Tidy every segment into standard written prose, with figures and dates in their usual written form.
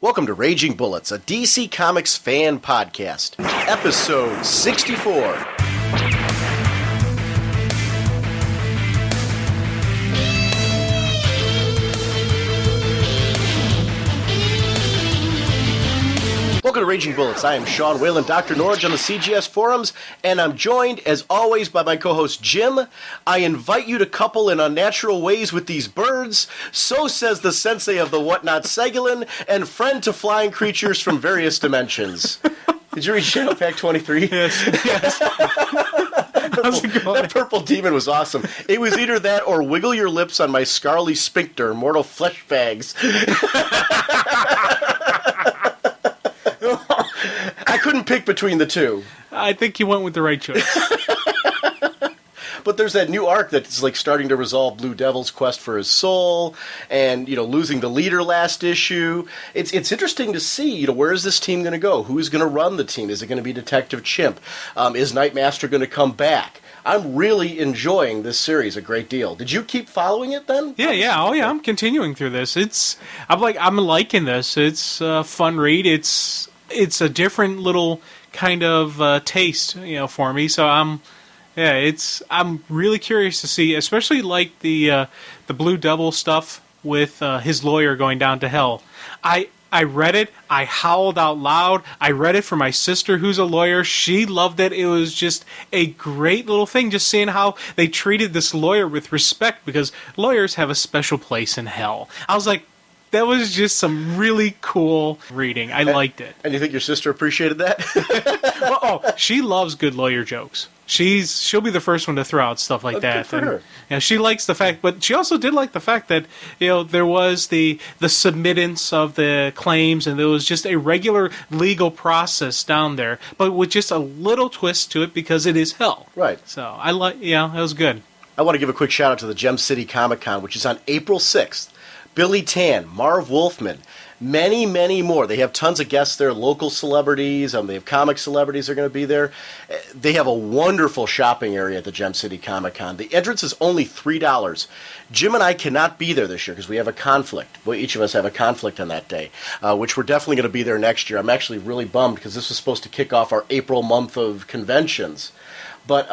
Welcome to Raging Bullets, a DC Comics fan podcast, episode 64. Welcome to Raging Bullets. I am Sean Whalen, Dr. Norge on the CGS forums, and I'm joined, as always, by my co-host Jim. I invite you to couple in unnatural ways with these birds. So says the sensei of the Whatnot Segulin, and friend to flying creatures from various dimensions. Did you read Shadow Pack 23? Yes. How's it going? That purple demon was awesome. It was either that or wiggle your lips on my scarly sphincter, mortal flesh bags. I couldn't pick between the two. I think you went with the right choice. But there's that new arc that's like starting to resolve Blue Devil's quest for his soul, and losing the leader last issue. It's interesting to see where is this team going to go? Who's going to run the team? Is it going to be Detective Chimp? Is Nightmaster going to come back? I'm really enjoying this series a great deal. Did you keep following it then? Yeah. Oh yeah, I'm continuing through this. I'm liking this. It's a fun read. It's a different little kind of taste, for me. So I'm really curious to see, especially like the Blue Devil stuff with his lawyer going down to hell. I read it. I howled out loud. I read it for my sister, who's a lawyer. She loved it. It was just a great little thing, just seeing how they treated this lawyer with respect, because lawyers have a special place in hell. I was like, that was just some really cool reading. I liked it. And you think your sister appreciated that? She loves good lawyer jokes. She'll be the first one to throw out stuff like that. Good for her. She likes the fact, but she also did like the fact that there was the submittance of the claims, and there was just a regular legal process down there, but with just a little twist to it because it is hell. Right. So it was good. I want to give a quick shout out to the Gem City Comic Con, which is on April 6th. Billy Tan, Marv Wolfman, many, many more. They have tons of guests there, local celebrities. They have comic celebrities are going to be there. They have a wonderful shopping area at the Gem City Comic Con. The entrance is only $3. Jim and I cannot be there this year because we have a conflict. Well, each of us have a conflict on that day, which we're definitely going to be there next year. I'm actually really bummed because this was supposed to kick off our April month of conventions. But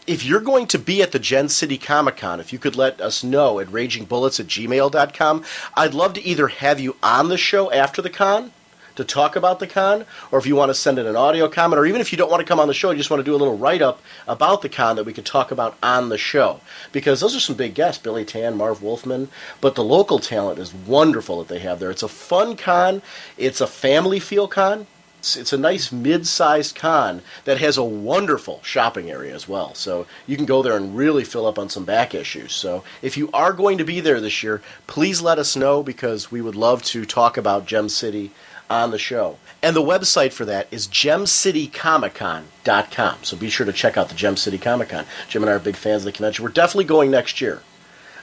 if you're going to be at the Gen City Comic Con, if you could let us know at ragingbullets@gmail.com, I'd love to either have you on the show after the con to talk about the con, or if you want to send in an audio comment, or even if you don't want to come on the show, you just want to do a little write-up about the con that we can talk about on the show. Because those are some big guests, Billy Tan, Marv Wolfman, but the local talent is wonderful that they have there. It's a fun con. It's a family feel con. It's a nice mid-sized con that has a wonderful shopping area as well. So you can go there and really fill up on some back issues. So if you are going to be there this year, please let us know because we would love to talk about Gem City on the show. And the website for that is gemcitycomiccon.com. So be sure to check out the Gem City Comic Con. Jim and I are big fans of the convention. We're definitely going next year.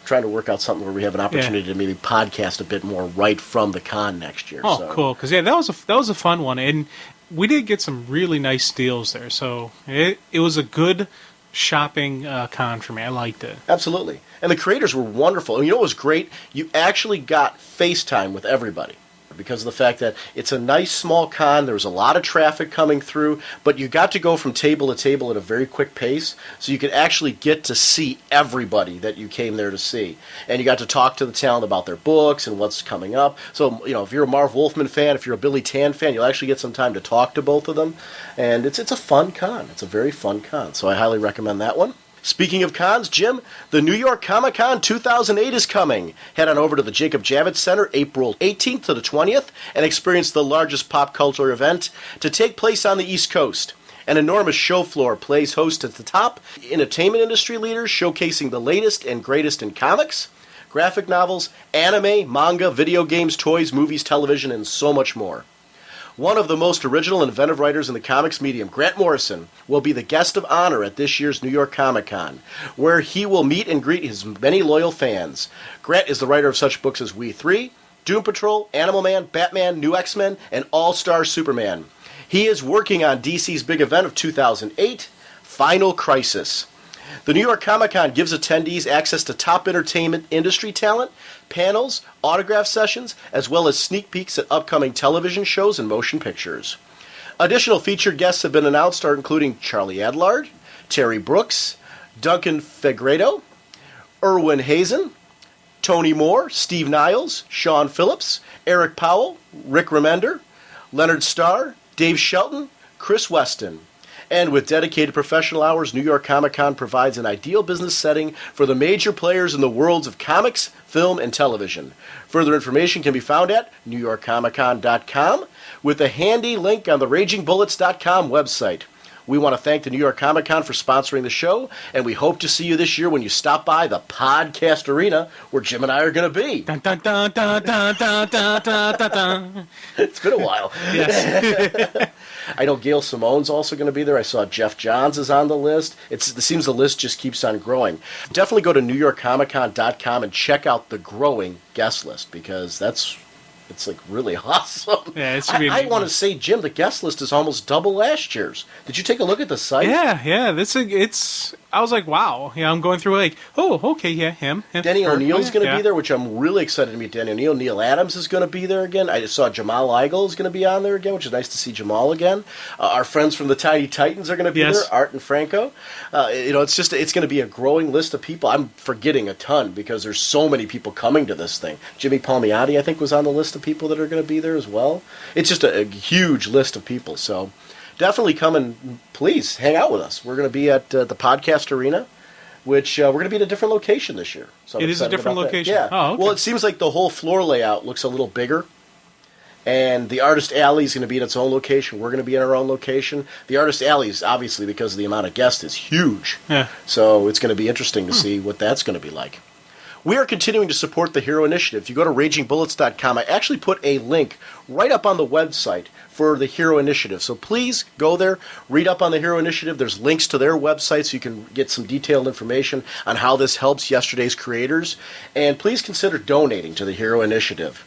Trying to work out something where we have an opportunity to maybe podcast a bit more right from the con next year. Oh, so. Cool! Because that was a fun one, and we did get some really nice deals there. So it was a good shopping con for me. I liked it. Absolutely, and the creators were wonderful. And what was great? You actually got FaceTime with everybody. Because of the fact that it's a nice small con, there was a lot of traffic coming through, but you got to go from table to table at a very quick pace, so you could actually get to see everybody that you came there to see. And you got to talk to the talent about their books and what's coming up. So, if you're a Marv Wolfman fan, if you're a Billy Tan fan, you'll actually get some time to talk to both of them. And it's a fun con. It's a very fun con, so I highly recommend that one. Speaking of cons, Jim, the New York Comic Con 2008 is coming. Head on over to the Jacob Javits Center April 18th to the 20th and experience the largest pop culture event to take place on the East Coast. An enormous show floor plays host at the top, entertainment industry leaders showcasing the latest and greatest in comics, graphic novels, anime, manga, video games, toys, movies, television, and so much more. One of the most original and inventive writers in the comics medium, Grant Morrison, will be the guest of honor at this year's New York Comic Con, where he will meet and greet his many loyal fans. Grant is the writer of such books as We 3, Doom Patrol, Animal Man, Batman, New X-Men, and All-Star Superman. He is working on DC's big event of 2008, Final Crisis. The New York Comic Con gives attendees access to top entertainment industry talent, panels, autograph sessions, as well as sneak peeks at upcoming television shows and motion pictures. Additional featured guests have been announced, including Charlie Adlard, Terry Brooks, Duncan Fegredo, Erwin Hazen, Tony Moore, Steve Niles, Sean Phillips, Eric Powell, Rick Remender, Leonard Starr, Dave Shelton, Chris Weston. And with dedicated professional hours, New York Comic Con provides an ideal business setting for the major players in the worlds of comics, film, and television. Further information can be found at NewYorkComicCon.com with a handy link on the RagingBullets.com website. We want to thank the New York Comic Con for sponsoring the show, and we hope to see you this year when you stop by the Podcast Arena, where Jim and I are going to be. Dun, dun, dun, dun, dun, dun, dun, dun, dun. It's been a while. Yes. I know Gail Simone's also going to be there. I saw Jeff Johns is on the list. It seems the list just keeps on growing. Definitely go to NewYorkComicCon.com and check out the growing guest list, because it's like really awesome. Yeah, it's gonna be I want to say, Jim, the guest list is almost double last year's. Did you take a look at the site? Yeah. I was like, wow. Yeah, I'm going through like, oh, okay, yeah, him. Denny her. O'Neill's going to Yeah. be there, which I'm really excited to meet Denny O'Neill. Neil Adams is going to be there again. I just saw Jamal Igle is going to be on there again, which is nice to see Jamal again. Our friends from the Tiny Titans are going to be there, Art and Franco. It's going to be a growing list of people. I'm forgetting a ton because there's so many people coming to this thing. Jimmy Palmiotti, I think, was on the list of people that are going to be there as well. It's just a huge list of people, so definitely come and please hang out with us. We're going to be at the Podcast Arena, which we're going to be at a different location this year. So It is a different location? Yeah. Oh, okay. Well, it seems like the whole floor layout looks a little bigger. And the Artist Alley is going to be in its own location. We're going to be in our own location. The Artist Alley is, obviously, because of the amount of guests, is huge. Yeah. So it's going to be interesting to see what that's going to be like. We are continuing to support the Hero Initiative. If you go to RagingBullets.com, I actually put a link right up on the website for the Hero Initiative. So please go there, read up on the Hero Initiative. There's links to their website so you can get some detailed information on how this helps yesterday's creators. And please consider donating to the Hero Initiative.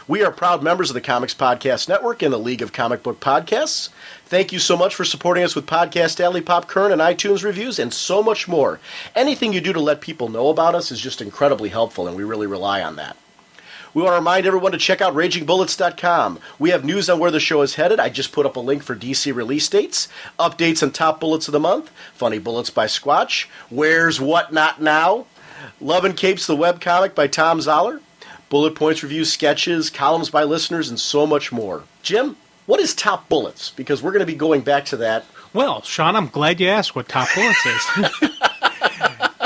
We are proud members of the Comics Podcast Network and the League of Comic Book Podcasts. Thank you so much for supporting us with Podcast Alley, Popcorn, and iTunes reviews, and so much more. Anything you do to let people know about us is just incredibly helpful, and we really rely on that. We want to remind everyone to check out RagingBullets.com. We have news on where the show is headed. I just put up a link for DC release dates, updates on top bullets of the month, Funny Bullets by Squatch, Where's What Not Now, Love and Capes, the webcomic by Tom Zoller, Bullet Points reviews, sketches, columns by listeners, and so much more. Jim, what is Top Bullets? Because we're going to be going back to that. Well, Sean, I'm glad you asked what Top Bullets is.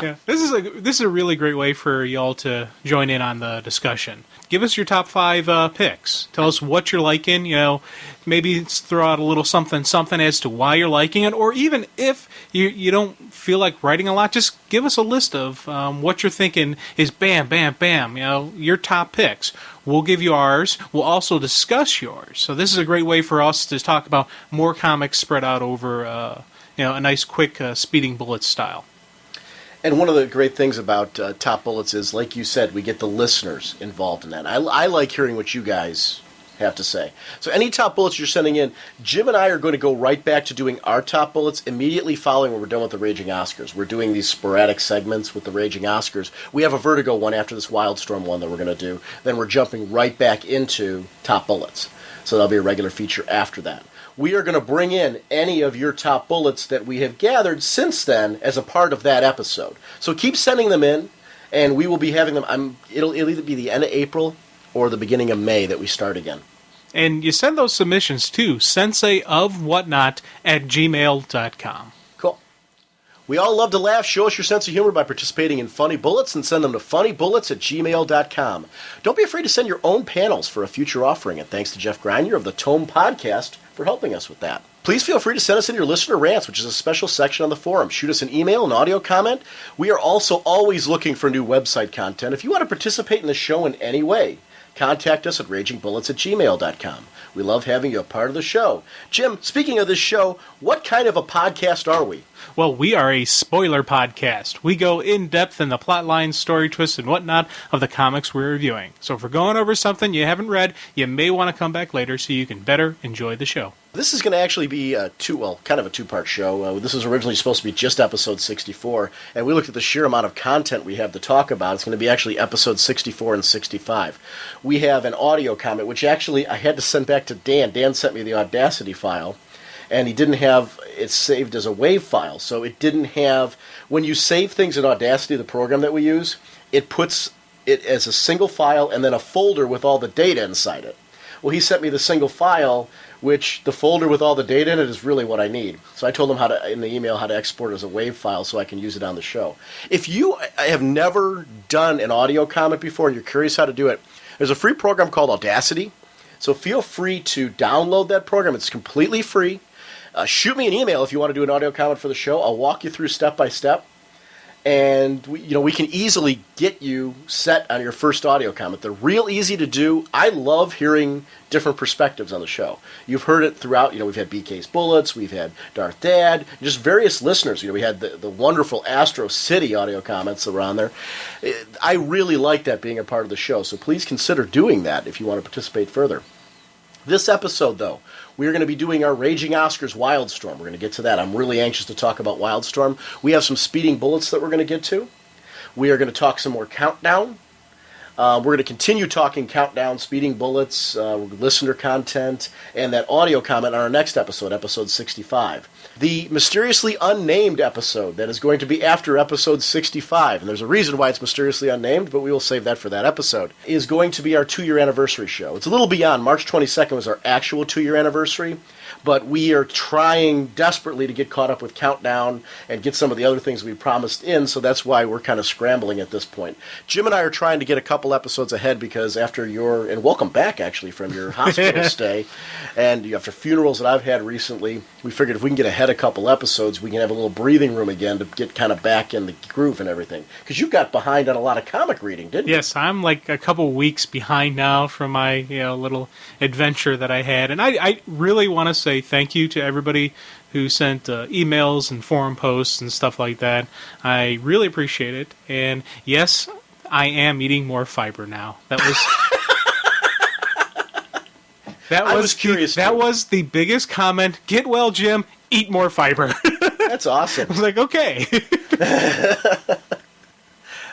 Yeah, this is a really great way for y'all to join in on the discussion. Give us your top 5 picks. Tell us what you're liking. Maybe throw out a little something as to why you're liking it, or even if you don't feel like writing a lot, just give us a list of what you're thinking is bam, bam, bam. Your top picks. We'll give you ours. We'll also discuss yours. So this is a great way for us to talk about more comics spread out over a nice, quick, speeding bullet style. And one of the great things about Top Bullets is, like you said, we get the listeners involved in that. I like hearing what you guys have to say. So any Top Bullets you're sending in, Jim and I are going to go right back to doing our Top Bullets immediately following when we're done with the Raging Oscars. We're doing these sporadic segments with the Raging Oscars. We have a Vertigo one after this Wildstorm one that we're going to do. Then we're jumping right back into Top Bullets. So that'll be a regular feature after that. We are going to bring in any of your top bullets that we have gathered since then as a part of that episode. So keep sending them in, and we will be having them. It'll either be the end of April or the beginning of May that we start again. And you send those submissions to senseiofwhatnot@gmail.com. Cool. We all love to laugh. Show us your sense of humor by participating in Funny Bullets and send them to funnybullets@gmail.com. Don't be afraid to send your own panels for a future offering, and thanks to Jeff Griner of the Tome Podcast for helping us with that. Please feel free to send us in your listener rants, which is a special section on the forum. Shoot us an email, an audio comment. We are also always looking for new website content. If you want to participate in the show in any way, contact us at ragingbullets@gmail.com. We love having you a part of the show. Jim, speaking of this show, what kind of a podcast are we? Well, we are a spoiler podcast. We go in-depth in the plot lines, story twists, and whatnot of the comics we're reviewing. So if we're going over something you haven't read, you may want to come back later so you can better enjoy the show. This is going to actually be kind of a two-part show. This was originally supposed to be just episode 64, and we looked at the sheer amount of content we have to talk about. It's going to be actually episode 64 and 65. We have an audio comment, which actually I had to send back to Dan. Dan sent me the Audacity file, and he didn't have it saved as a WAV file, so it didn't have... When you save things in Audacity, the program that we use, it puts it as a single file and then a folder with all the data inside it. Well, he sent me the single file, which the folder with all the data in it is really what I need. So I told him in the email how to export it as a WAV file so I can use it on the show. If you have never done an audio comment before and you're curious how to do it, there's a free program called Audacity. So feel free to download that program. It's completely free. Shoot me an email if you want to do an audio comment for the show. I'll walk you through step by step. And we can easily get you set on your first audio comment. They're real easy to do. I love hearing different perspectives on the show. You've heard it throughout. We've had BK's Bullets, we've had Darth Dad, just various listeners. We had the wonderful Astro City audio comments that were on there. I really like that being a part of the show, so please consider doing that if you want to participate further. This episode, though, we're going to be doing our Raging Oscars Wildstorm. We're going to get to that. I'm really anxious to talk about Wildstorm. We have some Speeding Bullets that we're going to get to. We are going to talk some more Countdown. We're going to continue talking Countdown, Speeding Bullets, listener content, and that audio comment on our next episode, episode 65. The mysteriously unnamed episode that is going to be after episode 65, and there's a reason why it's mysteriously unnamed, but we will save that for that episode, is going to be our 2-year anniversary show. It's a little beyond. March 22nd was our actual 2-year anniversary, but we are trying desperately to get caught up with Countdown and get some of the other things we promised in, so that's why we're kind of scrambling at this point. Jim and I are trying to get a couple episodes ahead because after and welcome back actually from your hospital stay, and after funerals that I've had recently, we figured if we can get ahead a couple episodes, we can have a little breathing room again to get kind of back in the groove and everything. Because you got behind on a lot of comic reading, didn't you? Yes, I'm like a couple weeks behind now from my little adventure that I had. And I really want to say thank you to everybody who sent emails and forum posts and stuff like that. I really appreciate it. And yes, I am eating more fiber now. That was... I was curious. That was the biggest comment. Get well, Jim. Eat more fiber. That's awesome. I was like, okay.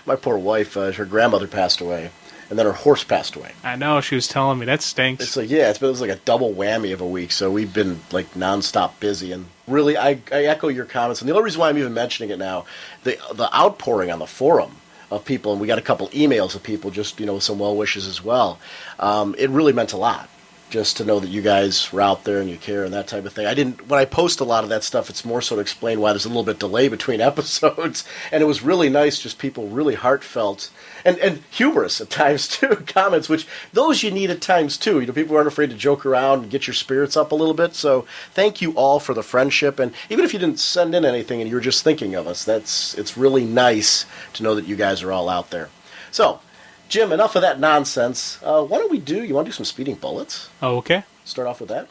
My poor wife, her grandmother passed away, and then her horse passed away. I know, she was telling me. That stinks. It's like, it was like a double whammy of a week, so we've been like nonstop busy. And really, I echo your comments. And the only reason why I'm even mentioning it now, the outpouring on the forum of people, and we got a couple emails of people just, with some well wishes as well. It really meant a lot. Just to know that you guys were out there and you care and that type of thing. When I post a lot of that stuff, it's more so to explain why there's a little bit delay between episodes. And it was really nice, just people really heartfelt and humorous at times too, comments, which those you need at times too. People aren't afraid to joke around and get your spirits up a little bit. So thank you all for the friendship. And even if you didn't send in anything and you were just thinking of us, it's really nice to know that you guys are all out there. So, Jim, enough of that nonsense. Why don't you want to do some Speeding Bullets? Oh, okay. Start off with that.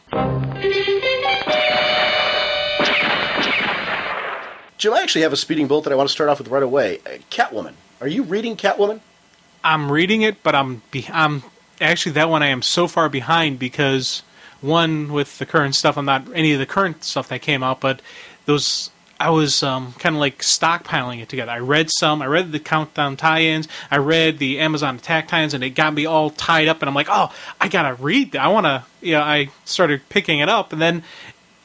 Jim, I actually have a Speeding Bullet that I want to start off with right away. Catwoman. Are you reading Catwoman? I'm reading it, but I'm actually, that one I am so far behind because, one, with the current stuff, I'm not any of the current stuff that came out, but those... I was kind of like stockpiling it together. I read the Countdown tie-ins, I read the Amazon Attack tie-ins, and it got me all tied up, and I'm like, oh, I gotta read that. I started picking it up, and then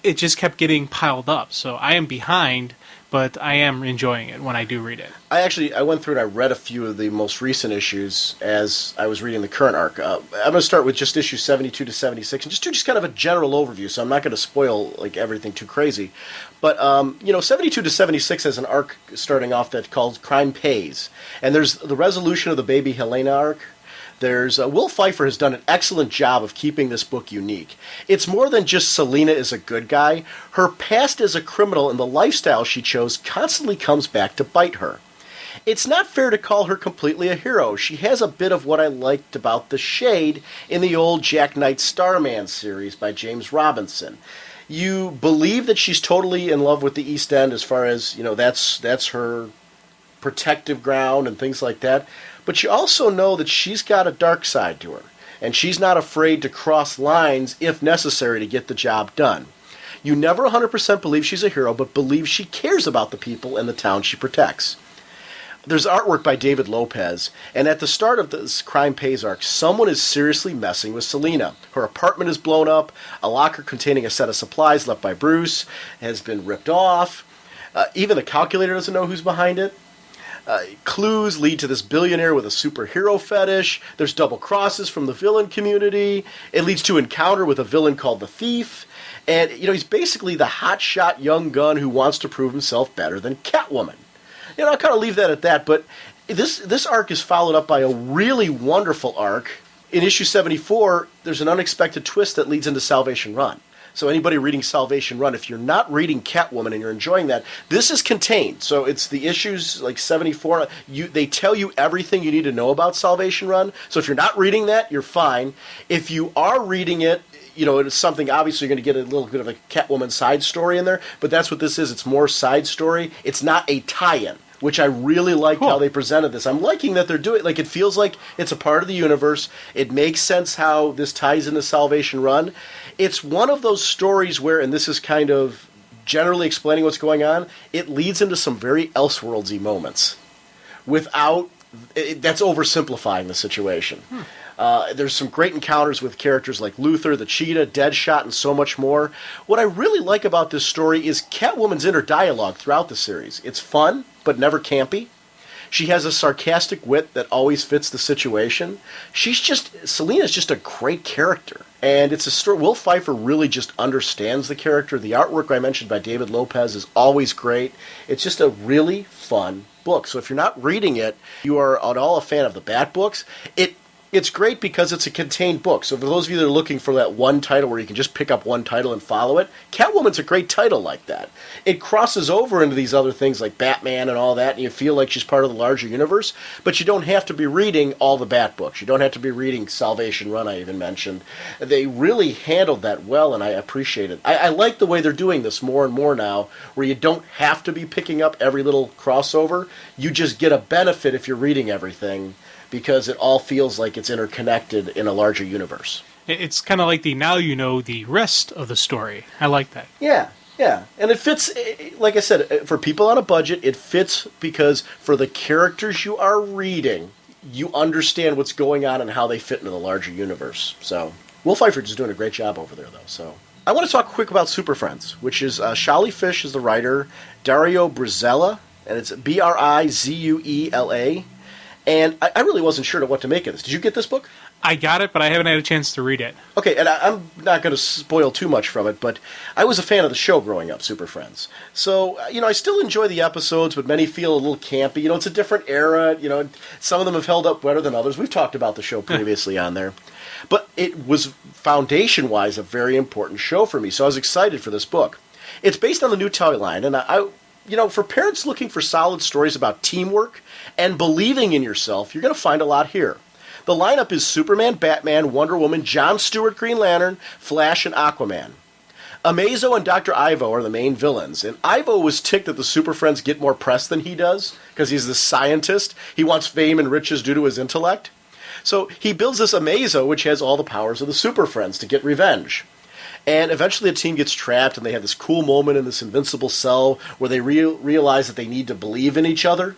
it just kept getting piled up. So I am behind, but I am enjoying it when I do read it. I went through and I read a few of the most recent issues as I was reading the current arc. I'm going to start with just issues 72 to 76 and just do kind of a general overview, so I'm not going to spoil like everything too crazy. But, 72 to 76 has an arc starting off that's called Crime Pays. And there's the resolution of the Baby Helena arc. There's Will Pfeiffer has done an excellent job of keeping this book unique. It's more than just Selina is a good guy. Her past as a criminal and the lifestyle she chose constantly comes back to bite her. It's not fair to call her completely a hero. She has a bit of what I liked about the Shade in the old Jack Knight Starman series by James Robinson. You believe that she's totally in love with the East End as far as, that's her protective ground and things like that. But you also know that she's got a dark side to her. And she's not afraid to cross lines if necessary to get the job done. You never 100% believe she's a hero, but believe she cares about the people and the town she protects. There's artwork by David Lopez, and at the start of this Crime Pays arc, someone is seriously messing with Selina. Her apartment is blown up, a locker containing a set of supplies left by Bruce has been ripped off, even the calculator doesn't know who's behind it. Clues lead to this billionaire with a superhero fetish. There's double crosses from the villain community. It leads to an encounter with a villain called the Thief. And, he's basically the hotshot young gun who wants to prove himself better than Catwoman. I'll kind of leave that at that, but this arc is followed up by a really wonderful arc. In issue 74, there's an unexpected twist that leads into Salvation Run. So anybody reading Salvation Run, if you're not reading Catwoman and you're enjoying that, this is contained. So it's the issues like 74. They tell you everything you need to know about Salvation Run. So if you're not reading that, you're fine. If you are reading it, it's something, obviously you're going to get a little bit of a Catwoman side story in there, but that's what this is. It's more side story. It's not a tie-in, which I really liked how they presented this. I'm liking that they're doing, it feels like it's a part of the universe. It makes sense how this ties into Salvation Run. It's one of those stories where, and this is kind of generally explaining what's going on, it leads into some very Elseworldsy moments that's oversimplifying the situation. There's some great encounters with characters like Luthor, the Cheetah, Deadshot, and so much more. What I really like about this story is Catwoman's inner dialogue throughout the series. It's fun, but never campy. She has a sarcastic wit that always fits the situation. Selina's just a great character. And it's a story, Will Pfeiffer really just understands the character. The artwork I mentioned by David Lopez is always great. It's just a really fun book. So if you're not reading it, you are at all a fan of the Bat books. It's great because it's a contained book. So for those of you that are looking for that one title where you can just pick up one title and follow it, Catwoman's a great title like that. It crosses over into these other things like Batman and all that, and you feel like she's part of the larger universe, but you don't have to be reading all the Bat books. You don't have to be reading Salvation Run, I even mentioned. They really handled that well, and I appreciate it. I like the way they're doing this more and more now, where you don't have to be picking up every little crossover. You just get a benefit if you're reading everything, because it all feels like it's interconnected in a larger universe. It's kind of like now you know the rest of the story. I like that. Yeah. And it fits, like I said, for people on a budget, it fits because for the characters you are reading, you understand what's going on and how they fit into the larger universe. So, Will Pfeiffer is doing a great job over there, though. So, I want to talk quick about Super Friends, which is Shali Fish is the writer, Dario Brizella, and it's Brizuela. And I really wasn't sure what to make of this. Did you get this book? I got it, but I haven't had a chance to read it. Okay, and I'm not going to spoil too much from it, but I was a fan of the show growing up, Super Friends. So, I still enjoy the episodes, but many feel a little campy. It's a different era. Some of them have held up better than others. We've talked about the show previously on there. But it was, foundation-wise, a very important show for me, so I was excited for this book. It's based on the new toy line, and for parents looking for solid stories about teamwork and believing in yourself, you're going to find a lot here. The lineup is Superman, Batman, Wonder Woman, John Stewart, Green Lantern, Flash, and Aquaman. Amazo and Dr. Ivo are the main villains, and Ivo was ticked that the Super Friends get more press than he does, because he's the scientist. He wants fame and riches due to his intellect. So he builds this Amazo, which has all the powers of the Super Friends, to get revenge. And eventually the team gets trapped, and they have this cool moment in this invincible cell where they realize that they need to believe in each other,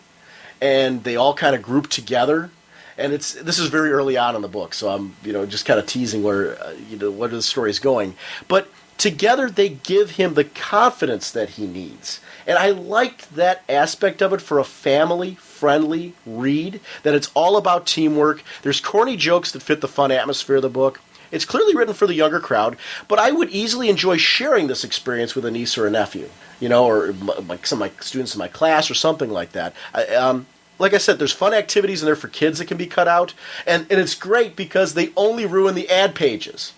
and they all kind of group together. And this is very early on in the book, so I'm just kind of teasing where where the story is going. But together they give him the confidence that he needs, and I liked that aspect of it for a family-friendly read. That it's all about teamwork. There's corny jokes that fit the fun atmosphere of the book. It's clearly written for the younger crowd, but I would easily enjoy sharing this experience with a niece or a nephew, or some of my students in my class or something like that. Like I said, there's fun activities in there for kids that can be cut out, and it's great because they only ruin the ad pages.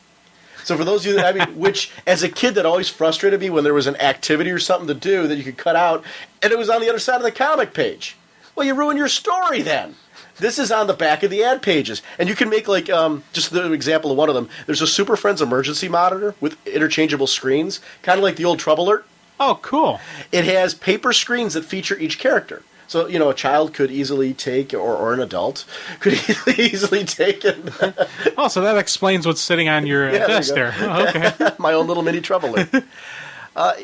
So for those of you that, which as a kid that always frustrated me when there was an activity or something to do that you could cut out, and it was on the other side of the comic page. Well, you ruin your story then. This is on the back of the ad pages. And you can make, like, just the example of one of them. There's a Super Friends emergency monitor with interchangeable screens, kind of like the old Trouble Alert. Oh, cool. It has paper screens that feature each character. So, a child could easily take, or an adult, could easily take it. Oh, so that explains what's sitting on your desk there. Oh, okay. My own little mini Trouble Alert.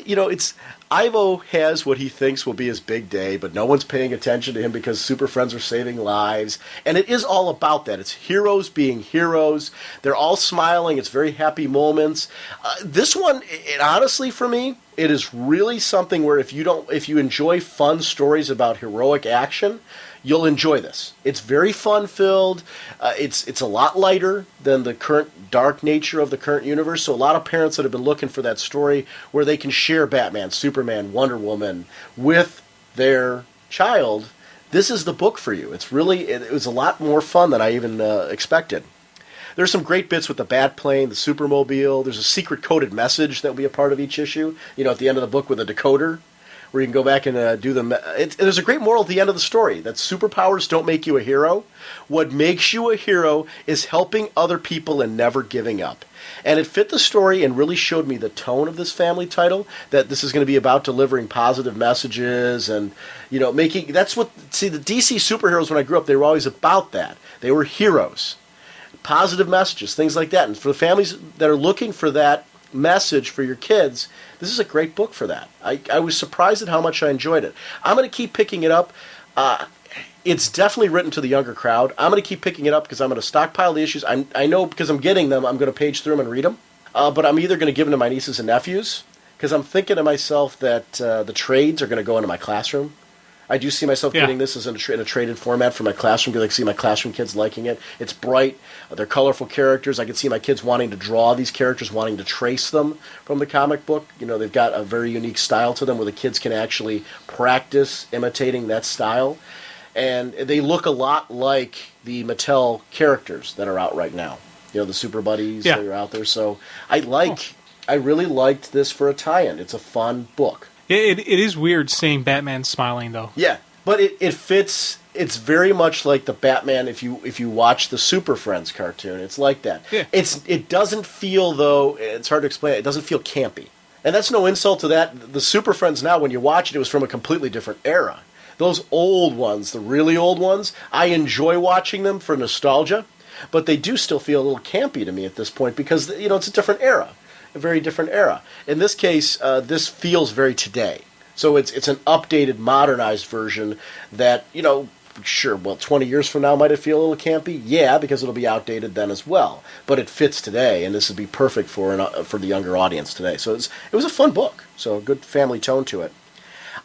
It's Ivo has what he thinks will be his big day, but no one's paying attention to him because Super Friends are saving lives. And it is all about that. It's heroes being heroes. They're all smiling. It's very happy moments. This one, honestly, for me, it is really something where if you enjoy fun stories about heroic action, you'll enjoy this. It's very fun-filled. It's a lot lighter than the current dark nature of the current universe. So a lot of parents that have been looking for that story where they can share Batman, Superman, Wonder Woman with their child, this is the book for you. It was a lot more fun than I even expected. There's some great bits with the Batplane, the Supermobile. There's a secret coded message that will be a part of each issue. At the end of the book with a decoder, where you can go back and do them. There's a great moral at the end of the story, that superpowers don't make you a hero. What makes you a hero is helping other people and never giving up. And it fit the story and really showed me the tone of this family title, that this is going to be about delivering positive messages and, the DC superheroes when I grew up, they were always about that. They were heroes. Positive messages, things like that. And for the families that are looking for that message for your kids, this is a great book for that. I was surprised at how much I enjoyed it. I'm going to keep picking it up. It's definitely written to the younger crowd. I'm going to keep picking it up because I'm going to stockpile the issues. I know because I'm getting them, I'm going to page through them and read them. But I'm either going to give them to my nieces and nephews because I'm thinking to myself that the trades are going to go into my classroom. I do see myself getting this as in a traded format for my classroom because I can see my classroom kids liking it. It's bright. They're colorful characters. I can see my kids wanting to draw these characters, wanting to trace them from the comic book. They've got a very unique style to them where the kids can actually practice imitating that style. And they look a lot like the Mattel characters that are out right now. The Super Buddies that are out there. So I really liked this for a tie-in. It's a fun book. It is weird seeing Batman smiling, though. Yeah, but it fits. It's very much like the Batman if you watch the Super Friends cartoon. It's like that. Yeah. It doesn't feel, though, it's hard to explain, it doesn't feel campy. And that's no insult to that. The Super Friends now, when you watch it, was from a completely different era. Those old ones, the really old ones, I enjoy watching them for nostalgia, but they do still feel a little campy to me at this point because, it's a different era. A very different era. In this case, this feels very today. So it's an updated, modernized version that, 20 years from now might it feel a little campy? Yeah, because it'll be outdated then as well. But it fits today, and this would be perfect for the younger audience today. So it was a fun book. So a good family tone to it.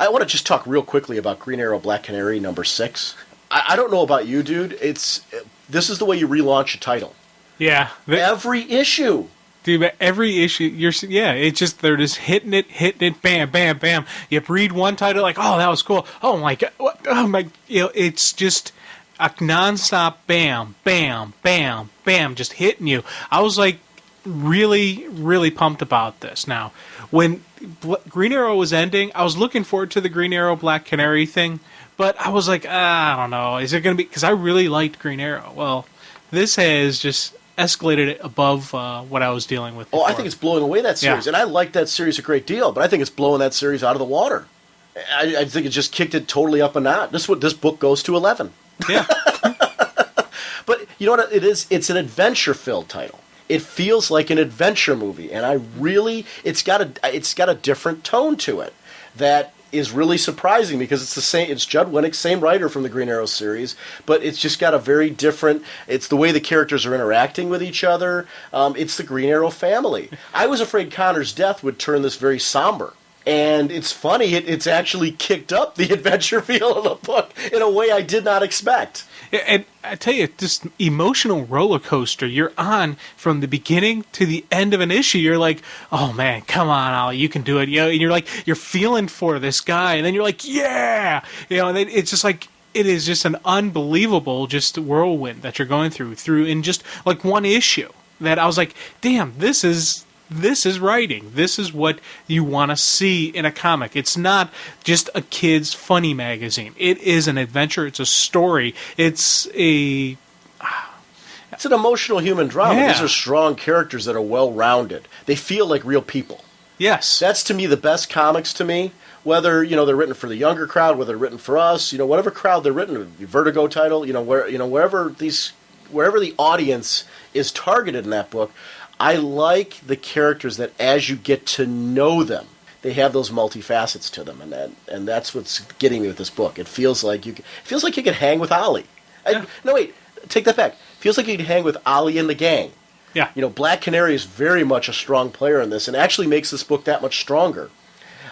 I want to just talk real quickly about Green Arrow Black Canary number 6. I don't know about you, dude. This is the way you relaunch a title. Yeah. Every issue. Dude, but every issue, it's just, they're just hitting it, bam, bam, bam. You read one title, like, oh, that was cool. Oh, my God. Oh, my, it's just a nonstop bam, bam, bam, bam, just hitting you. I was, like, really, really pumped about this. Now, when Green Arrow was ending, I was looking forward to the Green Arrow Black Canary thing, but I was like, I don't know. Is it going to be, because I really liked Green Arrow. Well, this has just escalated it above what I was dealing with before. Oh, I think it's blowing away that series. Yeah. And I like that series a great deal, but I think it's blowing that series out of the water. I think it just kicked it totally up a notch. This book goes to 11. Yeah. But you know what it is? It's an adventure-filled title. It feels like an adventure movie, and it's got a different tone to it that is really surprising because it's Judd Winnick's same writer from the Green Arrow series, but it's just got a very different, it's the way the characters are interacting with each other. It's the Green Arrow family. I was afraid Connor's death would turn this very somber. And it's funny, it's actually kicked up the adventure feel of the book in a way I did not expect. And I tell you, this emotional roller coaster you're on from the beginning to the end of an issue. You're like, oh man, come on, Ollie, you can do it. And you're like, you're feeling for this guy, and then you're like, yeah, and it's just like, it is just an unbelievable just whirlwind that you're going through in just like one issue. That I was like, damn, this is this is writing. This is what you want to see in a comic. It's not just a kid's funny magazine. It is an adventure. It's a story. It's an emotional human drama. Yeah. These are strong characters that are well-rounded. They feel like real people. Yes. That's, to me, the best comics to me. Whether, they're written for the younger crowd, whether they're written for us, whatever crowd they're written, the Vertigo title, wherever the audience is targeted in that book, I like the characters that as you get to know them, they have those multifacets to them, and that's what's getting me with this book. It feels like you could hang with Ollie. Yeah. No, wait, take that back. It feels like you could hang with Ollie and the gang. Yeah. Black Canary is very much a strong player in this, and actually makes this book that much stronger.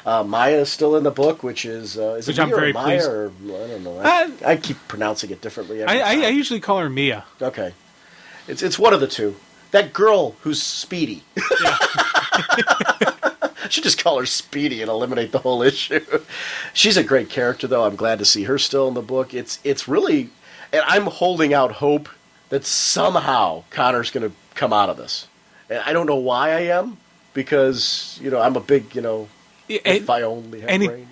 Maya is still in the book, which is which it I'm Mia very or Maya pleased. or I don't know. I keep pronouncing it differently. Every I time. usually call her Mia. Okay, it's one of the two. That girl who's Speedy. Yeah. I should just call her Speedy and eliminate the whole issue. She's a great character, though. I'm glad to see her still in the book. It's really, and I'm holding out hope that somehow Connor's going to come out of this. And I don't know why I am, because I'm a big if I only had brain.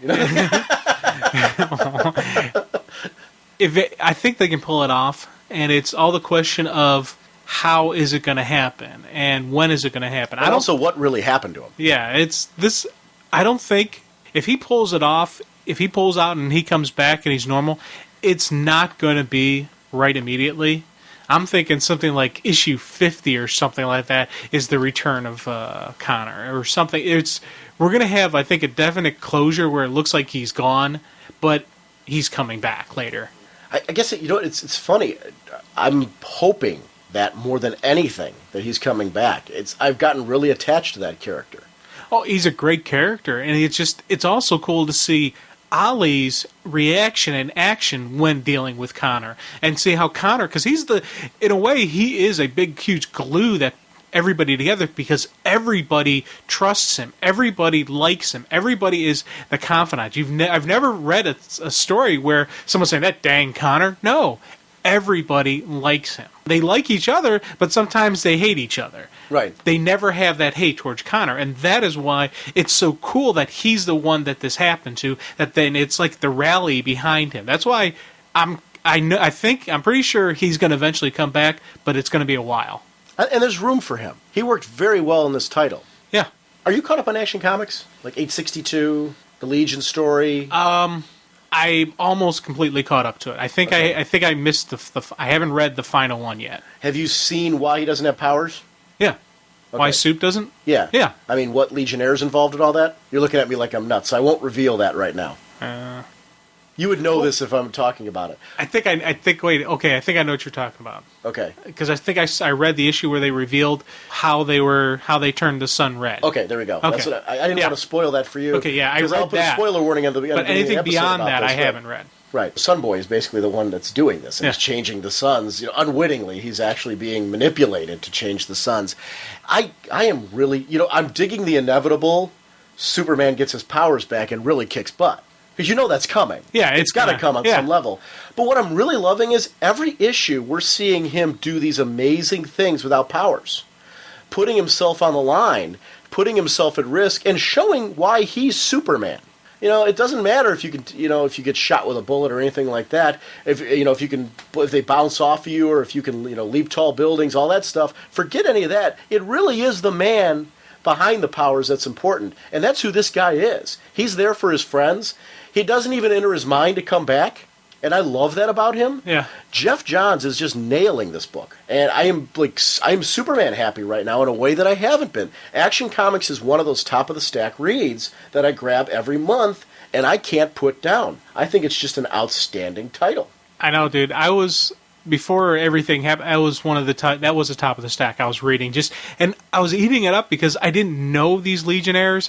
I think they can pull it off, and it's all the question of how is it going to happen and when is it going to happen. And also what really happened to him. Yeah, it's this. I don't think if he pulls it off, if he pulls out and he comes back and he's normal, it's not going to be right immediately. I'm thinking something like issue 50 or something like that is the return of Connor or something. We're going to have, I think, a definite closure where it looks like he's gone, but he's coming back later. I guess it's funny. I'm hoping that more than anything that he's coming back. I've gotten really attached to that character. Oh, he's a great character, and it's also cool to see Ollie's reaction and action when dealing with Connor, and see how Connor, because in a way, he is a big, huge glue that everybody together, because everybody trusts him, everybody likes him, everybody is the confidant. I've never read a story where someone's saying, that dang Connor. No, everybody likes him. They like each other, but sometimes they hate each other. Right. They never have that hate towards Connor, and that is why it's so cool that he's the one that this happened to, that then it's like the rally behind him. That's why I'm pretty sure he's going to eventually come back, but it's going to be a while. And there's room for him. He worked very well in this title. Yeah. Are you caught up on Action Comics? Like 862, the Legion story? I almost completely caught up to it. I think I missed I haven't read the final one yet. Have you seen why he doesn't have powers? Yeah. Okay. Why Soup doesn't? Yeah. Yeah. I mean, what Legionnaire's involved in all that? You're looking at me like I'm nuts. So I won't reveal that right now. You would know this if I'm talking about it. I think I know what you're talking about. Okay. Because I think I read the issue where they revealed how they turned the sun red. Okay, there we go. Okay. That's what I didn't want to spoil that for you. Okay, yeah, I read I'll put that. a spoiler warning at the beginning. But anything of the beyond episode that, about I this, haven't read. Right. Sunboy is basically the one that's doing this, and he's changing the suns. Unwittingly, he's actually being manipulated to change the suns. I am really, I'm digging the inevitable. Superman gets his powers back and really kicks butt. Because that's coming. Yeah, it's got to come on some level. But what I'm really loving is every issue we're seeing him do these amazing things without powers. Putting himself on the line, putting himself at risk, and showing why he's Superman. It doesn't matter if you can, if you get shot with a bullet or anything like that. If they bounce off of you, or if you can, leap tall buildings, all that stuff. Forget any of that. It really is the man behind the powers that's important, and that's who this guy is. He's there for his friends. He doesn't even enter his mind to come back, and I love that about him. Yeah. Jeff Johns is just nailing this book, and I'm Superman happy right now in a way that I haven't been. Action Comics is one of those top of the stack reads that I grab every month, and I can't put down. I think it's just an outstanding title. I know, dude. Before everything happened, that was the top of the stack I was reading. And I was eating it up because I didn't know these Legionnaires.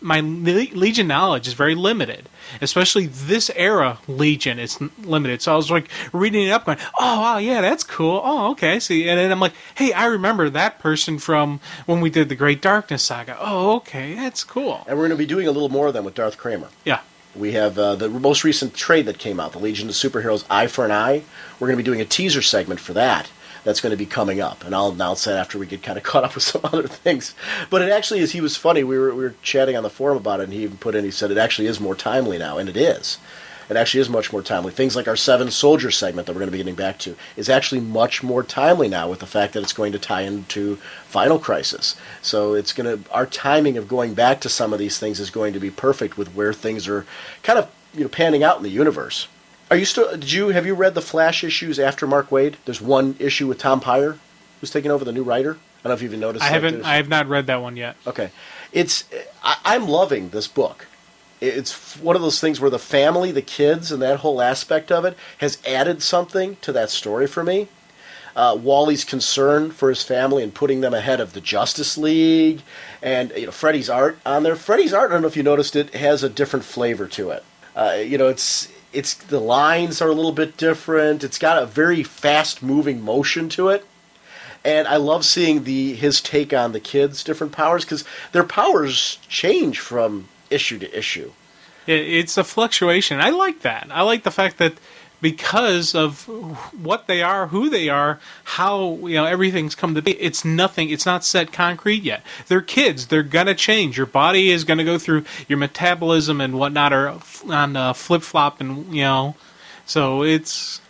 My Legion knowledge is very limited, especially this era Legion is limited. So I was reading it up, going, "Oh wow, yeah, that's cool. Oh, okay, I see." And then I'm like, "Hey, I remember that person from when we did the Great Darkness saga. Oh, okay, that's cool." And we're going to be doing a little more of them with Darth Kramer. Yeah. We have the most recent trade that came out, the Legion of Superheroes Eye for an Eye. We're going to be doing a teaser segment for that. that's going to be coming up, and I'll announce that after we get kind of caught up with some other things. But it actually is. He was funny. We were chatting on the forum about it, and he even put in. He said it actually is more timely now, and it is. It actually is much more timely. Things like our Seven Soldier segment that we're going to be getting back to is actually much more timely now, with the fact that it's going to tie into Final Crisis. So it's going to, our timing of going back to some of these things is going to be perfect with where things are kind of panning out in the universe. Are you still? Have you read the Flash issues after Mark Waid? There's one issue with Tom Pyre, who's taking over, the new writer. I don't know if you've even noticed. I have not read that one yet. Okay, I'm loving this book. It's one of those things where the family, the kids, and that whole aspect of it has added something to that story for me. Wally's concern for his family and putting them ahead of the Justice League, and Freddy's art on there. Freddy's art, I don't know if you noticed it, has a different flavor to it. It's the lines are a little bit different. It's got a very fast-moving motion to it. And I love seeing his take on the kids' different powers, because their powers change from issue to issue. It's a fluctuation. I like that. I like the fact that because of what they are, who they are, how everything's come to be. It's nothing. It's not set concrete yet. They're kids. They're gonna change. Your body is gonna go through, your metabolism and whatnot are on flip flop, and So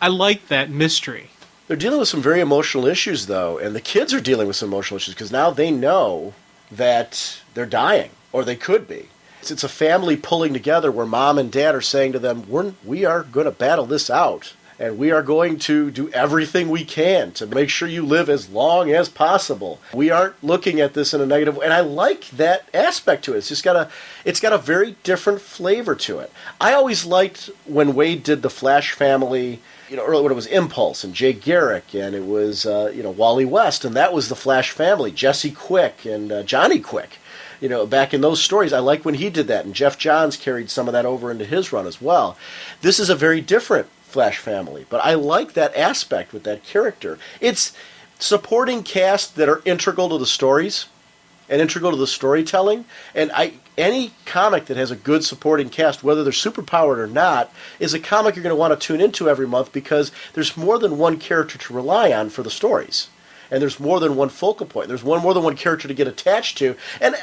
I like that mystery. They're dealing with some very emotional issues, though, and the kids are dealing with some emotional issues because now they know that they're dying, or they could be. It's a family pulling together where mom and dad are saying to them, we are going to battle this out, and we are going to do everything we can to make sure you live as long as possible. We aren't looking at this in a negative way, and I like that aspect to it. It's got a very different flavor to it. I always liked when Wade did the Flash family, earlier when it was Impulse and Jay Garrick, and it was Wally West, and that was the Flash family, Jesse Quick and Johnny Quick. Back in those stories, I like when he did that, and Jeff Johns carried some of that over into his run as well. This is a very different Flash family, but I like that aspect with that character. It's supporting cast that are integral to the stories and integral to the storytelling, and any comic that has a good supporting cast, whether they're superpowered or not, is a comic you're going to want to tune into every month, because there's more than one character to rely on for the stories. And there's more than one focal point. There's more than one character to get attached to. And,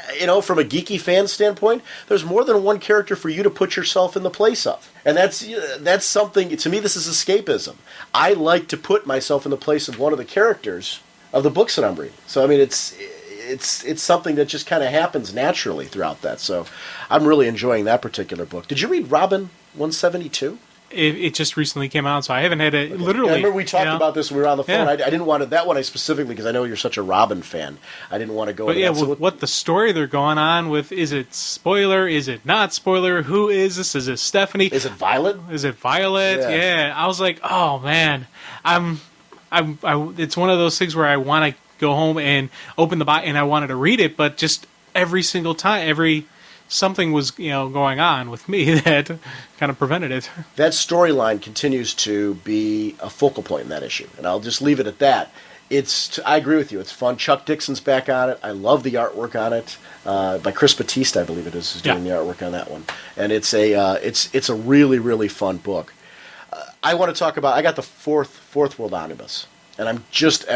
from a geeky fan standpoint, there's more than one character for you to put yourself in the place of. And that's something, to me, this is escapism. I like to put myself in the place of one of the characters of the books that I'm reading. So, it's something that just kind of happens naturally throughout that. So I'm really enjoying that particular book. Did you read Robin 172? It just recently came out, so I haven't had it. Literally, I remember we talked about this when we were on the phone. Yeah. I didn't want that one specifically because I know you're such a Robin fan. I didn't want to go. But into that. With what the story they're going on with, is it spoiler? Is it not spoiler? Who is this? Is it Stephanie? Is it Violet? Is it Violet? Yeah. I was like, oh man, it's one of those things where I want to go home and open the box, and I wanted to read it, but just every single time, something was going on with me that kind of prevented it. That storyline continues to be a focal point in that issue, and I'll just leave it at that. I agree with you. It's fun. Chuck Dixon's back on it. I love the artwork on it by Chris Batista, I believe it is doing the artwork on that one, and it's a really, really fun book. I want to talk about. I got the fourth World Omnibus. And I'm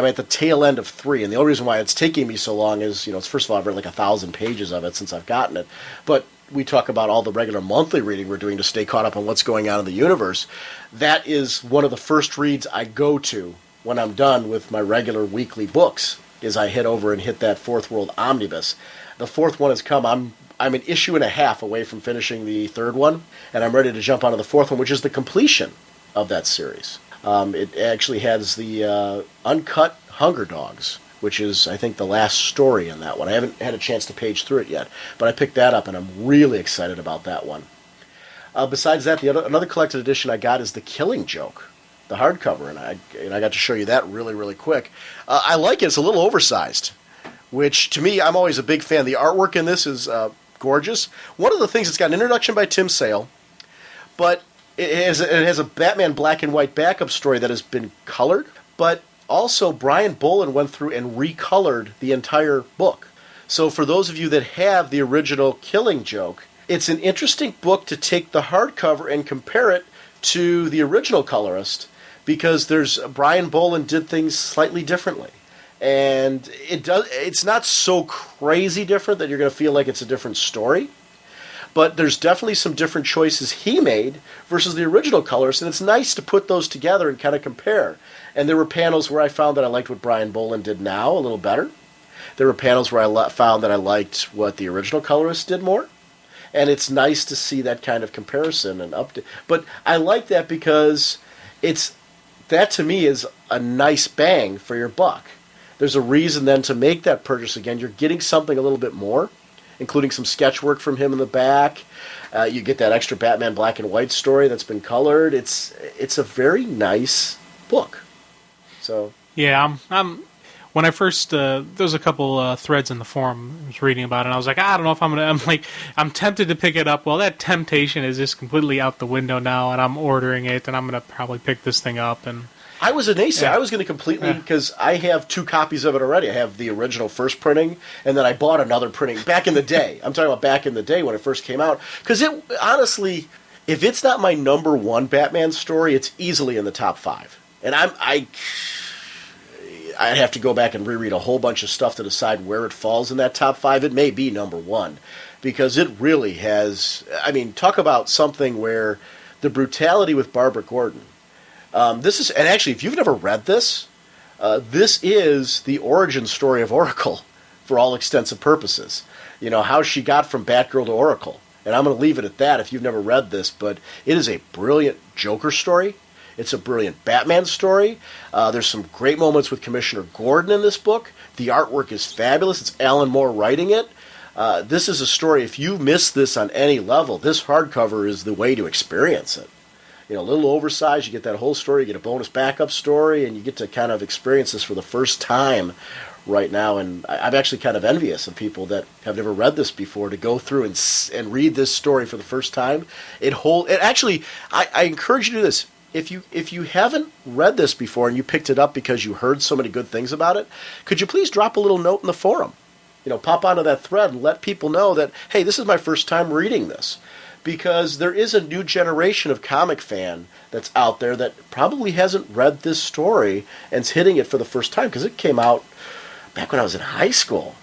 at the tail end of 3, and the only reason why it's taking me so long is, first of all, I've read like 1,000 pages of it since I've gotten it, but we talk about all the regular monthly reading we're doing to stay caught up on what's going on in the universe. That is one of the first reads I go to when I'm done with my regular weekly books, is I head over and hit that Fourth World Omnibus. The fourth one has come. I'm an issue and a half away from finishing the third one, and I'm ready to jump onto the fourth one, which is the completion of that series. It actually has the uncut Hunger Dogs, which is, I think, the last story in that one. I haven't had a chance to page through it yet, but I picked that up, and I'm really excited about that one. Besides that, another collected edition I got is the Killing Joke, the hardcover, and I got to show you that really, really quick. I like it. It's a little oversized, which, to me, I'm always a big fan. The artwork in this is gorgeous. One of the things, it's got an introduction by Tim Sale, but it has a Batman black and white backup story that has been colored, but also Brian Bolin went through and recolored the entire book. So for those of you that have the original Killing Joke, it's an interesting book to take the hardcover and compare it to the original colorist, because Brian Boland did things slightly differently. And it's not so crazy different that you're going to feel like it's a different story. But there's definitely some different choices he made versus the original colors, and it's nice to put those together and kind of compare. And there were panels where I found that I liked what Brian Boland did now a little better. There were panels where I found that I liked what the original colorist did more. And it's nice to see that kind of comparison and update. But I like that because that to me is a nice bang for your buck. There's a reason then to make that purchase again. You're getting something a little bit more, including some sketch work from him in the back. You get that extra Batman black and white story that's been colored. It's a very nice book. So yeah, I'm when I first there was a couple threads in the forum I was reading about it, and I was like, I don't know if I'm tempted to pick it up. Well, that temptation is just completely out the window now, and I'm ordering it, and I'm going to probably pick this thing up. And I was a naysayer. I was going to completely, because I have 2 copies of it already. I have the original first printing, and then I bought another printing back in the day. I'm talking about back in the day when it first came out. Because honestly, if it's not my number 1 Batman story, it's easily in the top 5. And I'd have to go back and reread a whole bunch of stuff to decide where it falls in that top 5. It may be number 1, because it really has, talk about something where the brutality with Barbara Gordon. This is, and actually, if you've never read this, this is the origin story of Oracle for all extensive purposes. You know, how she got from Batgirl to Oracle. And I'm going to leave it at that if you've never read this, but it is a brilliant Joker story. It's a brilliant Batman story. There's some great moments with Commissioner Gordon in this book. The artwork is fabulous. It's Alan Moore writing it. This is a story, if you miss this on any level, this hardcover is the way to experience it. You know, a little oversized, you get that whole story, you get a bonus backup story, and you get to kind of experience this for the first time right now. And I'm actually kind of envious of people that have never read this before to go through and read this story for the first time. I encourage you to do this. If you haven't read this before and you picked it up because you heard so many good things about it, could you please drop a little note in the forum? You know, pop onto that thread and let people know that, hey, this is my first time reading this. Because there is a new generation of comic fan that's out there that probably hasn't read this story and is hitting it for the first time, because it came out back when I was in high school.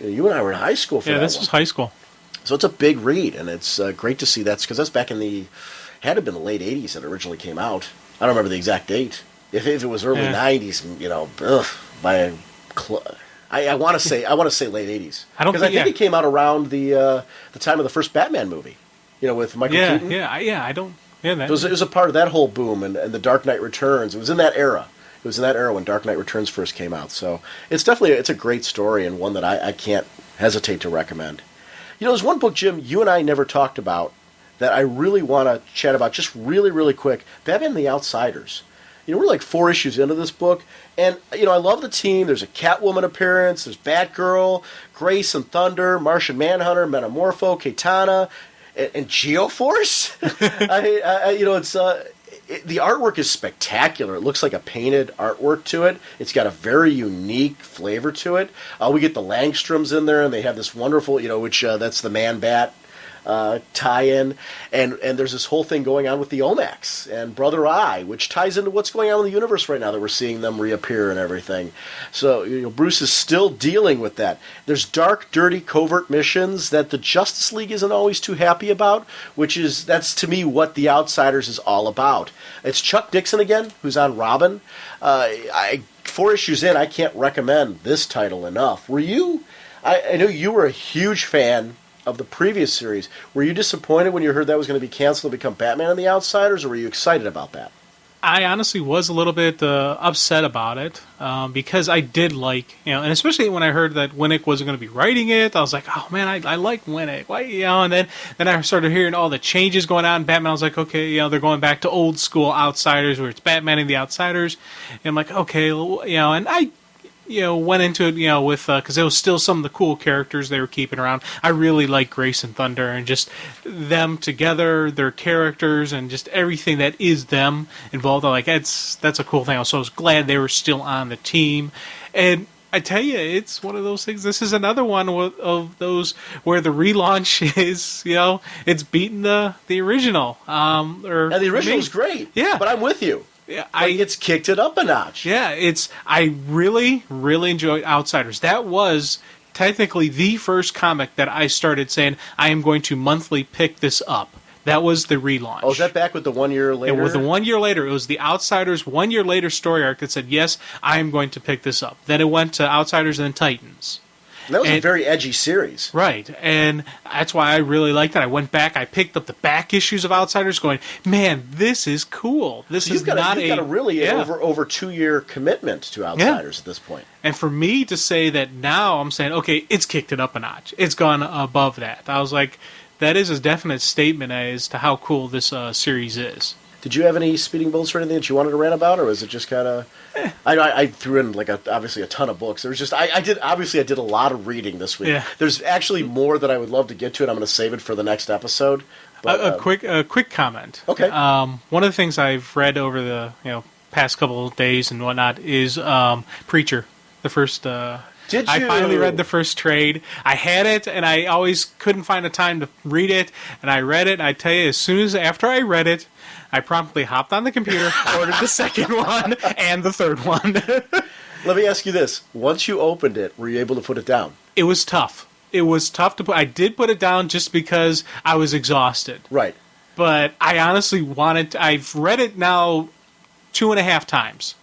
You and I were in high school for that. Yeah, this was high school. So it's a big read, and it's great to see that, because that's back in had to have been the late 80s that it originally came out. I don't remember the exact date. If it was early 90s, you know, I want to say late 80s. Because I think it came out around the time of the first Batman movie. You know, with Michael Keaton. It was a part of that whole boom, and The Dark Knight Returns. It was in that era. It was in that era when Dark Knight Returns first came out. So it's a great story, and one that I can't hesitate to recommend. You know, there's one book, Jim, you and I never talked about that I really want to chat about, just really, really quick. Batman and the Outsiders. You know, we're like 4 issues into this book, and, you know, I love the team. There's a Catwoman appearance, there's Batgirl, Grace and Thunder, Martian Manhunter, Metamorpho, Katana, and Geoforce. The artwork is spectacular. It looks like a painted artwork to it. It's got a very unique flavor to it. We get the Langstroms in there, and they have this wonderful, that's the Man-Bat tie-in, and there's this whole thing going on with the Omax and Brother Eye, which ties into what's going on in the universe right now that we're seeing them reappear and everything. So Bruce is still dealing with that. There's dark, dirty, covert missions that the Justice League isn't always too happy about, that's to me what The Outsiders is all about. It's Chuck Dixon again, who's on Robin. 4 issues in, I can't recommend this title enough. I know you were a huge fan of the previous series. Were you disappointed when you heard that was going to be canceled and become Batman and the Outsiders, or were you excited about that? I honestly was a little bit upset about it because I did like, and especially when I heard that Winnick wasn't going to be writing it, I was like, oh man, I like Winnick. Why, and then I started hearing all the changes going on in Batman. I was like, okay, they're going back to old school Outsiders where it's Batman and the Outsiders. And I'm like, okay, and I went into it, with, because there was still some of the cool characters they were keeping around. I really like Grace and Thunder, and just them together, their characters, and just everything that is them involved. I'm like, that's a cool thing. So I was glad they were still on the team. And I tell you, it's one of those things. This is another one of those where the relaunch is, it's beaten the original. And the original is great. Yeah. But I'm with you. it's kicked it up a notch. Yeah, I really, really enjoyed Outsiders. That was technically the first comic that I started saying, I am going to monthly pick this up. That was the relaunch. Oh, is that back with the 1 year later? It was the 1 year later. It was the Outsiders 1 year later story arc that said, yes, I am going to pick this up. Then it went to Outsiders and then Titans. And that was a very edgy series. Right, and that's why I really liked it. I went back, I picked up the back issues of Outsiders going, man, this is cool. You've got a really over 2 year commitment to Outsiders at this point. And for me to say that now, I'm saying, okay, it's kicked it up a notch. It's gone above that. I was like, that is a definite statement as to how cool this series is. Did you have any speeding bullets or anything that you wanted to rant about, or was it just kind of? I threw in obviously a ton of books. There was just I did a lot of reading this week. Yeah. There's actually more that I would love to get to, and I'm going to save it for the next episode. But, a quick comment. Okay. One of the things I've read over the past couple of days and whatnot is Preacher, the first. Did you? I finally read the first trade. I had it, and I always couldn't find the time to read it. And I read it, and I tell you, as soon as after I read it, I promptly hopped on the computer, ordered the second one, and the third one. Let me ask you this. Once you opened it, were you able to put it down? It was tough. It was tough to put. I did put it down just because I was exhausted. Right. But I honestly I've read it now 2.5 times.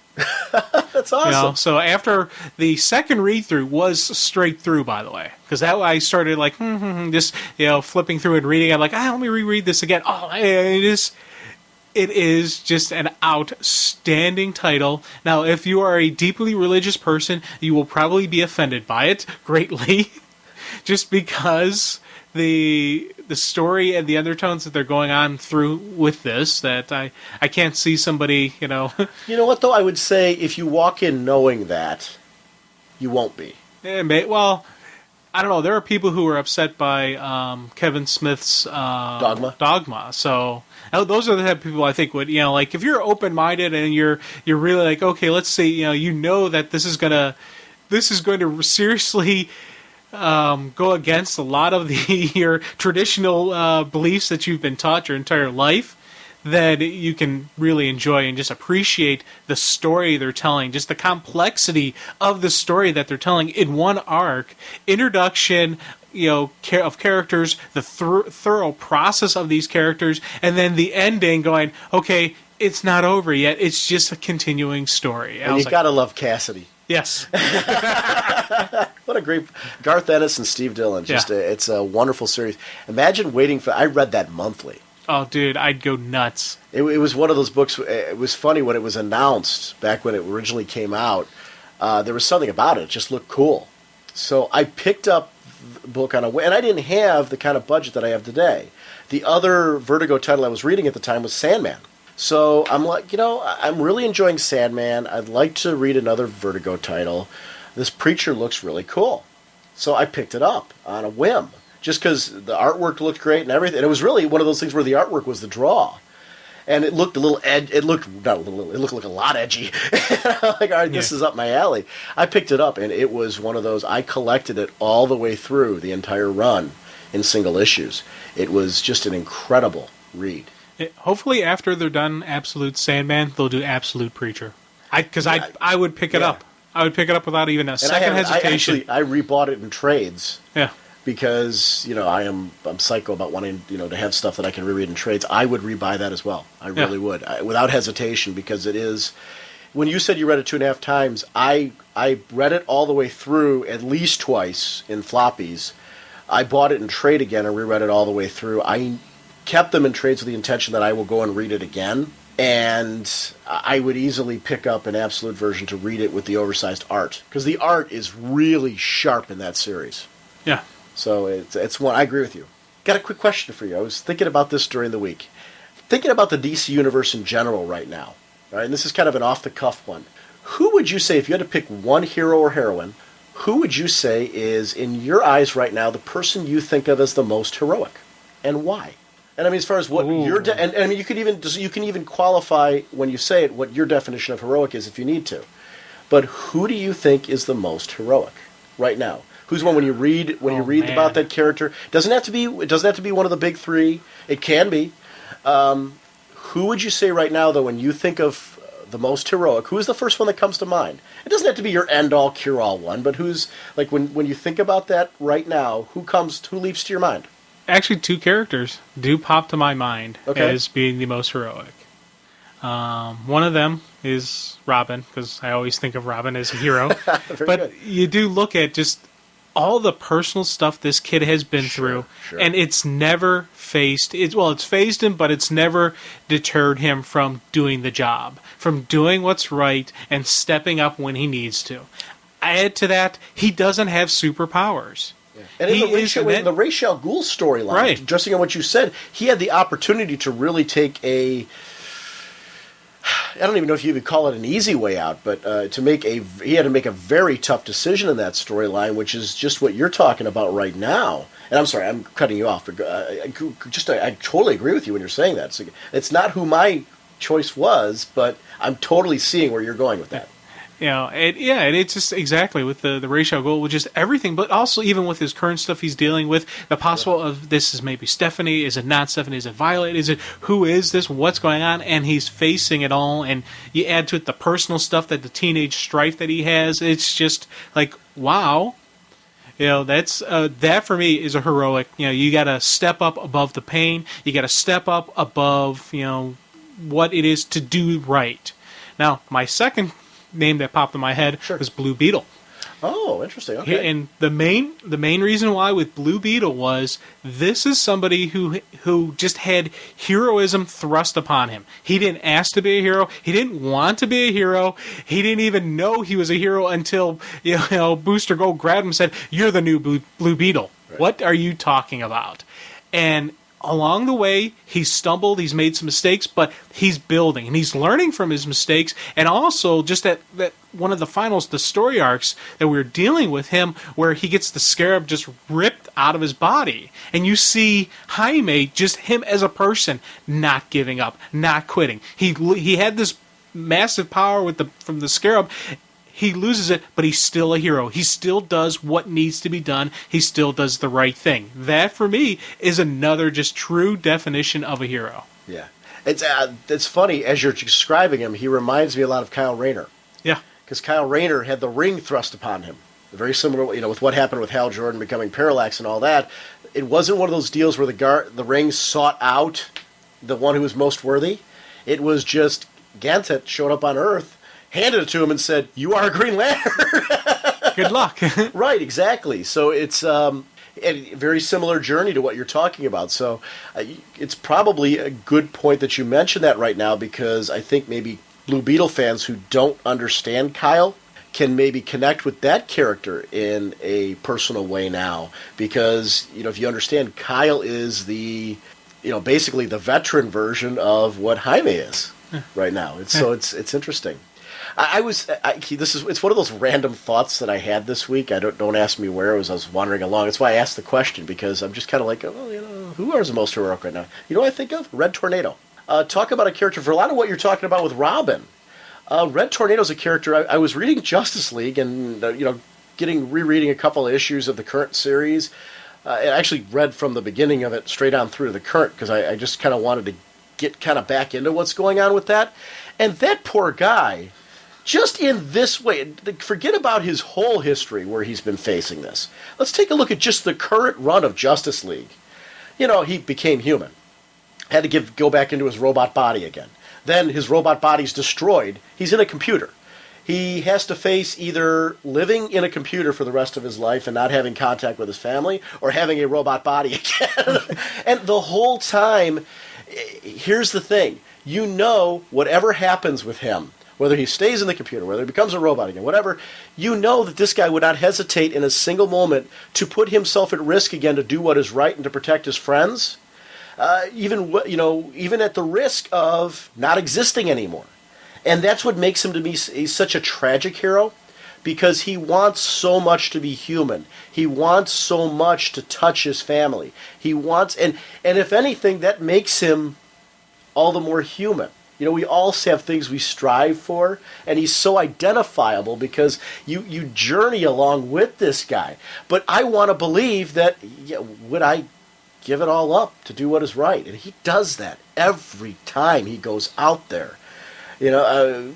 That's awesome. So after the second read through was straight through, by the way, because that I started just flipping through and reading. I'm like, let me reread this again. Oh, it is just an outstanding title. Now, if you are a deeply religious person, you will probably be offended by it greatly, just because the story and the undertones that they're going on through with this, that I can't see somebody, You know what, though? I would say if you walk in knowing that, you won't be. Well, I don't know. There are people who are upset by Kevin Smith's Dogma. So those are the type of people I think would, if you're open-minded and you're really like, okay, let's see, that this is going to seriously go against a lot of your traditional beliefs that you've been taught your entire life, that you can really enjoy and just appreciate the story they're telling, just the complexity of the story that they're telling in one arc, introduction, of characters, the thorough process of these characters, and then the ending going, okay, it's not over yet, it's just a continuing story. And you gotta love Cassidy. Yes. What a great Garth Ennis and Steve Dillon. It's a wonderful series. Imagine waiting for. I read that monthly. Oh, dude, I'd go nuts. It was one of those books. It was funny when it was announced back when it originally came out. There was something about it. It just looked cool. So I picked up the book on a whim, and I didn't have the kind of budget that I have today. The other Vertigo title I was reading at the time was Sandman. So I'm like, I'm really enjoying Sandman. I'd like to read another Vertigo title. This Preacher looks really cool. So I picked it up on a whim, just because the artwork looked great and everything. And it was really one of those things where the artwork was the draw. And it looked a little it looked like a lot edgy. Like, all right, this is up my alley. I picked it up, and it was one of those, I collected it all the way through the entire run in single issues. It was just an incredible read. Hopefully, after they're done Absolute Sandman, they'll do Absolute Preacher. I would pick it up. I would pick it up without even a second hesitation. I rebought it in trades. Yeah. Because I'm psycho about wanting to have stuff that I can reread in trades. I would rebuy that as well. I really would, without hesitation, because it is. When you said you read it 2.5 times, I read it all the way through at least twice in floppies. I bought it in trade again and reread it all the way through. I kept them in trades with the intention that I will go and read it again, and I would easily pick up an Absolute version to read it with the oversized art, because the art is really sharp in that series. Yeah. So it's one. I agree with you. Got a quick question for you. I was thinking about this during the week. Thinking about the DC Universe in general right now. All right, and this is kind of an off-the-cuff one. Who would you say, if you had to pick one hero or heroine, who would you say is, in your eyes right now, the person you think of as the most heroic? And why? And I mean, as far as what your and I mean, you can even qualify when you say it what your definition of heroic is if you need to. But who do you think is the most heroic right now? Who's one when you read about that character? It doesn't have to be one of the big three. It can be. Who would you say right now, though, when you think of the most heroic, who is the first one that comes to mind? It doesn't have to be your end-all, cure-all one, but who's, like, when you think about that right now, who leaps to your mind? Actually, two characters do pop to my mind Okay. as being the most heroic. One of them is Robin, because I always think of Robin as a hero. Very But good. you do look at just all the personal stuff this kid has been through, sure. and it's never it's phased him, but it's never deterred him from doing the job, from doing what's right and stepping up when he needs to. Add to that, he doesn't have superpowers. And in the Ra's al Ghul storyline, Right. addressing on what you said, he had the opportunity to really take I don't even know if you would call it an easy way out, but he had to make a very tough decision in that storyline, which is just what you're talking about right now. And I'm sorry, I'm cutting you off, but I totally agree with you when you're saying that. It's not who my choice was, but I'm totally seeing where you're going with that. And it's just exactly with the Ra's al Ghul, with just everything, but also even with his current stuff he's dealing with, the possible of this is maybe Stephanie, is it not Stephanie, is it Violet, who is this, what's going on, and he's facing it all, and you add to it the personal stuff, that the teenage strife that he has, it's just like, wow. That's that for me is a heroic. You got to step up above the pain. You got to step up above, what it is to do right. Now, my second name that popped in my head was Blue Beetle. Oh, interesting. Okay. And the main reason why with Blue Beetle was this is somebody who just had heroism thrust upon him. He didn't ask to be a hero. He didn't want to be a hero. He didn't even know he was a hero until Booster Gold grabbed him and said, "You're the new Blue Beetle." Right. What are you talking about? And along the way, he's stumbled, he's made some mistakes, but he's building, and he's learning from his mistakes, and also just that one of the finals, the story arcs that we're dealing with him, where he gets the scarab just ripped out of his body, and you see Jaime, just him as a person, not giving up, not quitting. He had this massive power from the scarab. He loses it, but he's still a hero. He still does what needs to be done. He still does the right thing. That, for me, is another just true definition of a hero. Yeah. It's funny, as you're describing him, he reminds me a lot of Kyle Rayner. Yeah. Because Kyle Rayner had the ring thrust upon him. Very similar, with what happened with Hal Jordan becoming Parallax and all that. It wasn't one of those deals where the ring sought out the one who was most worthy. It was just Gantet showed up on Earth, handed it to him, and said, "You are a Green Lantern." Good luck. Right, exactly. So it's a very similar journey to what you're talking about. So it's probably a good point that you mentioned that right now, because I think maybe Blue Beetle fans who don't understand Kyle can maybe connect with that character in a personal way now. Because, if you understand, Kyle is basically the veteran version of what Jaime is right now. So it's interesting. It's one of those random thoughts that I had this week. Don't ask me where. I was wandering along. That's why I asked the question, because I'm just kind of like, who is the most heroic right now? You know what I think of? Red Tornado. Talk about a character, for a lot of what you're talking about with Robin. Red Tornado's a character. I was reading Justice League and, rereading a couple of issues of the current series. I actually read from the beginning of it straight on through to the current, because I just kind of wanted to get kind of back into what's going on with that. And that poor guy, just in this way, forget about his whole history where he's been facing this. Let's take a look at just the current run of Justice League. He became human. Had to go back into his robot body again. Then his robot body's destroyed. He's in a computer. He has to face either living in a computer for the rest of his life and not having contact with his family, or having a robot body again. And the whole time, here's the thing. Whatever happens with him, whether he stays in the computer, whether he becomes a robot again, whatever, that this guy would not hesitate in a single moment to put himself at risk again to do what is right and to protect his friends, even at the risk of not existing anymore. And that's what makes him to me such a tragic hero, because he wants so much to be human. He wants so much to touch his family. He wants, and if anything, that makes him all the more human. We all have things we strive for, and he's so identifiable because you journey along with this guy. But I want to believe that, would I give it all up to do what is right? And he does that every time he goes out there. You know,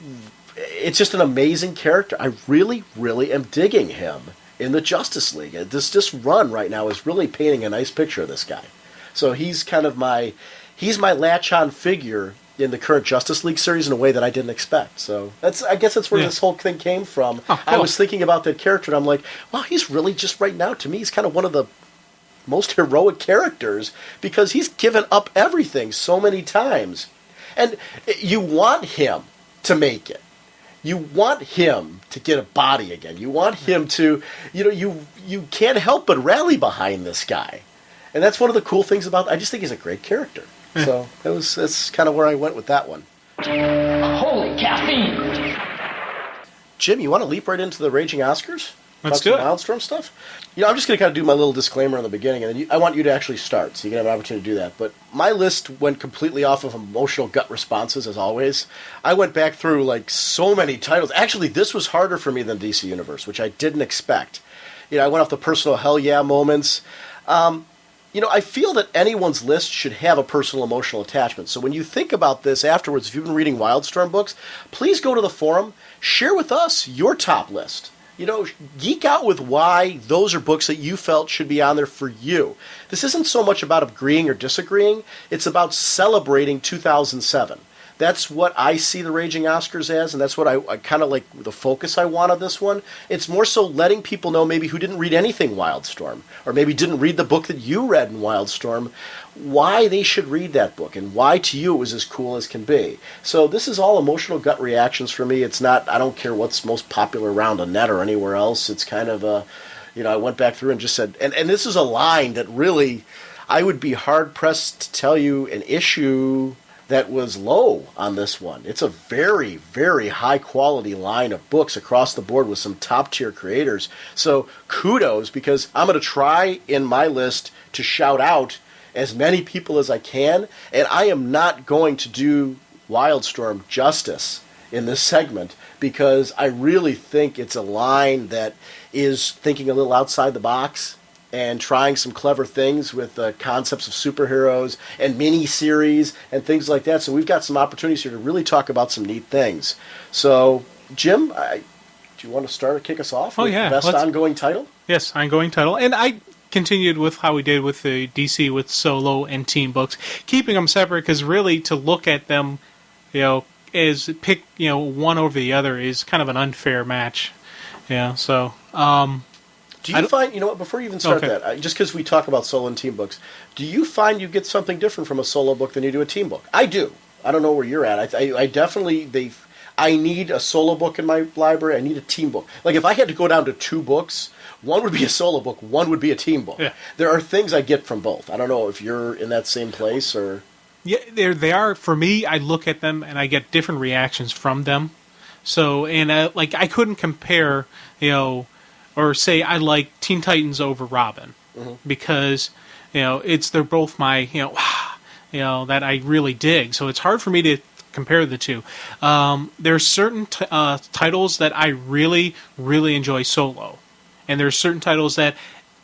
it's just an amazing character. I really, really am digging him in the Justice League. This run right now is really painting a nice picture of this guy. So he's kind of my latch-on figure in the current Justice League series in a way that I didn't expect. So I guess that's where this whole thing came from. Oh, cool. I was thinking about that character, and I'm like, wow, he's really just right now, to me, he's kind of one of the most heroic characters because he's given up everything so many times. And you want him to make it. You want him to get a body again. You want him to, you can't help but rally behind this guy. And that's one of the cool things about, I just think he's a great character. So that's kind of where I went with that one. Holy caffeine! Jim, you want to leap right into the Raging Oscars? Let's do it. Wildstorm stuff? I'm just going to kind of do my little disclaimer in the beginning, and then I want you to actually start, so you can have an opportunity to do that. But my list went completely off of emotional gut responses, as always. I went back through, like, so many titles. Actually, this was harder for me than DC Universe, which I didn't expect. I went off the personal hell yeah moments. I feel that anyone's list should have a personal emotional attachment. So when you think about this afterwards, if you've been reading Wildstorm books, please go to the forum, share with us your top list. Geek out with why those are books that you felt should be on there for you. This isn't so much about agreeing or disagreeing. It's about celebrating 2007. That's what I see the Raging Oscars as, and that's what I kind of like the focus I want of this one. It's more so letting people know maybe who didn't read anything Wildstorm, or maybe didn't read the book that you read in Wildstorm, why they should read that book, and why to you it was as cool as can be. So this is all emotional gut reactions for me. It's not, I don't care what's most popular around a net or anywhere else. It's kind of a, I went back through and just said, and this is a line that really, I would be hard-pressed to tell you an issue that was low on this one. It's a very, very high-quality line of books across the board with some top-tier creators. So kudos, because I'm going to try in my list to shout out as many people as I can, and I am not going to do Wildstorm justice in this segment because I really think it's a line that is thinking a little outside the box and trying some clever things with the concepts of superheroes and mini-series and things like that. So we've got some opportunities here to really talk about some neat things. So, Jim, do you want to start or kick us off with the best ongoing title? Yes, ongoing title. And I continued with how we did with the DC with solo and team books, keeping them separate because really to look at them, as pick, one over the other is kind of an unfair match. Yeah, so... do you find, before you even start that, just because we talk about solo and team books, do you find you get something different from a solo book than you do a team book? I do. I don't know where you're at. I definitely, I need a solo book in my library. I need a team book. Like, if I had to go down to 2 books, one would be a solo book, one would be a team book. Yeah. There are things I get from both. I don't know if you're in that same place or... Yeah, they are. For me, I look at them and I get different reactions from them. So, and I couldn't compare, or say I like Teen Titans over Robin because they're both my that I really dig. So it's hard for me to compare the two. There's certain titles that I really enjoy solo, and there's certain titles that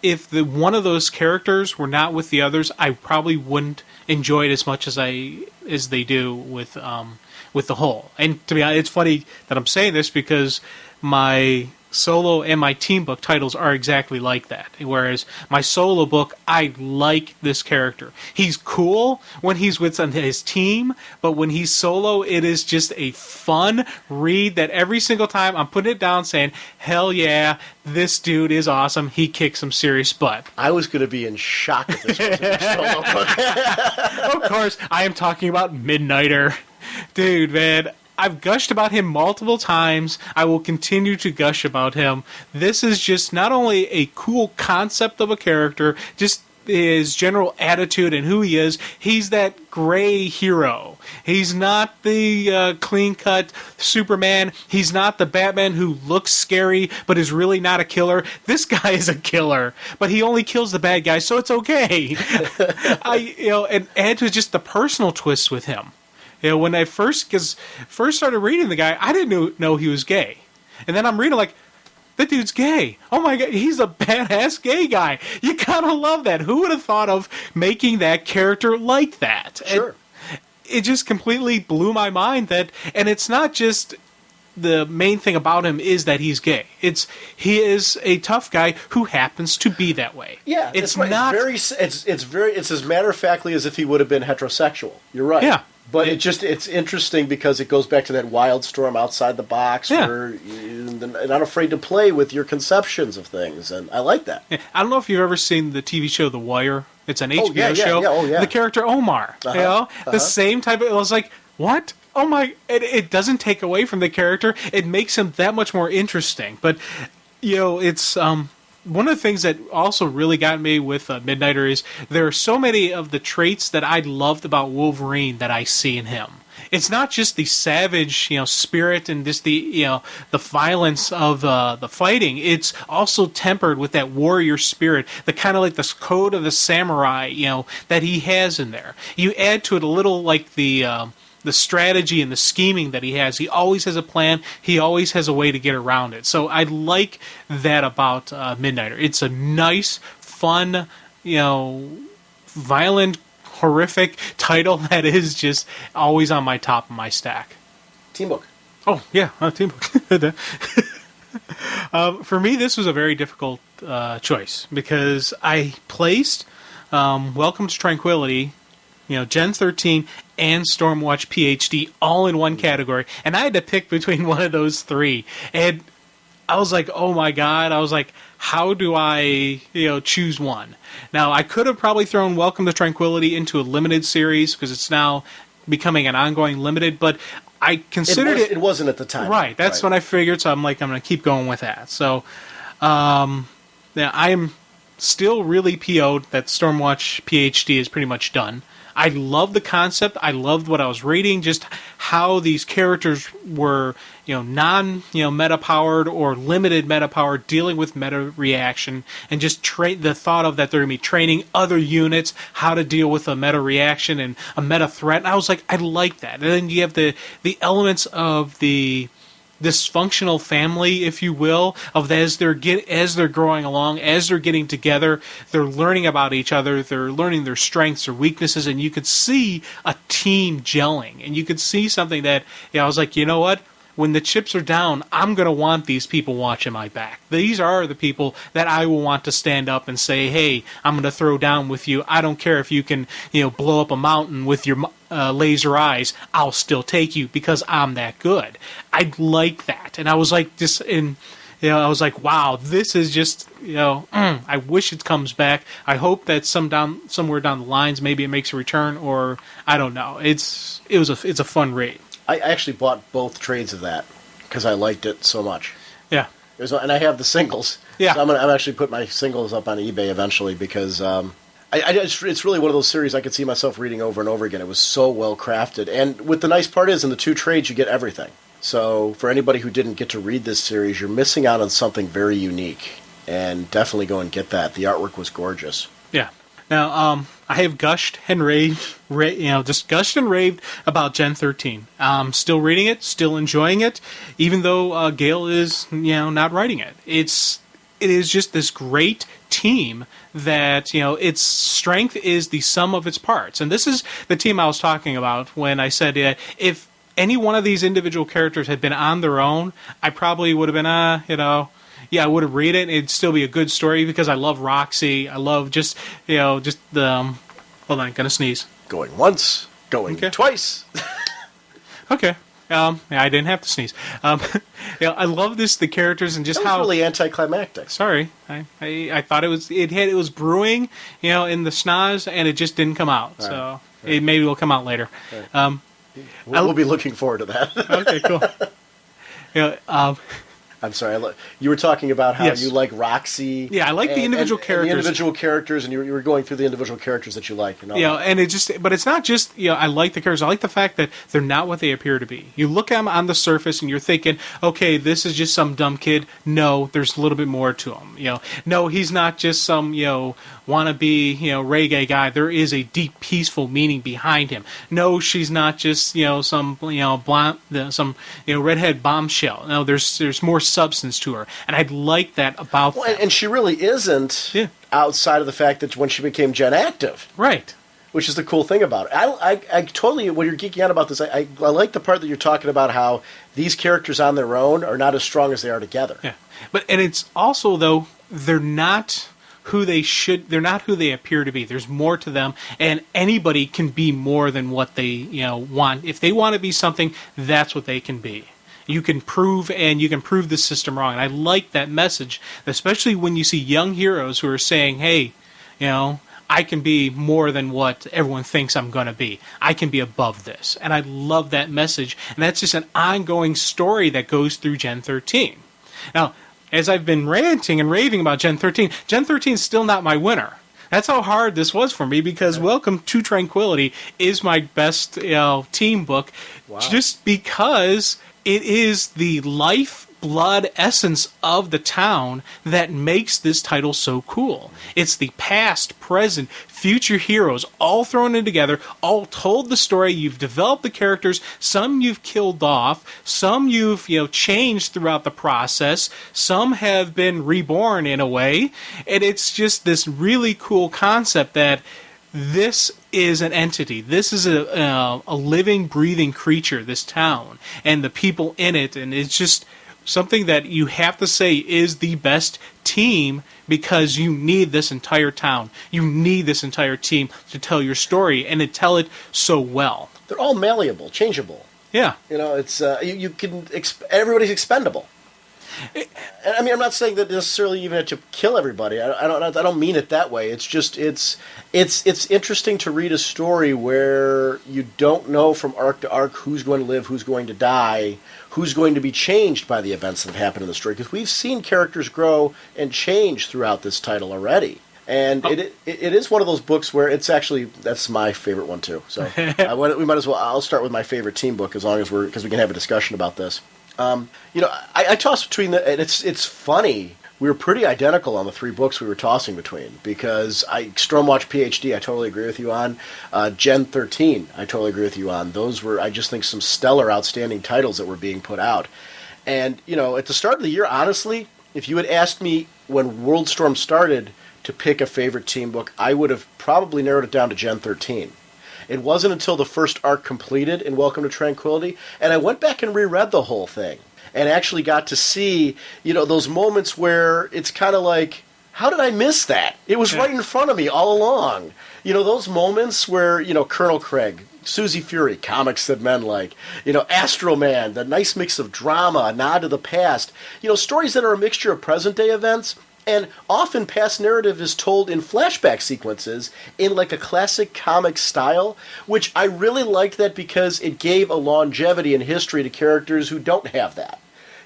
if one of those characters were not with the others, I probably wouldn't enjoy it as much as they do with the whole. And to be honest, it's funny that I'm saying this because my solo and my team book titles are exactly like that. Whereas my solo book, I like this character. He's cool when he's with his team, but when he's solo, it is just a fun read that every single time I'm putting it down saying, hell yeah, this dude is awesome. He kicks some serious butt. I was going to be in shock if this wasn't your solo book. Of course, I am talking about Midnighter. Dude, man, I've gushed about him multiple times. I will continue to gush about him. This is just not only a cool concept of a character, just his general attitude and who he is. He's that gray hero. He's not the clean-cut Superman. He's not the Batman who looks scary but is really not a killer. This guy is a killer, but he only kills the bad guys, so it's okay. And add to just the personal twists with him. When I first started reading the guy, I didn't know he was gay. And then I'm reading like, that dude's gay. Oh my God, he's a badass gay guy. You gotta love that. Who would have thought of making that character like that? Sure. it just completely blew my mind and it's not just the main thing about him is that he's gay. He is a tough guy who happens to be that way. Yeah, it's right. not. It's as matter of factly as if he would have been heterosexual. You're right. Yeah, but it's interesting because it goes back to that Wildstorm outside the box, where you're not afraid to play with your conceptions of things, and I like that. Yeah. I don't know if you've ever seen the TV show The Wire. It's an HBO show. Yeah, oh, yeah. The character Omar, the same type of. It was like, what? Oh my! It doesn't take away from the character. It makes him that much more interesting. But it's one of the things that also really got me with Midnighter is there are so many of the traits that I loved about Wolverine that I see in him. It's not just the savage, spirit and just the violence of the fighting. It's also tempered with that warrior spirit, the kind of like this code of the samurai, that he has in there. You add to it a little like the strategy and the scheming that he has. He always has a plan. He always has a way to get around it. So I like that about Midnighter. It's a nice, fun, violent, horrific title that is just always on my top of my stack. Team book. Oh, yeah, Team book. For me, this was a very difficult choice because I placed Welcome to Tranquility, Gen 13 and Stormwatch PhD all in one category, and I had to pick between one of those three. And I was like, oh my god, I was like, how do I, choose one? Now, I could have probably thrown Welcome to Tranquility into a limited series, because it's now becoming an ongoing limited, but I considered it wasn't at the time. Right, that's when I figured, so I'm like, I'm going to keep going with that. So, I am still really PO'd that Stormwatch PhD is pretty much done. I love the concept. I loved what I was reading, just how these characters were, meta powered or limited meta powered, dealing with meta reaction, and just the thought of that they're going to be training other units how to deal with a meta reaction and a meta threat. And I was like, I like that. And then you have the elements of the dysfunctional family, if you will, of as they're growing along, as they're getting together, they're learning about each other, they're learning their strengths or weaknesses, and you could see a team gelling, and you could see something that I was like, you know what? When the chips are down, I'm going to want these people watching my back. These are the people that I will want to stand up and say, hey, I'm going to throw down with you. I don't care if you can, blow up a mountain with your laser eyes. I'll still take you because I'm that good. I like that. And I was like, I was like, wow, this is just, I wish it comes back. I hope that somewhere down the lines, maybe it makes a return, or I don't know. It's a fun read. I actually bought both trades of that because I liked it so much. Yeah. And I have the singles. Yeah. So I'm actually put my singles up on eBay eventually because it's really one of those series I could see myself reading over and over again. It was so well crafted. And what the nice part is, in the two trades, you get everything. So for anybody who didn't get to read this series, you're missing out on something very unique. And definitely go and get that. The artwork was gorgeous. Yeah. Now, I have gushed and raved, just gushed and raved about Gen 13. I'm still reading it, still enjoying it, even though Gail is, not writing it. It is just this great team that, its strength is the sum of its parts. And this is the team I was talking about when I said, if any one of these individual characters had been on their own, I probably would have been, I would have read it. And it'd still be a good story because I love Roxy. I love just the. Hold on, gonna sneeze. Going once, going twice. Okay. I didn't have to sneeze. I love the characters and just that was how really anticlimactic. Sorry, I thought it was brewing, in the schnoz, and it just didn't come out. Right. So it maybe will come out later. Right. We'll be looking forward to that. Okay, cool. I'm sorry. You were talking about how Yes. you like Roxy. Yeah, I like the individual characters. The individual characters, and you were going through the individual characters that you like. And but it's not just, I like the characters. I like the fact that they're not what they appear to be. You look at them on the surface, and you're thinking, okay, this is just some dumb kid. No, there's a little bit more to him. No, he's not just some, wannabe, reggae guy. There is a deep, peaceful meaning behind him. No, she's not just, some, blonde, some, redhead bombshell. No, there's more substance to her, and I'd like that about them. And she really isn't outside of the fact that when she became Gen Active. Right. which is the cool thing about it. I totally, when you're geeking out about this, I like the part that you're talking about how these characters on their own are not as strong as they are together. Yeah, and it's also, though, they're not who they should. They're not who they appear to be. There's more to them, and anybody can be more than what they want. If they want to be something, that's what they can be. You can prove the system wrong. And I like that message, especially when you see young heroes who are saying, hey, I can be more than what everyone thinks I'm going to be. I can be above this. And I love that message. And that's just an ongoing story that goes through Gen 13. Now, as I've been ranting and raving about Gen 13, Gen 13 is still not my winner. That's how hard this was for me, because Welcome to Tranquility is my best team book. Wow. Just because it is the lifeblood essence of the town that makes this title so cool. It's the past, present, future heroes all thrown in together, all told the story. You've developed the characters. Some you've killed off. Some you've changed throughout the process. Some have been reborn in a way. And it's just this really cool concept that this is an entity. This is a living, breathing creature, this town, and the people in it. And it's just something that you have to say is the best team, because you need this entire town. You need this entire team to tell your story, and to tell it so well. They're all malleable, changeable. Yeah. It's you can everybody's expendable. I mean, I'm not saying that necessarily even have to kill everybody. I don't mean it that way. It's just it's interesting to read a story where you don't know from arc to arc who's going to live, who's going to die, who's going to be changed by the events that have happened in the story. Because we've seen characters grow and change throughout this title already. And it is one of those books where it's actually, that's my favorite one too. So we might as well. I'll start with my favorite team book because we can have a discussion about this. I toss between and it's funny. We were pretty identical on the three books we were tossing between, because Stormwatch PhD, I totally agree with you on. Gen 13, I totally agree with you on. Those were, I just think, some stellar, outstanding titles that were being put out. And, at the start of the year, honestly, if you had asked me when Worldstorm started to pick a favorite team book, I would have probably narrowed it down to Gen 13. It wasn't until the first arc completed in Welcome to Tranquility, and I went back and reread the whole thing, and actually got to see, those moments where it's kind of like, how did I miss that? It was right in front of me all along. Those moments where, Colonel Craig, Susie Fury, comics that men like, Astro Man, the nice mix of drama, a nod to the past, stories that are a mixture of present-day events. And often past narrative is told in flashback sequences in like a classic comic style, which I really liked that because it gave a longevity and history to characters who don't have that.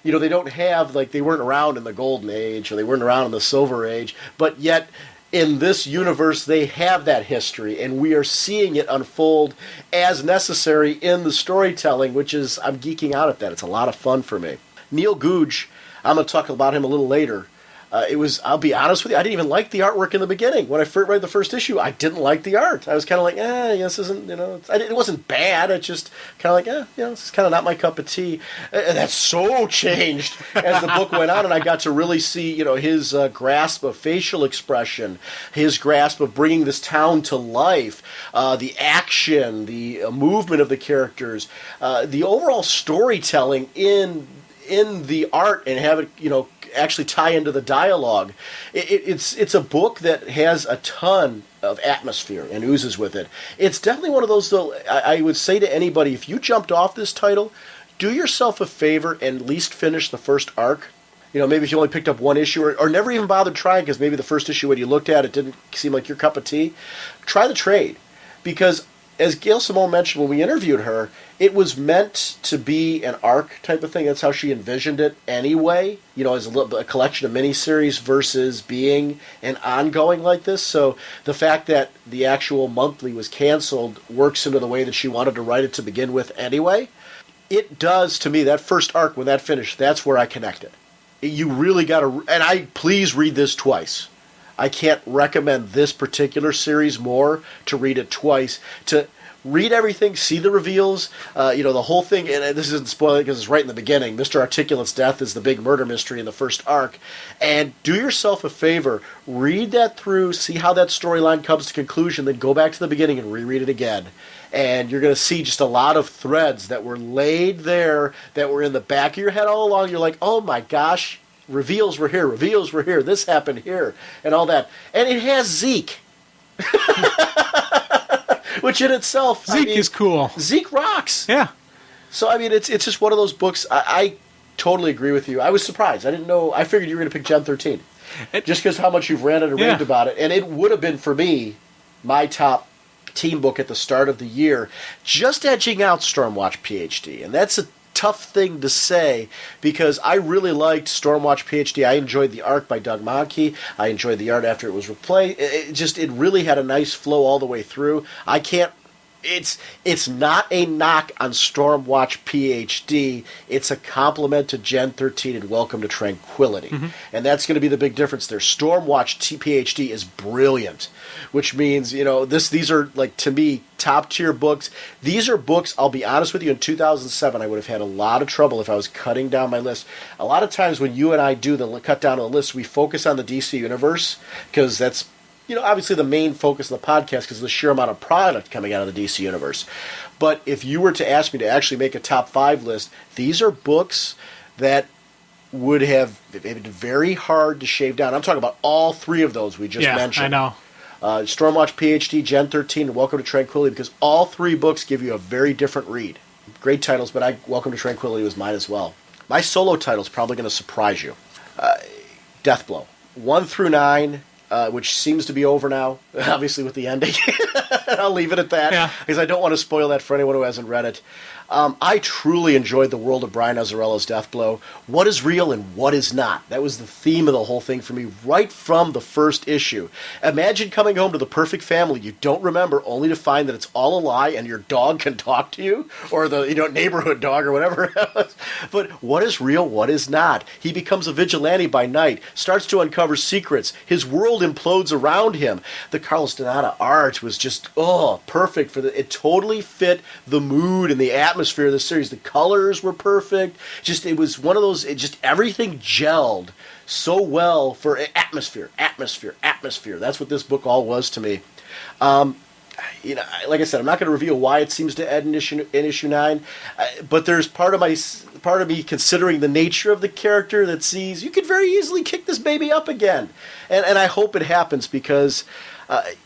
They don't have, they weren't around in the Golden Age or they weren't around in the Silver Age, but yet in this universe they have that history, and we are seeing it unfold as necessary in the storytelling, which is, I'm geeking out at that. It's a lot of fun for me. Neil Googe, I'm going to talk about him a little later. I'll be honest with you, I didn't even like the artwork in the beginning. When I first read the first issue, I didn't like the art. I was kind of like, this isn't, it wasn't bad. It's just kind of like, this is kind of not my cup of tea. And that so changed as the book went on, and I got to really see, his grasp of facial expression, his grasp of bringing this town to life, the action, the movement of the characters, the overall storytelling in the art, and have it, actually tie into the dialogue. It's a book that has a ton of atmosphere and oozes with it. It's definitely one of those, though, I would say to anybody, if you jumped off this title, do yourself a favor and at least finish the first arc. Maybe if you only picked up one issue or never even bothered trying, because maybe the first issue when you looked at it didn't seem like your cup of tea, try the trade. Because as Gail Simone mentioned when we interviewed her, it was meant to be an arc type of thing. That's how she envisioned it anyway, as a collection of miniseries versus being an ongoing like this. So the fact that the actual monthly was canceled works into the way that she wanted to write it to begin with anyway. It does, to me, that first arc, when that finished, that's where I connected. You really got to, and please read this twice. I can't recommend this particular series more to read it twice, to read everything, see the reveals, the whole thing. And this isn't spoiling because it's right in the beginning. Mr. Articulate's death is the big murder mystery in the first arc. And do yourself a favor, read that through, see how that storyline comes to conclusion, then go back to the beginning and reread it again. And you're going to see just a lot of threads that were laid there that were in the back of your head all along. You're like, oh my gosh, reveals were here, this happened here, and all that. And it has Zeke. Which in itself... Zeke is cool. Zeke rocks. Yeah. So, I mean, it's just one of those books. I totally agree with you. I was surprised. I didn't know... I figured you were going to pick Gen 13. Just because how much you've ranted and raved about it. And it would have been, for me, my top teen book at the start of the year, just edging out Stormwatch PhD. And that's a tough thing to say because I really liked Stormwatch PhD. I enjoyed the arc by Doug Mahnke. I enjoyed the art after it was replayed. It really had a nice flow all the way through. It's not a knock on Stormwatch PhD. It's a compliment to Gen 13 and Welcome to Tranquility. Mm-hmm. And that's going to be the big difference there. Stormwatch PhD is brilliant, which means, these are, like, to me, top-tier books. These are books, I'll be honest with you, in 2007, I would have had a lot of trouble if I was cutting down my list. A lot of times when you and I do the cut down of the list, we focus on the DC Universe, because that's obviously the main focus of the podcast because of the sheer amount of product coming out of the DC Universe. But if you were to ask me to actually make a top 5 list, these are books that would have been very hard to shave down. I'm talking about all 3 of those we just mentioned. I know. Stormwatch PhD, Gen 13, and Welcome to Tranquility, because all 3 books give you a very different read. Great titles, but Welcome to Tranquility was mine as well. My solo title is probably going to surprise you. Deathblow. 1 through 9... which seems to be over now, obviously with the ending. I'll leave it at that, because I don't want to spoil that for anyone who hasn't read it. I truly enjoyed the world of Brian Azzarello's Deathblow. What is real and what is not? That was the theme of the whole thing for me right from the first issue. Imagine coming home to the perfect family you don't remember, only to find that it's all a lie and your dog can talk to you, or the neighborhood dog or whatever else. But what is real, what is not? He becomes a vigilante by night, starts to uncover secrets. His world implodes around him. The Carlos Donata art was just, perfect for it totally fit the mood and the atmosphere of the series. The colors were perfect. It was one of those, everything gelled so well for atmosphere. That's what this book all was to me. Like I said, I'm not going to reveal why it seems to end in issue 9, but there's part of me considering the nature of the character that sees you could very easily kick this baby up again, and I hope it happens because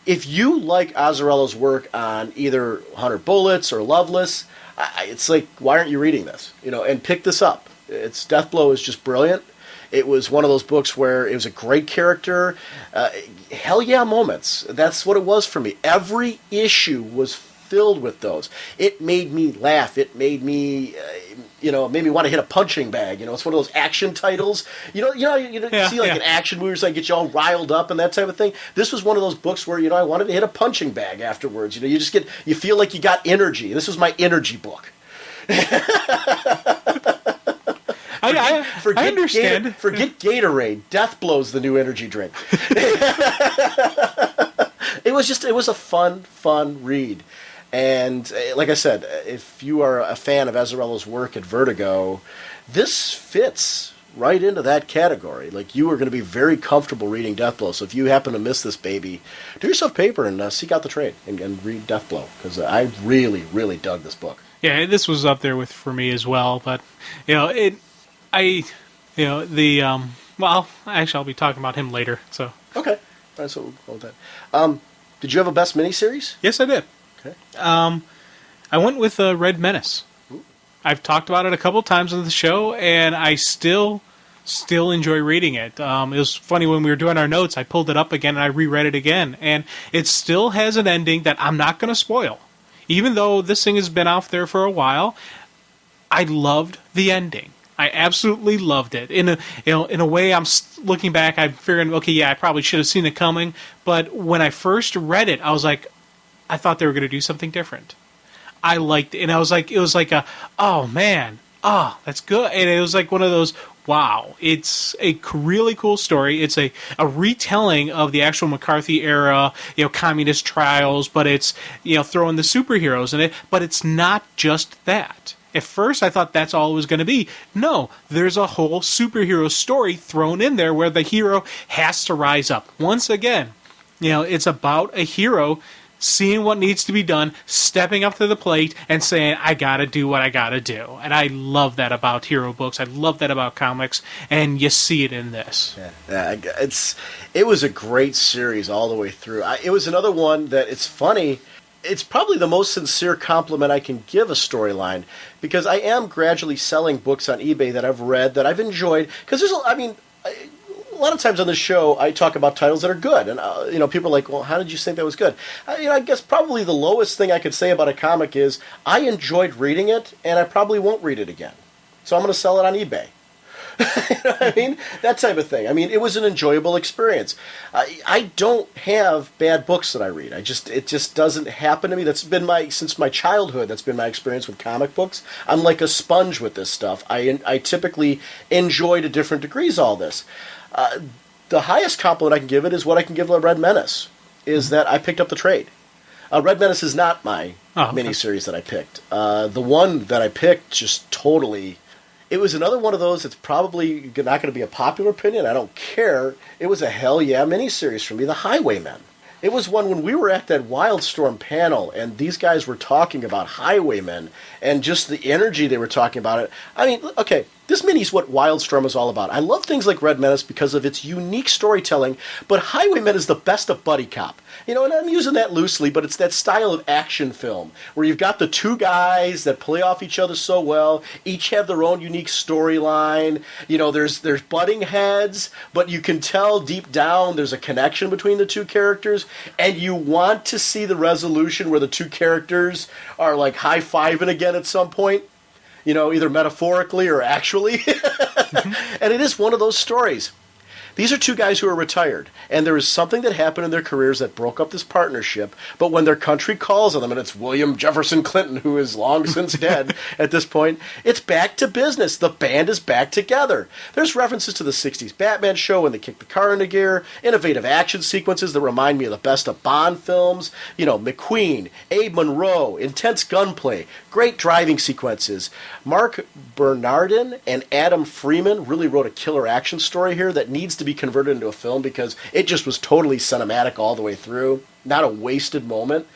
if you like Azzarello's work on either 100 Bullets or Loveless, it's like, why aren't you reading this? And pick this up. Deathblow is just brilliant. It was one of those books where it was a great character. Hell yeah moments. That's what it was for me. Every issue was filled with those. It made me laugh. It made me, made me want to hit a punching bag. It's one of those action titles. You see like an action movie or get you all riled up and that type of thing. This was one of those books where, I wanted to hit a punching bag afterwards. You feel like you got energy. This was my energy book. I understand. Forget Gatorade. Deathblow's the new energy drink. It was a fun read. And like I said, if you are a fan of Azzarello's work at Vertigo, this fits right into that category. Like, you are going to be very comfortable reading Deathblow. So if you happen to miss this baby, do yourself a paper and seek out the trade and read Deathblow, because I really, really dug this book. Yeah, this was up there for me as well. But well, actually, I'll be talking about him later. So okay, that's what we'll go with that. Did you have a best miniseries? Yes, I did. Okay. I went with Red Menace. Ooh. I've talked about it a couple times on the show, and I still enjoy reading it. It was funny when we were doing our notes. I pulled it up again and I reread it again, and it still has an ending that I'm not going to spoil, even though this thing has been out there for a while. I loved the ending. I absolutely loved it. In a way, I'm looking back, I'm figuring, okay, yeah, I probably should have seen it coming. But when I first read it, I was like, I thought they were going to do something different. I liked it, and it was like oh man, that's good. And it was like one of those, wow, it's a really cool story. It's a retelling of the actual McCarthy era, communist trials, but it's, throwing the superheroes in it, but it's not just that. At first, I thought that's all it was going to be. No, there's a whole superhero story thrown in there where the hero has to rise up. Once again, it's about a hero seeing what needs to be done, stepping up to the plate, and saying, I gotta do what I gotta do. And I love that about hero books. I love that about comics, and you see it in this. Yeah, it was a great series all the way through. It was another one that, it's funny, it's probably the most sincere compliment I can give a storyline, because I am gradually selling books on eBay that I've read, that I've enjoyed, because a lot of times on this show, I talk about titles that are good, and people are like, "Well, how did you think that was good?" I guess probably the lowest thing I could say about a comic is I enjoyed reading it, and I probably won't read it again. So I'm going to sell it on eBay. You know what I mean? That type of thing. I mean, it was an enjoyable experience. I don't have bad books that I read. It just doesn't happen to me. That's been since my childhood. That's been my experience with comic books. I'm like a sponge with this stuff. I typically enjoy to different degrees all this. The highest compliment I can give it is what I can give Red Menace, is that I picked up the trade. Red Menace is not my miniseries that I picked. The one that I picked just totally... It was another one of those that's probably not going to be a popular opinion. I don't care. It was a hell yeah miniseries for me, The Highwaymen. It was one when we were at that Wildstorm panel, and these guys were talking about Highwaymen, and just the energy they were talking about it. I mean, okay, this mini is what Wildstorm is all about. I love things like Red Menace because of its unique storytelling, but Highwaymen is the best of buddy cop. And I'm using that loosely, but it's that style of action film where you've got the two guys that play off each other so well, each have their own unique storyline. There's butting heads, but you can tell deep down there's a connection between the two characters, and you want to see the resolution where the two characters are like high-fiving again at some point. Either metaphorically or actually. And it is one of those stories. These are two guys who are retired, and there is something that happened in their careers that broke up this partnership, but when their country calls on them, and it's William Jefferson Clinton, who is long since dead at this point, it's back to business. The band is back together. There's references to the 60s Batman show when they kick the car into gear, innovative action sequences that remind me of the best of Bond films, McQueen, Abe Monroe, intense gunplay, great driving sequences. Mark Bernardin and Adam Freeman really wrote a killer action story here that needs to be converted into a film because it just was totally cinematic all the way through. Not a wasted moment.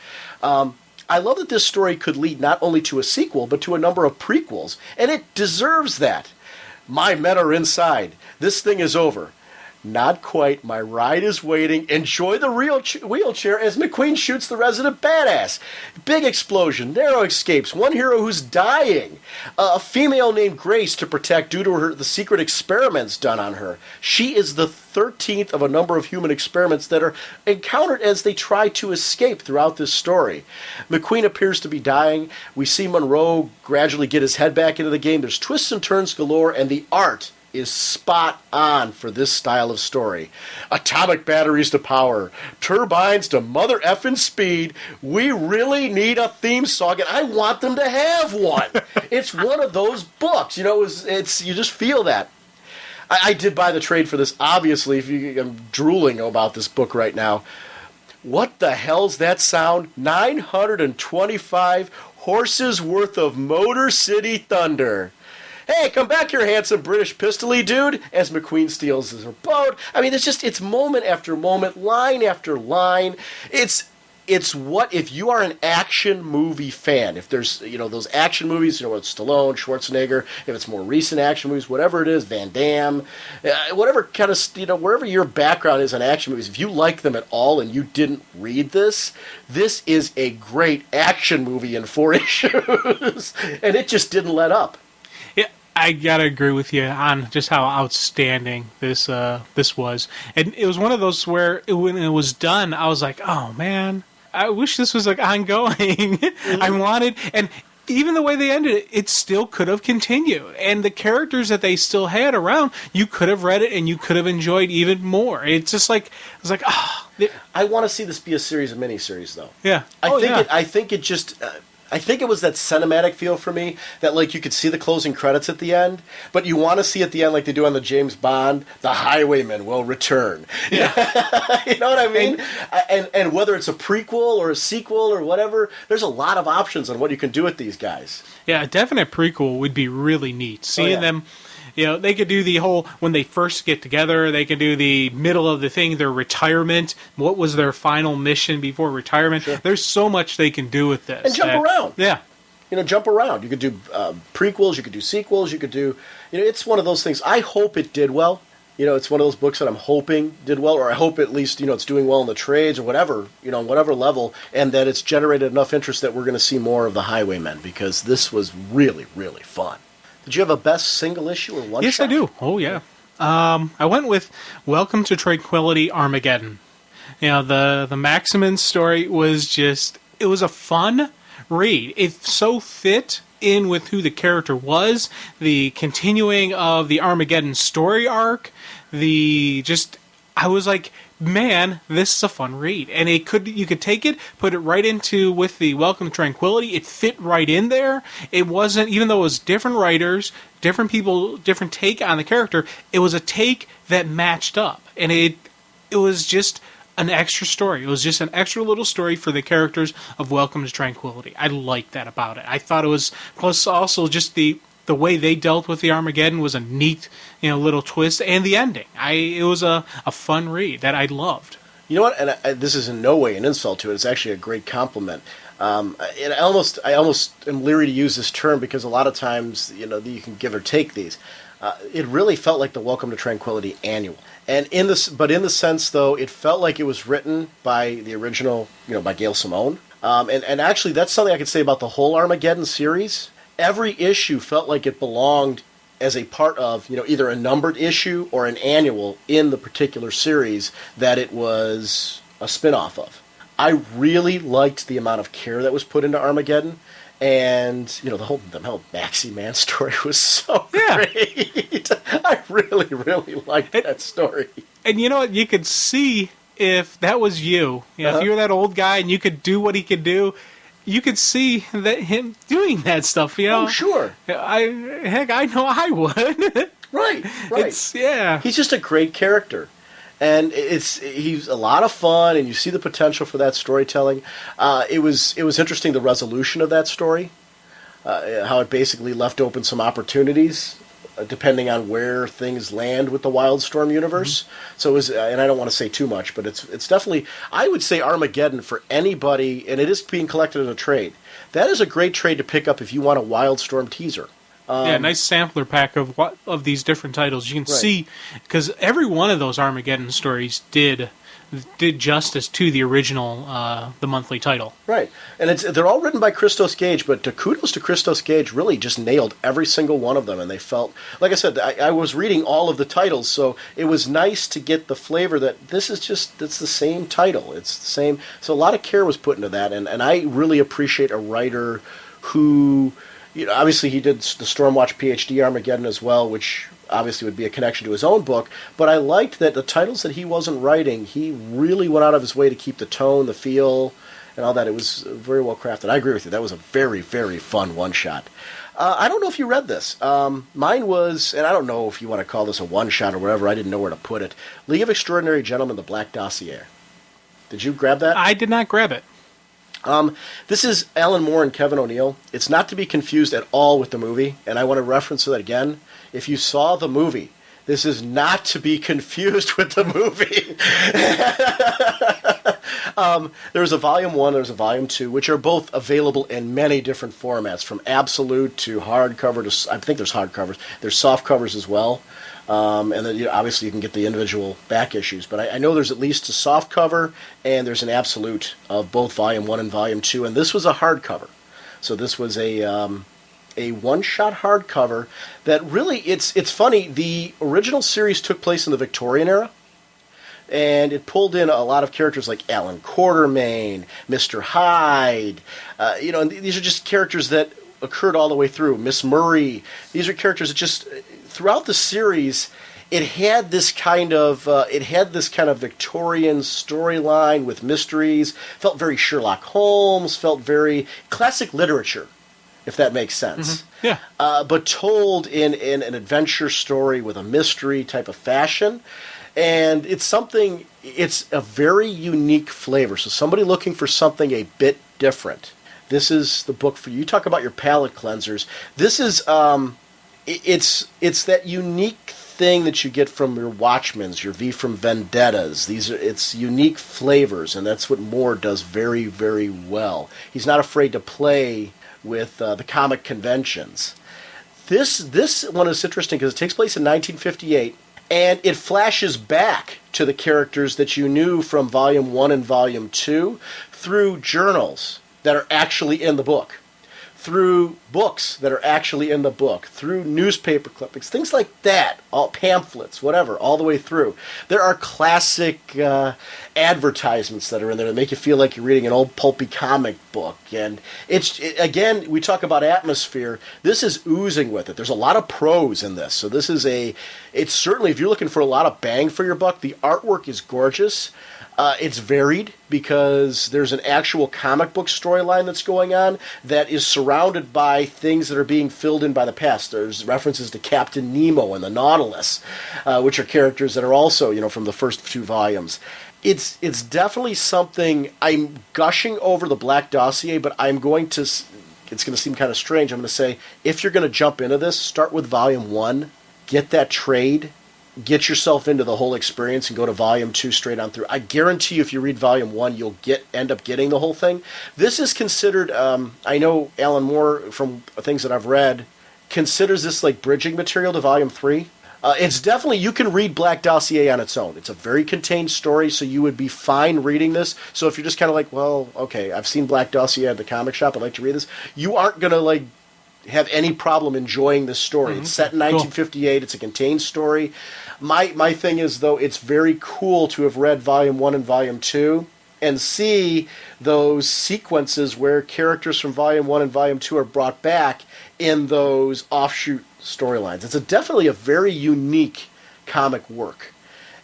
I love that this story could lead not only to a sequel, but to a number of prequels, and it deserves that. My men are inside. This thing is over. Not quite. My ride is waiting. Enjoy the real wheelchair as McQueen shoots the resident badass. Big explosion. Narrow escapes. One hero who's dying. A female named Grace to protect due to the secret experiments done on her. She is the 13th of a number of human experiments that are encountered as they try to escape throughout this story. McQueen appears to be dying. We see Monroe gradually get his head back into the game. There's twists and turns galore, and the art is spot on for this style of story. Atomic batteries to power, turbines to mother effing speed. We really need a theme song, and I want them to have one. It's one of those books, you just feel that. I did buy the trade for this, obviously. I'm drooling about this book right now. What the hell's that sound? 925 horses worth of Motor City Thunder. Hey, come back here, handsome British pistol-y dude, as McQueen steals her boat. I mean, it's moment after moment, line after line. It's what, if you are an action movie fan, if there's, those action movies, it's Stallone, Schwarzenegger, if it's more recent action movies, whatever it is, Van Damme, whatever kind of, wherever your background is on action movies, if you like them at all and you didn't read this is a great action movie in 4 issues. And it just didn't let up. I gotta agree with you on just how outstanding this was, and it was one of those where when it was done, I was like, "Oh man, I wish this was like ongoing." Mm-hmm. I wanted, and even the way they ended it, it still could have continued, and the characters that they still had around, you could have read it and you could have enjoyed even more. It's just like I was like, "Oh." I want to see this be a series of miniseries, though. Yeah, I think it just. I think it was that cinematic feel for me that, like, you could see the closing credits at the end, but you want to see at the end, like they do on the James Bond, the highwayman will return. Yeah. You know what I mean? And whether it's a prequel or a sequel or whatever, there's a lot of options on what you can do with these guys. Yeah, a definite prequel would be really neat. Seeing them, they could do the whole, when they first get together, they could do the middle of the thing, their retirement, what was their final mission before retirement. Sure. There's so much they can do with this. And jump around. Yeah. Jump around. You could do prequels, you could do sequels, you could do, it's one of those things. I hope it did well. It's one of those books that I'm hoping did well, or I hope at least, it's doing well in the trades or whatever, on whatever level, and that it's generated enough interest that we're going to see more of the Highwaymen, because this was really, really fun. Did you have a best single issue or one shot? Yes, I do. Oh, yeah. I went with Welcome to Tranquility Armageddon. The Maximin story was it was a fun read. It so fit in with who the character was, the continuing of the Armageddon story arc, I was like, man, this is a fun read. And you could take it, put it right into with the Welcome to Tranquility. It fit right in there. It wasn't, even though it was different writers, different people, different take on the character, it was a take that matched up. And it was just an extra story. It was just an extra little story for the characters of Welcome to Tranquility. I liked that about it. I thought it was, plus also just the way they dealt with the Armageddon was a neat, little twist, and the ending. It was a fun read that I loved. You know what? And this is in no way an insult to it. It's actually a great compliment. And I almost am leery to use this term because a lot of times, you can give or take these. It really felt like the Welcome to Tranquility annual. And in the sense, though, it felt like it was written by the original, by Gail Simone. And actually, that's something I could say about the whole Armageddon series. Every issue felt like it belonged as a part of, either a numbered issue or an annual in the particular series that it was a spin-off of. I really liked the amount of care that was put into Armageddon. And, the whole Maxi Man story was so great. I really, really liked that story. And you know what? You could see if that was you. If you were that old guy and you could do what he could do, you could see that him doing that stuff, Oh, sure. I know I would. Right. Yeah. He's just a great character. And he's a lot of fun, and you see the potential for that storytelling. It was interesting, the resolution of that story, how it basically left open some opportunities depending on where things land with the Wildstorm universe. Mm-hmm. So it was, and I don't want to say too much, but it's definitely, I would say Armageddon for anybody, and it is being collected in a trade. That is a great trade to pick up if you want a Wildstorm teaser. Nice sampler pack of these different titles. You can see, because every one of those Armageddon stories did justice to the original, the monthly title. Right, and they're all written by Christos Gage, but kudos to Christos Gage, really just nailed every single one of them, and they felt, like I said, I was reading all of the titles, so it was nice to get the flavor that it's the same title, it's the same, so a lot of care was put into that, and I really appreciate a writer who, obviously he did the Stormwatch PhD Armageddon as well, which obviously would be a connection to his own book, but I liked that the titles that he wasn't writing, he really went out of his way to keep the tone, the feel, and all that. It was very well crafted. I agree with you. That was a very, very fun one-shot. I don't know if you read this. Mine was, and I don't know if you want to call this a one-shot or whatever, I didn't know where to put it, League of Extraordinary Gentlemen, The Black Dossier. Did you grab that? I did not grab it. This is Alan Moore and Kevin O'Neill. It's not to be confused at all with the movie, and I want to reference that again. If you saw the movie, this is not to be confused with the movie. There's a Volume 1, there's a Volume 2, which are both available in many different formats, from absolute to hardcover to, I think there's hardcovers. There's soft covers as well. And then obviously you can get the individual back issues, but I know there's at least a soft cover and there's an absolute of both Volume 1 and Volume 2, and this was a hardcover. So this was a one-shot hardcover that really, it's funny, the original series took place in the Victorian era, and it pulled in a lot of characters like Alan Quartermain, Mr. Hyde, and these are just characters that occurred all the way through. Miss Murray, these are characters that just, throughout the series, it had this kind of Victorian storyline with mysteries. Felt very Sherlock Holmes. Felt very classic literature, if that makes sense. Yeah. But told in an adventure story with a mystery type of fashion. And it's a very unique flavor. So somebody looking for something a bit different, this is the book for you. You talk about your palate cleansers. This is, it's that unique thing that you get from your Watchmens, your V from Vendettas. It's unique flavors, and that's what Moore does very, very well. He's not afraid to play with the comic conventions. This one is interesting because it takes place in 1958, and it flashes back to the characters that you knew from Volume 1 and Volume 2 through journals that are actually in the book, through books that are actually in the book, through newspaper clippings, things like that, all pamphlets, whatever, all the way through. There are classic advertisements that are in there that make you feel like you're reading an old pulpy comic book. And again, we talk about atmosphere. This is oozing with it. There's a lot of prose in this. So this is it's certainly, if you're looking for a lot of bang for your buck, the artwork is gorgeous. It's varied because there's an actual comic book storyline that's going on that is surrounded by things that are being filled in by the past. There's references to Captain Nemo and the Nautilus, which are characters that are also, from the first 2 volumes. It's definitely something. I'm gushing over the Black Dossier, but it's going to seem kind of strange. I'm going to say, if you're going to jump into this, start with Volume 1, get that trade, get yourself into the whole experience, and go to Volume 2 straight on through. I guarantee you, if you read Volume 1, you'll end up getting the whole thing. This is considered, I know Alan Moore, from things that I've read, considers this like bridging material to Volume 3. It's definitely, you can read Black Dossier on its own. It's a very contained story, so you would be fine reading this. So if you're just kind of like, well, okay, I've seen Black Dossier at the comic shop, I'd like to read this, you aren't going to have any problem enjoying this story. Mm-hmm. It's set in 1958. Cool. It's a contained story. My thing is, though, it's very cool to have read Volume 1 and Volume 2 and see those sequences where characters from Volume 1 and Volume 2 are brought back in those offshoot storylines. It's definitely a very unique comic work,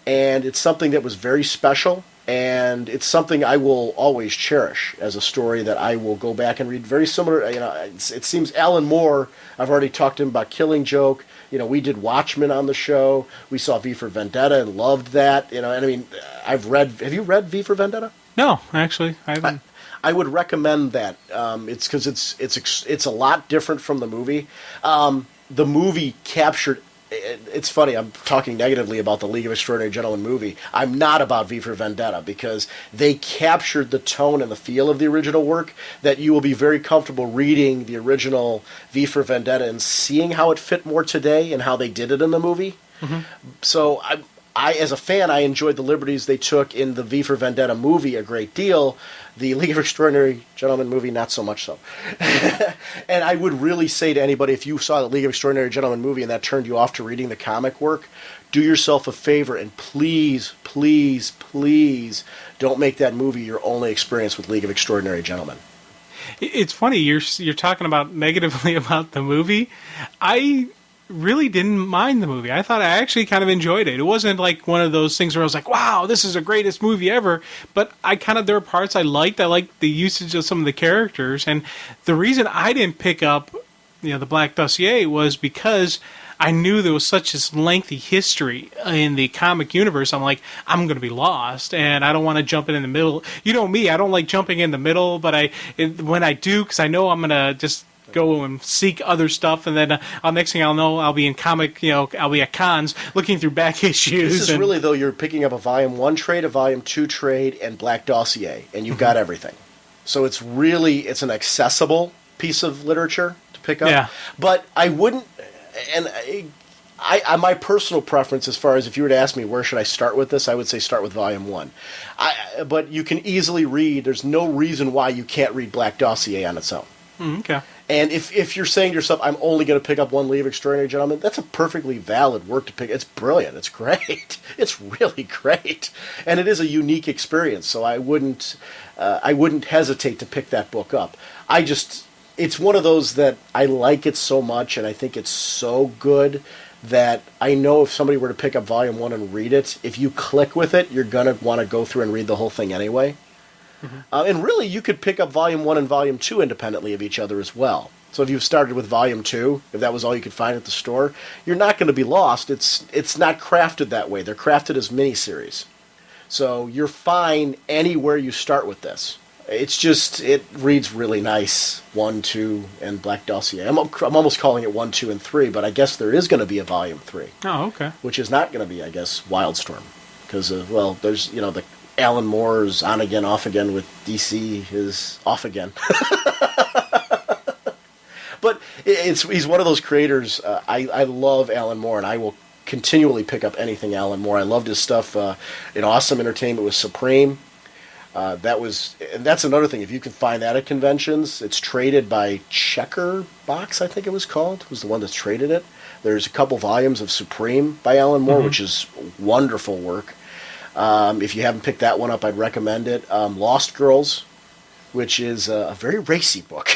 and it's something that was very special, and it's something I will always cherish as a story that I will go back and read. Very similar, it seems Alan Moore, I've already talked to him about Killing Joke. We did Watchmen on the show. We saw V for Vendetta and loved that. Have you read V for Vendetta? No, actually, I haven't. I would recommend that. It's because it's a lot different from the movie. The movie captured. It's funny, I'm talking negatively about the League of Extraordinary Gentlemen movie. I'm not about V for Vendetta, because they captured the tone and the feel of the original work that you will be very comfortable reading the original V for Vendetta and seeing how it fit more today and how they did it in the movie. Mm-hmm. So I, as a fan, I enjoyed the liberties they took in the V for Vendetta movie a great deal. The League of Extraordinary Gentlemen movie, not so much so. And I would really say to anybody, if you saw the League of Extraordinary Gentlemen movie and that turned you off to reading the comic work, do yourself a favor and please, please, please don't make that movie your only experience with League of Extraordinary Gentlemen. It's funny, you're talking about negatively about the movie. I really didn't mind the movie. I thought I actually kind of enjoyed it. It wasn't like one of those things where I was like, wow, this is the greatest movie ever. But there were parts I liked. I liked the usage of some of the characters. And the reason I didn't pick up the Black Dossier was because I knew there was such this lengthy history in the comic universe. I'm like, I'm going to be lost, and I don't want to jump in the middle. You know me, I don't like jumping in the middle, but when I do, because I know I'm going to just go and seek other stuff, and then next thing I'll know, I'll be in comic, I'll be at cons looking through back issues. This is really, though, you're picking up a Volume 1 trade, a Volume 2 trade, and Black Dossier, and you've got everything. So it's an accessible piece of literature to pick up. Yeah. But I wouldn't, and my personal preference, as far as if you were to ask me where should I start with this, I would say start with Volume 1. But you can easily read, there's no reason why you can't read Black Dossier on its own. Okay. And if you're saying to yourself, I'm only going to pick up one League of Extraordinary Gentlemen, that's a perfectly valid work to pick. It's brilliant. It's great. It's really great. And it is a unique experience, so I wouldn't hesitate to pick that book up. It's one of those that I like it so much, and I think it's so good that I know if somebody were to pick up Volume 1 and read it, if you click with it, you're going to want to go through and read the whole thing anyway. And really, you could pick up Volume 1 and Volume 2 independently of each other as well. So if you've started with Volume 2, if that was all you could find at the store, you're not going to be lost. It's not crafted that way. They're crafted as miniseries. So you're fine anywhere you start with this. It's just, it reads really nice, 1, 2, and Black Dossier. I'm almost calling it 1, 2, and 3, but I guess there is going to be a Volume 3. Oh, okay. Which is not going to be, I guess, Wildstorm. Because, well, there's, the Alan Moore's on again, off again with DC is off again. But he's one of those creators. I love Alan Moore, and I will continually pick up anything Alan Moore. I loved his stuff in Awesome Entertainment with Supreme. And that's another thing. If you can find that at conventions, it's traded by Checker Box, I think it was called. Was the one that's traded it. There's a couple volumes of Supreme by Alan Moore, which is wonderful work. If you haven't picked that one up, I'd recommend it. Lost Girls, which is a very racy book.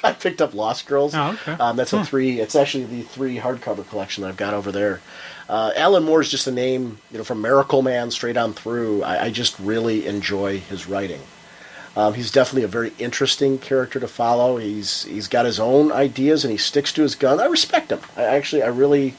I picked up Lost Girls. Oh, okay. That's it's actually the 3 hardcover collection that I've got over there. Alan Moore is just a name, from Miracle Man straight on through. I just really enjoy his writing. He's definitely a very interesting character to follow. He's got his own ideas and he sticks to his gun. I respect him. I really,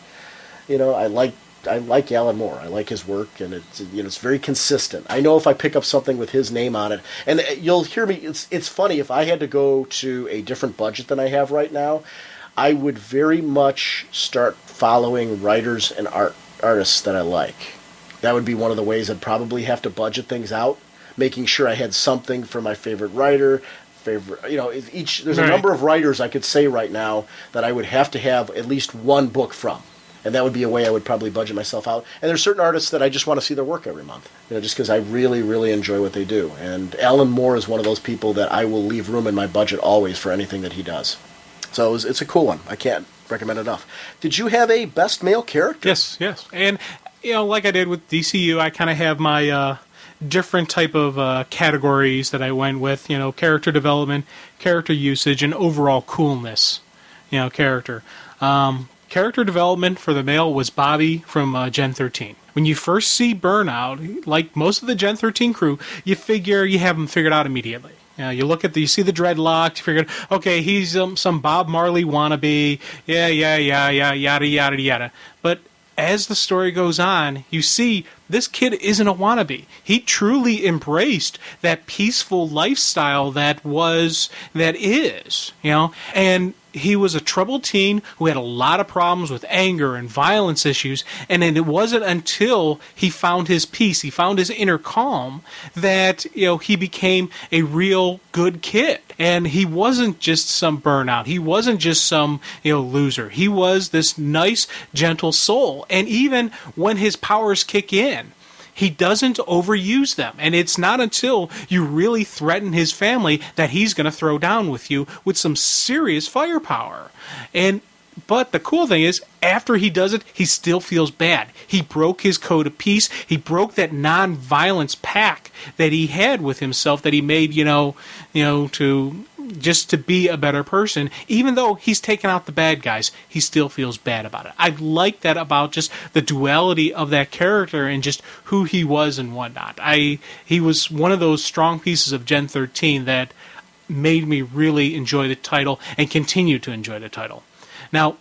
I like Alan Moore. I like his work, and it's very consistent. I know if I pick up something with his name on it, and you'll hear me. It's funny, if I had to go to a different budget than I have right now, I would very much start following writers and artists that I like. That would be one of the ways I'd probably have to budget things out, making sure I had something for my favorite writer. There's a number of writers I could say right now that I would have to have at least one book from. And that would be a way I would probably budget myself out. And there's certain artists that I just want to see their work every month, just because I really, really enjoy what they do. And Alan Moore is one of those people that I will leave room in my budget always for anything that he does. So it's a cool one. I can't recommend it enough. Did you have a best male character? Yes. And, like I did with DCU, I kind of have my different type of categories that I went with, character development, character usage, and overall coolness, character. Character development for the male was Bobby from Gen 13. When you first see Burnout, like most of the Gen 13 crew, you figure you have him figured out immediately. You look at you see the dreadlocks, you figure, okay, he's some Bob Marley wannabe, yada, yada, yada. But as the story goes on, you see this kid isn't a wannabe. He truly embraced that peaceful lifestyle that is, and he was a troubled teen who had a lot of problems with anger and violence issues, and then it wasn't until he found his peace, he found his inner calm, that he became a real good kid. And he wasn't just some burnout. He wasn't just some loser. He was this nice, gentle soul. And even when his powers kick in, he doesn't overuse them. And it's not until you really threaten his family that he's going to throw down with you with some serious firepower. But the cool thing is, after he does it, he still feels bad. He broke his code of peace. He broke that non-violence pact that he had with himself that he made, to be a better person. Even though he's taken out the bad guys, he still feels bad about it. I like that about just the duality of that character and just who he was and whatnot. He was one of those strong pieces of Gen 13 that made me really enjoy the title and continue to enjoy the title. Now,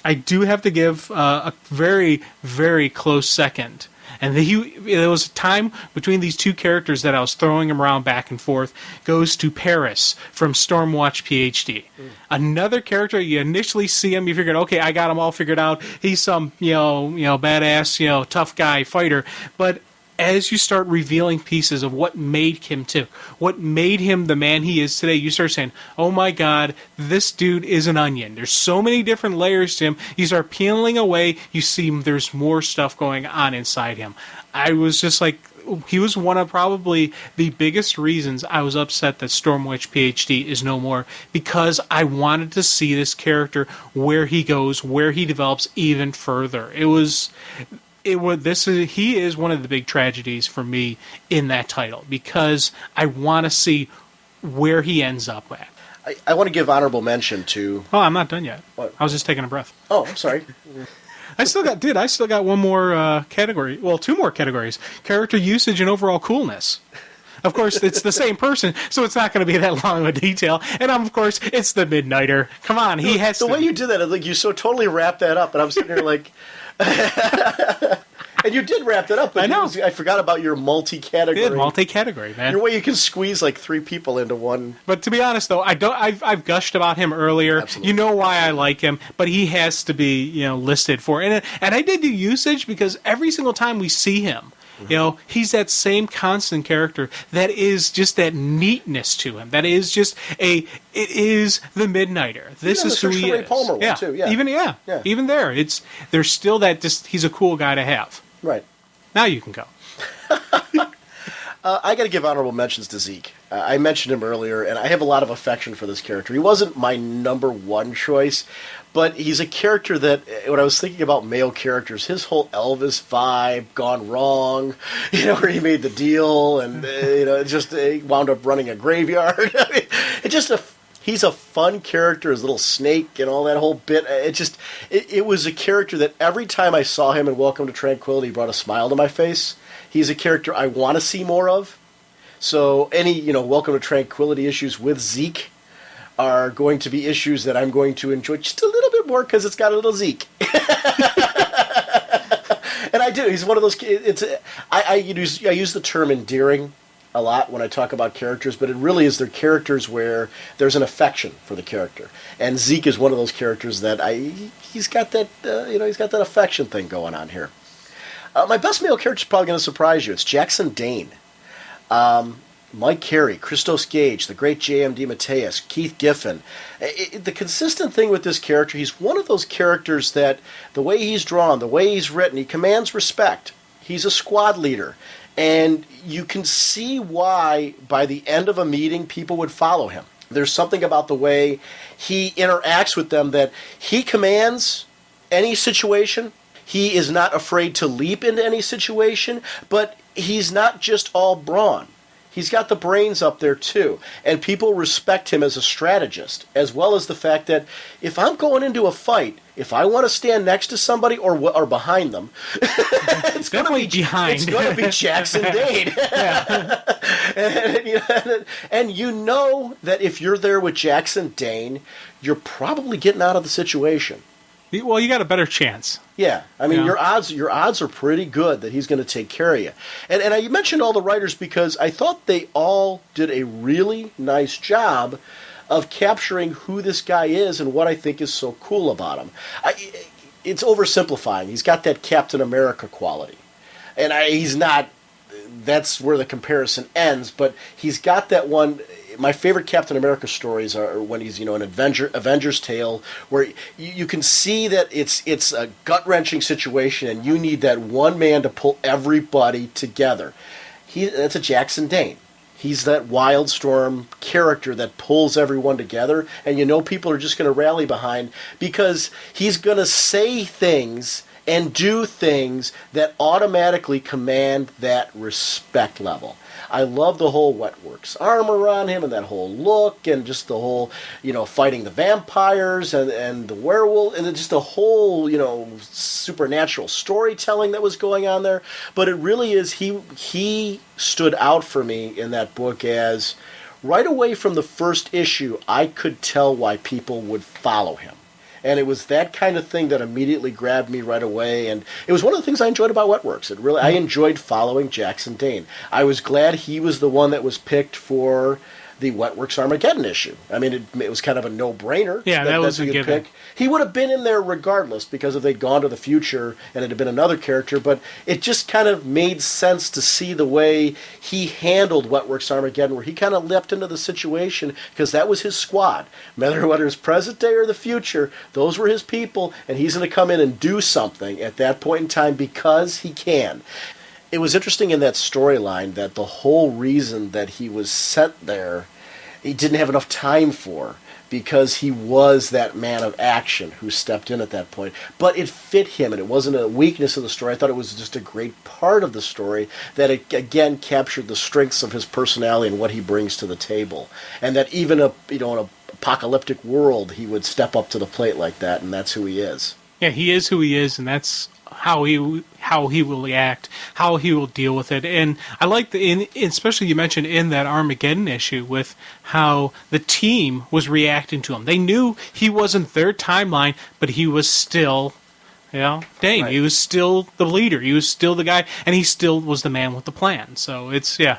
I do have to give a very, very close second. And there was a time between these two characters that I was throwing them around back and forth. Goes to Paris from Stormwatch PhD. Another character, you initially see him, you figured, okay, I got him all figured out. He's some, badass, tough guy fighter. But as you start revealing pieces of what made him tick, what made him the man he is today, you start saying, oh my God, this dude is an onion. There's so many different layers to him. You start peeling away, you see there's more stuff going on inside him. I was just like, he was one of probably the biggest reasons I was upset that Stormwatch PhD is no more, because I wanted to see this character where he goes, where he develops even further. He is one of the big tragedies for me in that title, because I want to see where he ends up at. I want to give honorable mention to... Oh, I'm not done yet. What? I was just taking a breath. Oh, I'm sorry. I still got one more category. Well, two more categories: character usage and overall coolness. Of course, it's the same person, so it's not going to be that long of a detail. And of course, it's the Midnighter. Come on, he has the to. way you did that, like you so totally wrapped that up, and I'm sitting here like, and you did wrap that up. But I know. I forgot about your multi-category. Yeah, multi-category, man. Your way you can squeeze like 3 people into one. But to be honest, though, I've gushed about him earlier. Absolutely. You know why I like him, but he has to be listed for. And I did do usage because every single time we see him, he's that same constant character that is just that neatness to him. That is just it is the Midnighter. This is who he Ray is. Palmer one too. Yeah. Even there, there's still that. Just he's a cool guy to have. Right. Now you can go. I got to give honorable mentions to Zeke. I mentioned him earlier, and I have a lot of affection for this character. He wasn't my number one choice, but he's a character that, when I was thinking about male characters, his whole Elvis vibe gone wrong, where he made the deal, and, he wound up running a graveyard. I mean, he's a fun character, his little snake and all that whole bit. It was a character that every time I saw him in Welcome to Tranquility, brought a smile to my face. He's a character I want to see more of. So any, Welcome to Tranquility issues with Zeke are going to be issues that I'm going to enjoy just a little bit more because it's got a little Zeke. And I do. He's one of those. I use the term endearing a lot when I talk about characters, but it really is they're characters where there's an affection for the character. And Zeke is one of those characters that he's got that he's got that affection thing going on here. My best male character is probably going to surprise you. It's Jackson Dane. Mike Carey, Christos Gage, the great J.M. DeMatteis, Keith Giffen. The consistent thing with this character, he's one of those characters that the way he's drawn, the way he's written, he commands respect. He's a squad leader. And you can see why, by the end of a meeting, people would follow him. There's something about the way he interacts with them that he commands any situation. He is not afraid to leap into any situation, but he's not just all brawn. He's got the brains up there, too. And people respect him as a strategist, as well as the fact that if I'm going into a fight, if I want to stand next to somebody or behind them, it's going to be behind. It's going to be Jackson Dane. and you know that if you're there with Jackson Dane, you're probably getting out of the situation. Well, you got a better chance. Yeah, I mean, your odds are pretty good that he's going to take care of you. And I mentioned all the writers because I thought they all did a really nice job of capturing who this guy is and what I think is so cool about him. It's oversimplifying. He's got that Captain America quality. And he's not... That's where the comparison ends, but he's got that one... My favorite Captain America stories are when he's, an Avengers Tale, where you can see that it's a gut-wrenching situation and you need that one man to pull everybody together. That's a Jackson Dane. He's that Wildstorm character that pulls everyone together, and people are just going to rally behind because he's going to say things and do things that automatically command that respect level. I love the whole Wetworks armor on him and that whole look and just the whole, fighting the vampires and the werewolf and just the whole, supernatural storytelling that was going on there. But it really is, he stood out for me in that book as right away from the first issue, I could tell why people would follow him. And it was that kind of thing that immediately grabbed me right away. And it was one of the things I enjoyed about Wetworks. I enjoyed following Jackson Dane. I was glad he was the one that was picked for the Wetworks Armageddon issue. I mean, it was kind of a no-brainer. Yeah, that was a given. He would have been in there regardless because if they'd gone to the future and it had been another character, but it just kind of made sense to see the way he handled Wetworks Armageddon, where he kind of leapt into the situation because that was his squad. Whether it was present day or the future, those were his people, and he's going to come in and do something at that point in time because he can. It was interesting in that storyline that the whole reason that he was sent there, he didn't have enough time for because he was that man of action who stepped in at that point. But it fit him, and it wasn't a weakness of the story. I thought it was just a great part of the story that it, again, captured the strengths of his personality and what he brings to the table. And that even in an apocalyptic world, he would step up to the plate like that, and that's who he is. Yeah, he is who he is, and that's how he will react, how he will deal with it. And I like especially you mentioned in that Armageddon issue with how the team was reacting to him. They knew he wasn't their timeline, but he was still, Dane. Right. He was still the leader. He was still the guy, and he still was the man with the plan. So it's Yeah,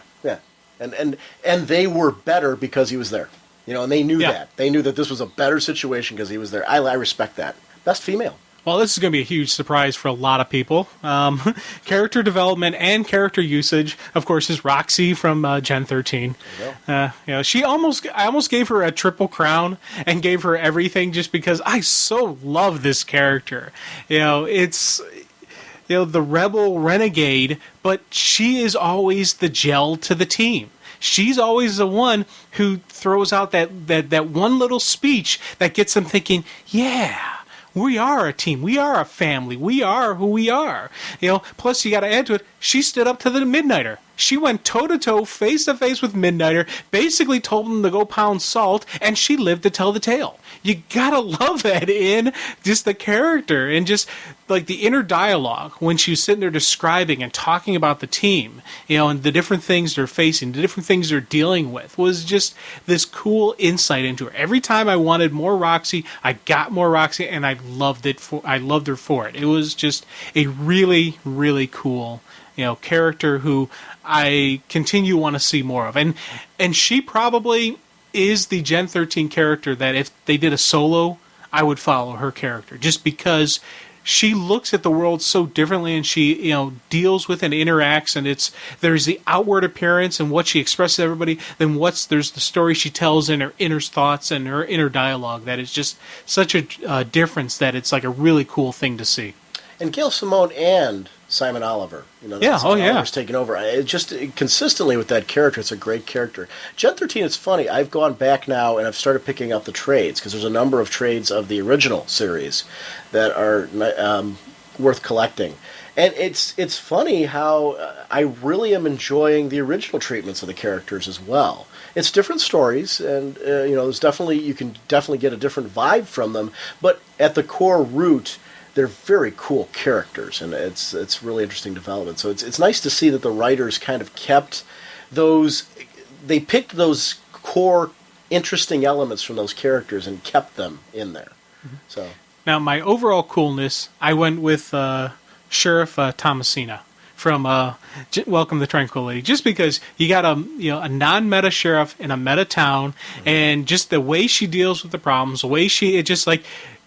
and they were better because he was there. And they knew that. They knew that this was a better situation because he was there. I respect that. Best female. Well, this is going to be a huge surprise for a lot of people. Character development and character usage, of course, is Roxy from Gen 13. I almost gave her a triple crown and gave her everything just because I so love this character. It's the rebel renegade, but she is always the gel to the team. She's always the one who throws out that one little speech that gets them thinking, yeah, we are a team. We are a family. We are who we are. Plus you got to add to it, she stood up to the Midnighter. She went toe-to-toe, face-to-face with Midnighter, basically told him to go pound salt, and she lived to tell the tale. You gotta love that in just the character and just like the inner dialogue when she was sitting there describing and talking about the team, and the different things they're facing, the different things they're dealing with, was just this cool insight into her. Every time I wanted more Roxy, I got more Roxy, and I loved her for it. It was just a really, really cool character who I continue to want to see more of. And she probably is the Gen 13 character that if they did a solo, I would follow her character. Just because she looks at the world so differently and she, deals with and interacts, and there's the outward appearance and what she expresses to everybody, then there's the story she tells in her inner thoughts and her inner dialogue that is just such a difference that it's like a really cool thing to see. And Gail Simone and Simon Oliver. Oliver's taken over. Consistently with that character, it's a great character. Gen 13, it's funny. I've gone back now and I've started picking up the trades because there's a number of trades of the original series that are worth collecting. And it's funny how I really am enjoying the original treatments of the characters as well. It's different stories, and you can definitely get a different vibe from them. But at the core root, they're very cool characters, and it's really interesting development. So it's nice to see that the writers kind of kept they picked those core interesting elements from those characters and kept them in there. Mm-hmm. So now my overall coolness, I went with Sheriff Thomasina from Welcome to Tranquility, just because you got a non-meta sheriff in a meta town, mm-hmm. and just the way she deals with the problems, the way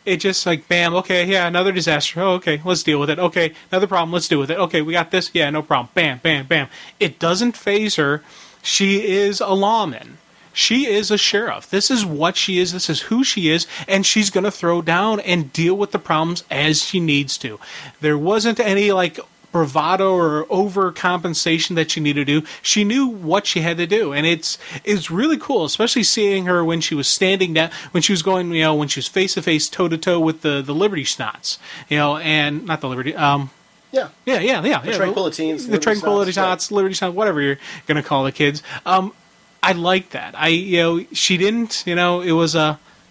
it's just like, bam, okay, yeah, another disaster. Oh, okay, let's deal with it. Okay, another problem, let's deal with it. Okay, we got this. Yeah, no problem. Bam, bam, bam. It doesn't faze her. She is a lawman. She is a sheriff. This is what she is. This is who she is. And she's going to throw down and deal with the problems as she needs to. There wasn't any, bravado or overcompensation that she needed to do. She knew what she had to do, and it's really cool, especially seeing her when she was standing down, when she was going, when she was face to face, toe to toe with the Liberty Snots, and not the Liberty, The Tranquilitines, the Tranquility Tots, Liberty Snots, whatever you're gonna call the kids. I like that. She didn't, it was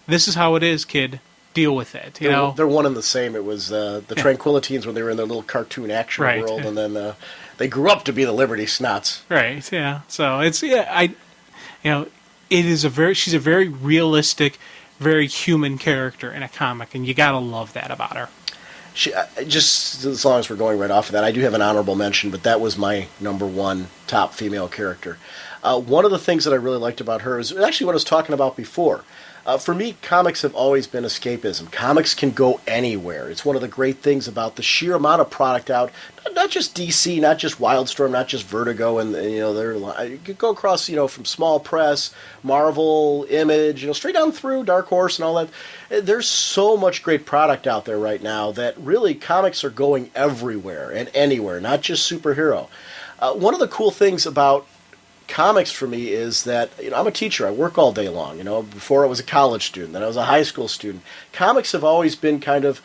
this is how it is, kid. Deal with it. They're one and the same. It was the Tranquilitines when they were in their little cartoon action world, and then they grew up to be the Liberty Snots. Right. Yeah. So it's it is she's a very realistic, very human character in a comic, and you gotta love that about her. Just as long as we're going right off of that, I do have an honorable mention, but that was my number one top female character. One of the things that I really liked about her is actually what I was talking about before. For me, comics have always been escapism. Comics can go anywhere. It's one of the great things about the sheer amount of product out. Not just DC, not just Wildstorm, not just Vertigo, and you could go across, from small press, Marvel, Image, straight down through Dark Horse and all that. There's so much great product out there right now that really comics are going everywhere and anywhere, not just superhero. One of the cool things about comics for me is that I'm a teacher. I work all day long. Before I was a college student, then I was a high school student. Comics have always been kind of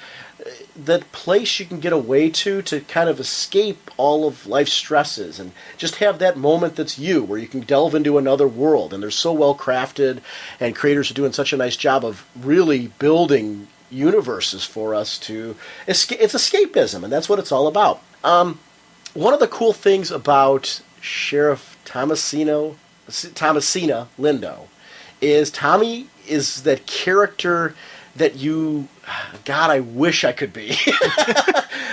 that place you can get away to kind of escape all of life's stresses and just have that moment that's you, where you can delve into another world. And they're so well crafted, and creators are doing such a nice job of really building universes for us to escape. It's escapism, and that's what it's all about. One of the cool things about Sheriff Thomasina Lindo is Tommy is that character that God, I wish I could be.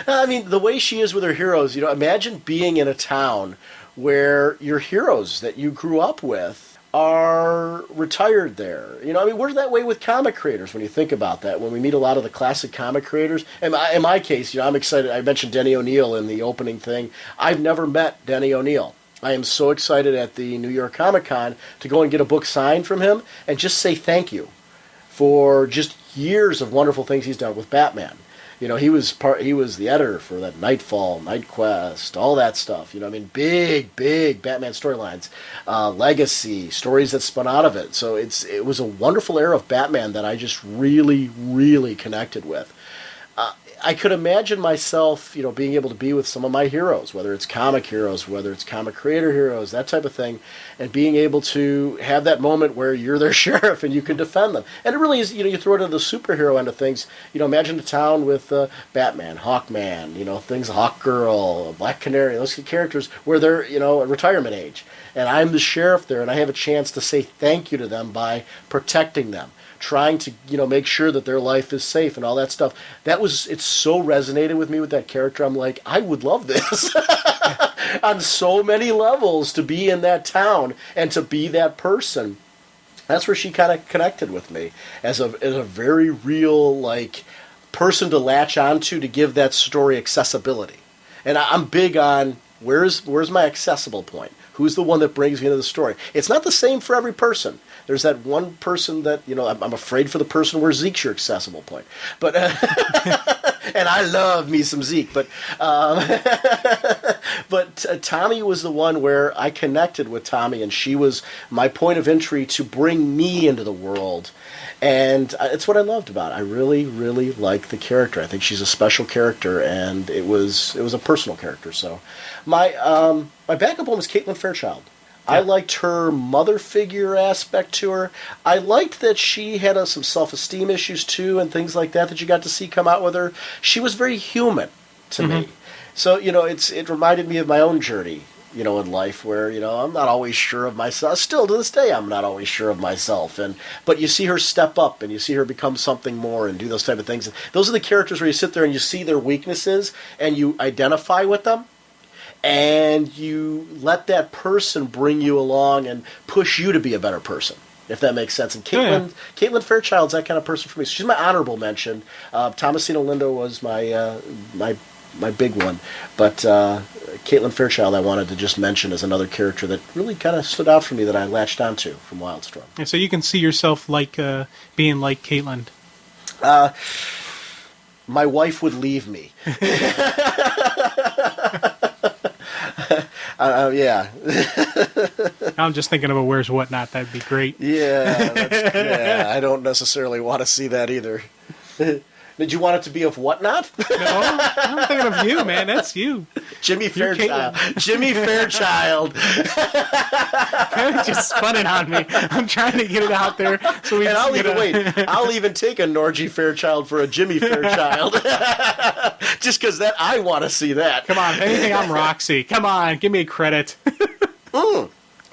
I mean, the way she is with her heroes, imagine being in a town where your heroes that you grew up with are retired there. We're that way with comic creators when you think about that. When we meet a lot of the classic comic creators, in my case, I'm excited. I mentioned Denny O'Neil in the opening thing. I've never met Denny O'Neil. I am so excited at the New York Comic Con to go and get a book signed from him and just say thank you for just years of wonderful things he's done with Batman. He was the editor for that Nightfall, Night Quest, all that stuff. Big Batman storylines, Legacy, stories that spun out of it. So it was a wonderful era of Batman that I just really, really connected with. I could imagine myself, being able to be with some of my heroes, whether it's comic heroes, whether it's comic creator heroes, that type of thing, and being able to have that moment where you're their sheriff and you can defend them. And it really is, you throw it into the superhero end of things. Imagine a town with Batman, Hawkman, things, Hawkgirl, Black Canary, those characters where they're, at retirement age. And I'm the sheriff there, and I have a chance to say thank you to them by protecting them, trying to, make sure that their life is safe and all that stuff. It so resonated with me with that character. I'm like, I would love this on so many levels to be in that town and to be that person. That's where she kind of connected with me as a very real, person to latch onto to give that story accessibility. And I'm big on where's my accessible point? Who's the one that brings me into the story? It's not the same for every person. There's that one person that, I'm afraid for the person where Zeke's your accessible point. But, and I love me some Zeke. But Tommy was the one where I connected with Tommy, and she was my point of entry to bring me into the world. And it's what I loved about it. I really, really like the character. I think she's a special character, and it was a personal character. So my backup one was Caitlin Fairchild. Yeah. I liked her mother figure aspect to her. I liked that she had some self-esteem issues too, and things like that you got to see come out with her. She was very human to me. So it reminded me of my own journey, in life where I'm not always sure of myself. Still to this day, I'm not always sure of myself. But you see her step up, and you see her become something more, and do those type of things. And those are the characters where you sit there and you see their weaknesses, and you identify with them. And you let that person bring you along and push you to be a better person, if that makes sense. And Caitlin Fairchild's that kind of person for me. So she's my honorable mention. Thomasina Lindo was my big one. But Caitlin Fairchild I wanted to just mention as another character that really kind of stood out for me that I latched onto from Wildstorm. And so you can see yourself being like Caitlin. My wife would leave me. Yeah. I'm just thinking of a Where's Whatnot. That'd be great. Yeah, I don't necessarily want to see that either. Did you want it to be of Whatnot? No, I'm thinking of you, man. That's you. Jimmy Fairchild. Jimmy Fairchild. Just spun it on me. I'm trying to get it out there. So I'll even take a Norgie Fairchild for a Jimmy Fairchild. Just because I want to see that. Come on, if anything, I'm Roxy. Come on, give me credit.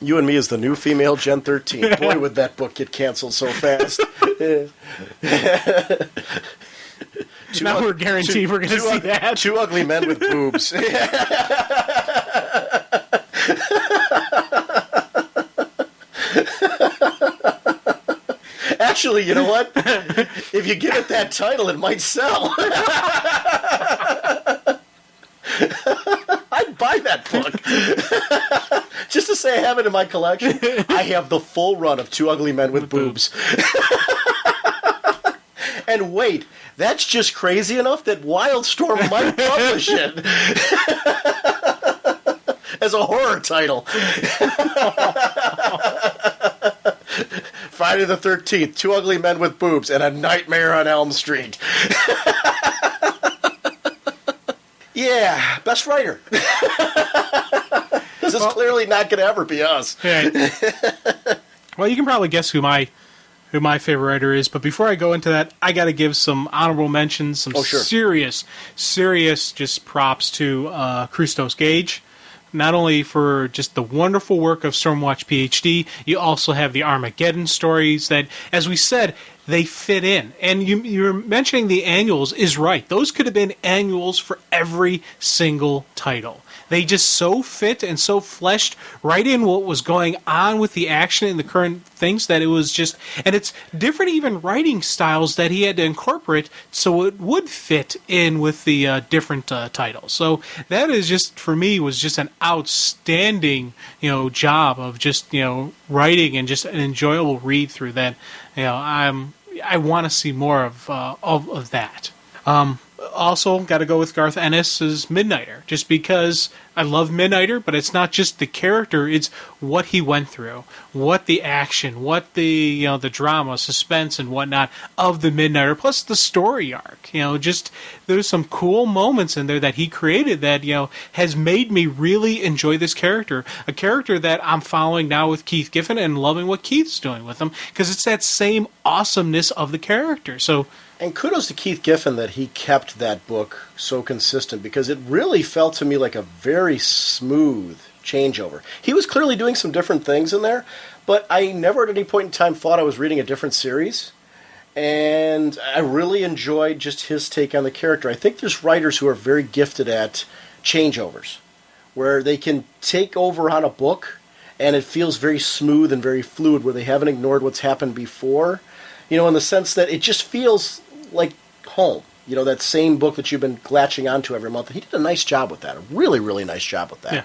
You and Me is the new female Gen 13. Boy, would that book get canceled so fast. Now we're guaranteed we're going to see that. Two ugly men with boobs. Actually, you know what? If you give it that title, it might sell. I'd buy that book. Just to say I have it in my collection. I have the full run of Two Ugly Men with Boobs. And wait, that's just crazy enough that Wildstorm might publish it as a horror title. Friday the 13th, Two Ugly Men with Boobs, and A Nightmare on Elm Street. Yeah, best writer. This is clearly not going to ever be us. Right. Well, you can probably guess who my who my favorite writer is. But before I go into that, I got to give some honorable mentions, some Sure. serious just props to Christos Gage. Not only for just the wonderful work of Stormwatch PhD, you also have the Armageddon stories that, as we said, they fit in. And you're mentioning the annuals is right. Those could have been annuals for every single title. They just so fit and so fleshed right in what was going on with the action and the current things that it was just... And it's different even writing styles that he had to incorporate so it would fit in with the different titles. So that is just, for me, was just an outstanding, job of just, writing and just an enjoyable read through that. I want to see more of that. Also, got to go with Garth Ennis's Midnighter, just because I love Midnighter, but it's not just the character; it's what he went through, what the action, what the the drama, suspense, and whatnot of the Midnighter, plus the story arc. Just there's some cool moments in there that he created that has made me really enjoy this character, a character that I'm following now with Keith Giffen and loving what Keith's doing with him, because it's that same awesomeness of the character. So. And kudos to Keith Giffen that he kept that book so consistent, because it really felt to me like a very smooth changeover. He was clearly doing some different things in there, but I never at any point in time thought I was reading a different series. And I really enjoyed just his take on the character. I think there's writers who are very gifted at changeovers, where they can take over on a book and it feels very smooth and very fluid, where they haven't ignored what's happened before. In the sense that it just feels like home. That same book that you've been latching onto every month. He did a nice job with that. A really, really nice job with that. Yeah.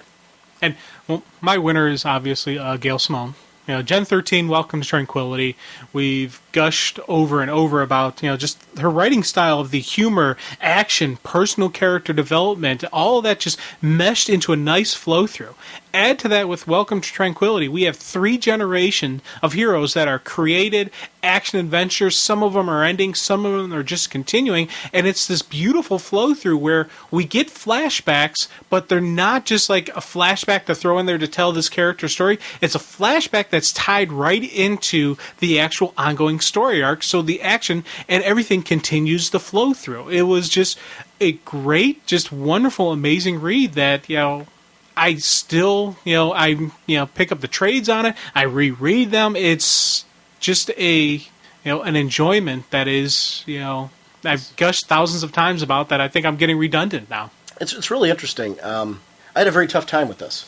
And my winner is obviously Gail Simone. Gen 13, Welcome to Tranquility. We've gushed over and over about, just her writing style of the humor, action, personal character development, all of that just meshed into a nice flow through. Add to that with Welcome to Tranquility, we have 3 generations of heroes that are created, action adventures. Some of them are ending, some of them are just continuing, and it's this beautiful flow through where we get flashbacks, but they're not just like a flashback to throw in there to tell this character story. It's a flashback that's tied right into the actual ongoing story arc, so the action and everything continues to flow through. It was just a great, just wonderful, amazing read that, I still, I pick up the trades on it. I reread them. It's just an enjoyment that is, I've gushed thousands of times about that. I think I'm getting redundant now. It's really interesting. I had a very tough time with this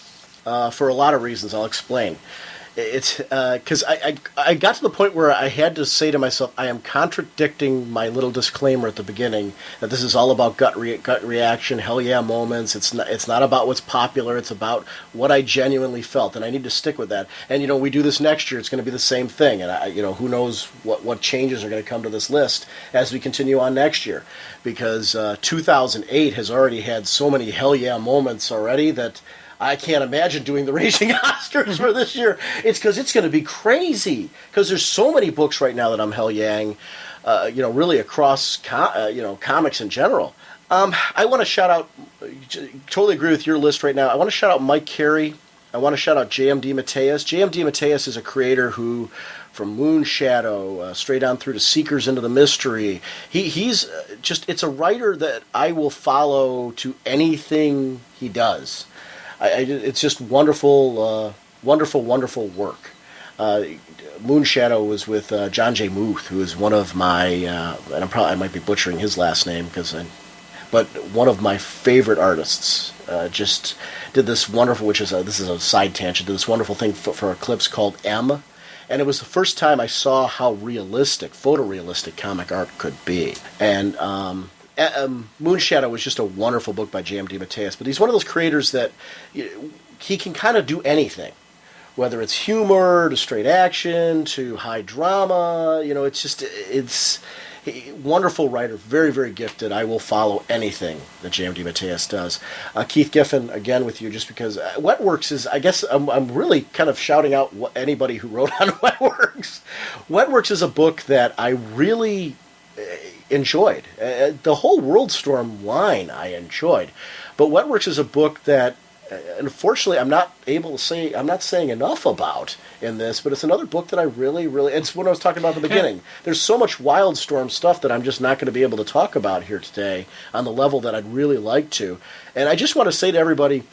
for a lot of reasons. I'll explain. It's because I got to the point where I had to say to myself, I am contradicting my little disclaimer at the beginning that this is all about gut reaction, hell yeah moments. It's not about what's popular. It's about what I genuinely felt, and I need to stick with that. And we do this next year. It's going to be the same thing, and who knows what changes are going to come to this list as we continue on next year, because 2008 has already had so many hell yeah moments already that I can't imagine doing the Raging Oscars for this year. It's because it's going to be crazy. Because there's so many books right now that I'm hell-yang, really across, comics in general. I want to shout out, totally agree with your list right now. I want to shout out Mike Carey. I want to shout out J.M. DeMatteis. J.M. DeMatteis is a creator who, from Moonshadow, straight on through to Seekers into the Mystery, he's just, it's a writer that I will follow to anything he does. It's just wonderful, wonderful work. Moonshadow was with John J. Muth, who is one of my, and I might be butchering his last name, but one of my favorite artists. Just did this wonderful, this is a side tangent, did this wonderful thing for Eclipse called M, and it was the first time I saw how photorealistic comic art could be. And Moonshadow was just a wonderful book by J.M. DeMatteis, but he's one of those creators that he can kind of do anything, whether it's humor to straight action to high drama. It's wonderful writer, very, very gifted. I will follow anything that J.M. DeMatteis does. Keith Giffen, again with you, just because Wetworks is, I guess I'm really kind of shouting out anybody who wrote on Wetworks. Wetworks is a book that I really enjoyed. The whole Worldstorm line I enjoyed. But Wetworks is a book that unfortunately, I'm not saying enough about in this, but it's another book that I really, really, it's what I was talking about at the beginning. There's so much Wildstorm stuff that I'm just not going to be able to talk about here today on the level that I'd really like to. And I just want to say to everybody,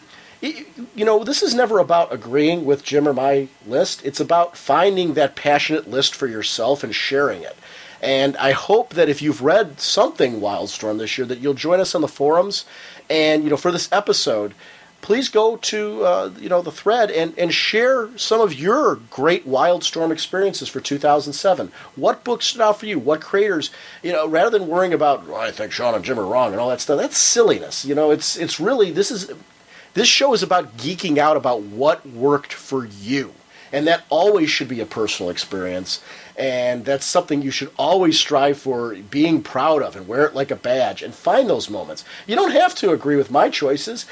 this is never about agreeing with Jim or my list. It's about finding that passionate list for yourself and sharing it. And I hope that if you've read something Wildstorm this year, that you'll join us on the forums. And, for this episode, please go to, the thread and share some of your great Wildstorm experiences for 2007. What books stood out for you? What creators? Rather than worrying about, I think Sean and Jim are wrong and all that stuff, that's silliness. It's really, this show is about geeking out about what worked for you. And that always should be a personal experience. And that's something you should always strive for being proud of and wear it like a badge and find those moments. You don't have to agree with my choices.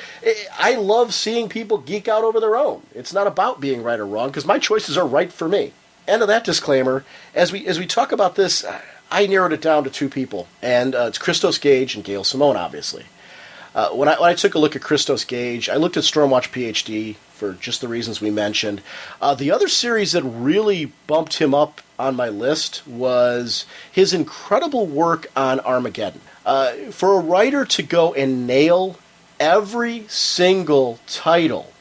I love seeing people geek out over their own. It's not about being right or wrong because my choices are right for me. End of that disclaimer. As we talk about this, I narrowed it down to two people. And it's Christos Gage and Gail Simone, obviously. When I took a look at Christos Gage, I looked at Stormwatch PhD for just the reasons we mentioned. The other series that really bumped him up on my list was his incredible work on Armageddon. For a writer to go and nail every single title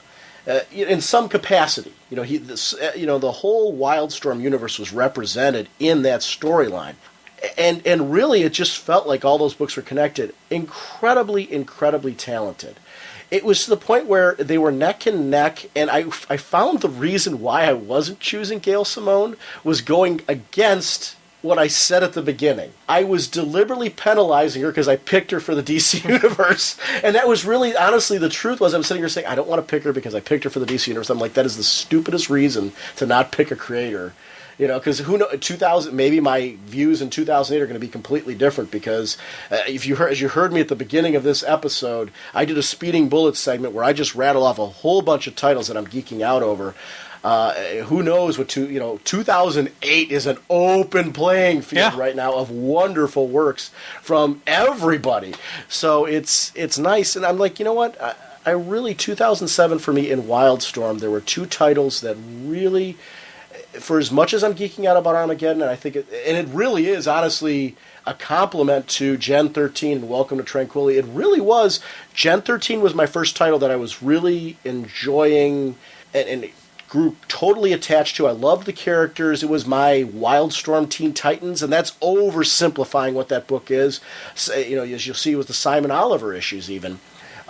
in some capacity, the whole Wildstorm universe was represented in that storyline. And really, it just felt like all those books were connected. Incredibly, incredibly talented. It was to the point where they were neck and neck, and I found the reason why I wasn't choosing Gail Simone was going against what I said at the beginning. I was deliberately penalizing her because I picked her for the DC Universe, and that was really, honestly, the truth was I'm sitting here saying, I don't want to pick her because I picked her for the DC Universe. I'm like, that is the stupidest reason to not pick a creator. Because who knows? 2000, maybe my views in 2008 are going to be completely different. Because as you heard me at the beginning of this episode, I did a speeding bullets segment where I just rattle off a whole bunch of titles that I'm geeking out over. Who knows what 2008 is an open playing field right now of wonderful works from everybody. So it's nice, and I'm like, you know what? I really 2007 for me in Wildstorm, there were two titles that really. For as much as I'm geeking out about Armageddon, and I think it really is honestly a compliment to Gen 13 and Welcome to Tranquility. It really was. Gen 13 was my first title that I was really enjoying and grew totally attached to. I loved the characters. It was my Wildstorm Teen Titans, and that's oversimplifying what that book is. As you'll see with the Simon Oliver issues even.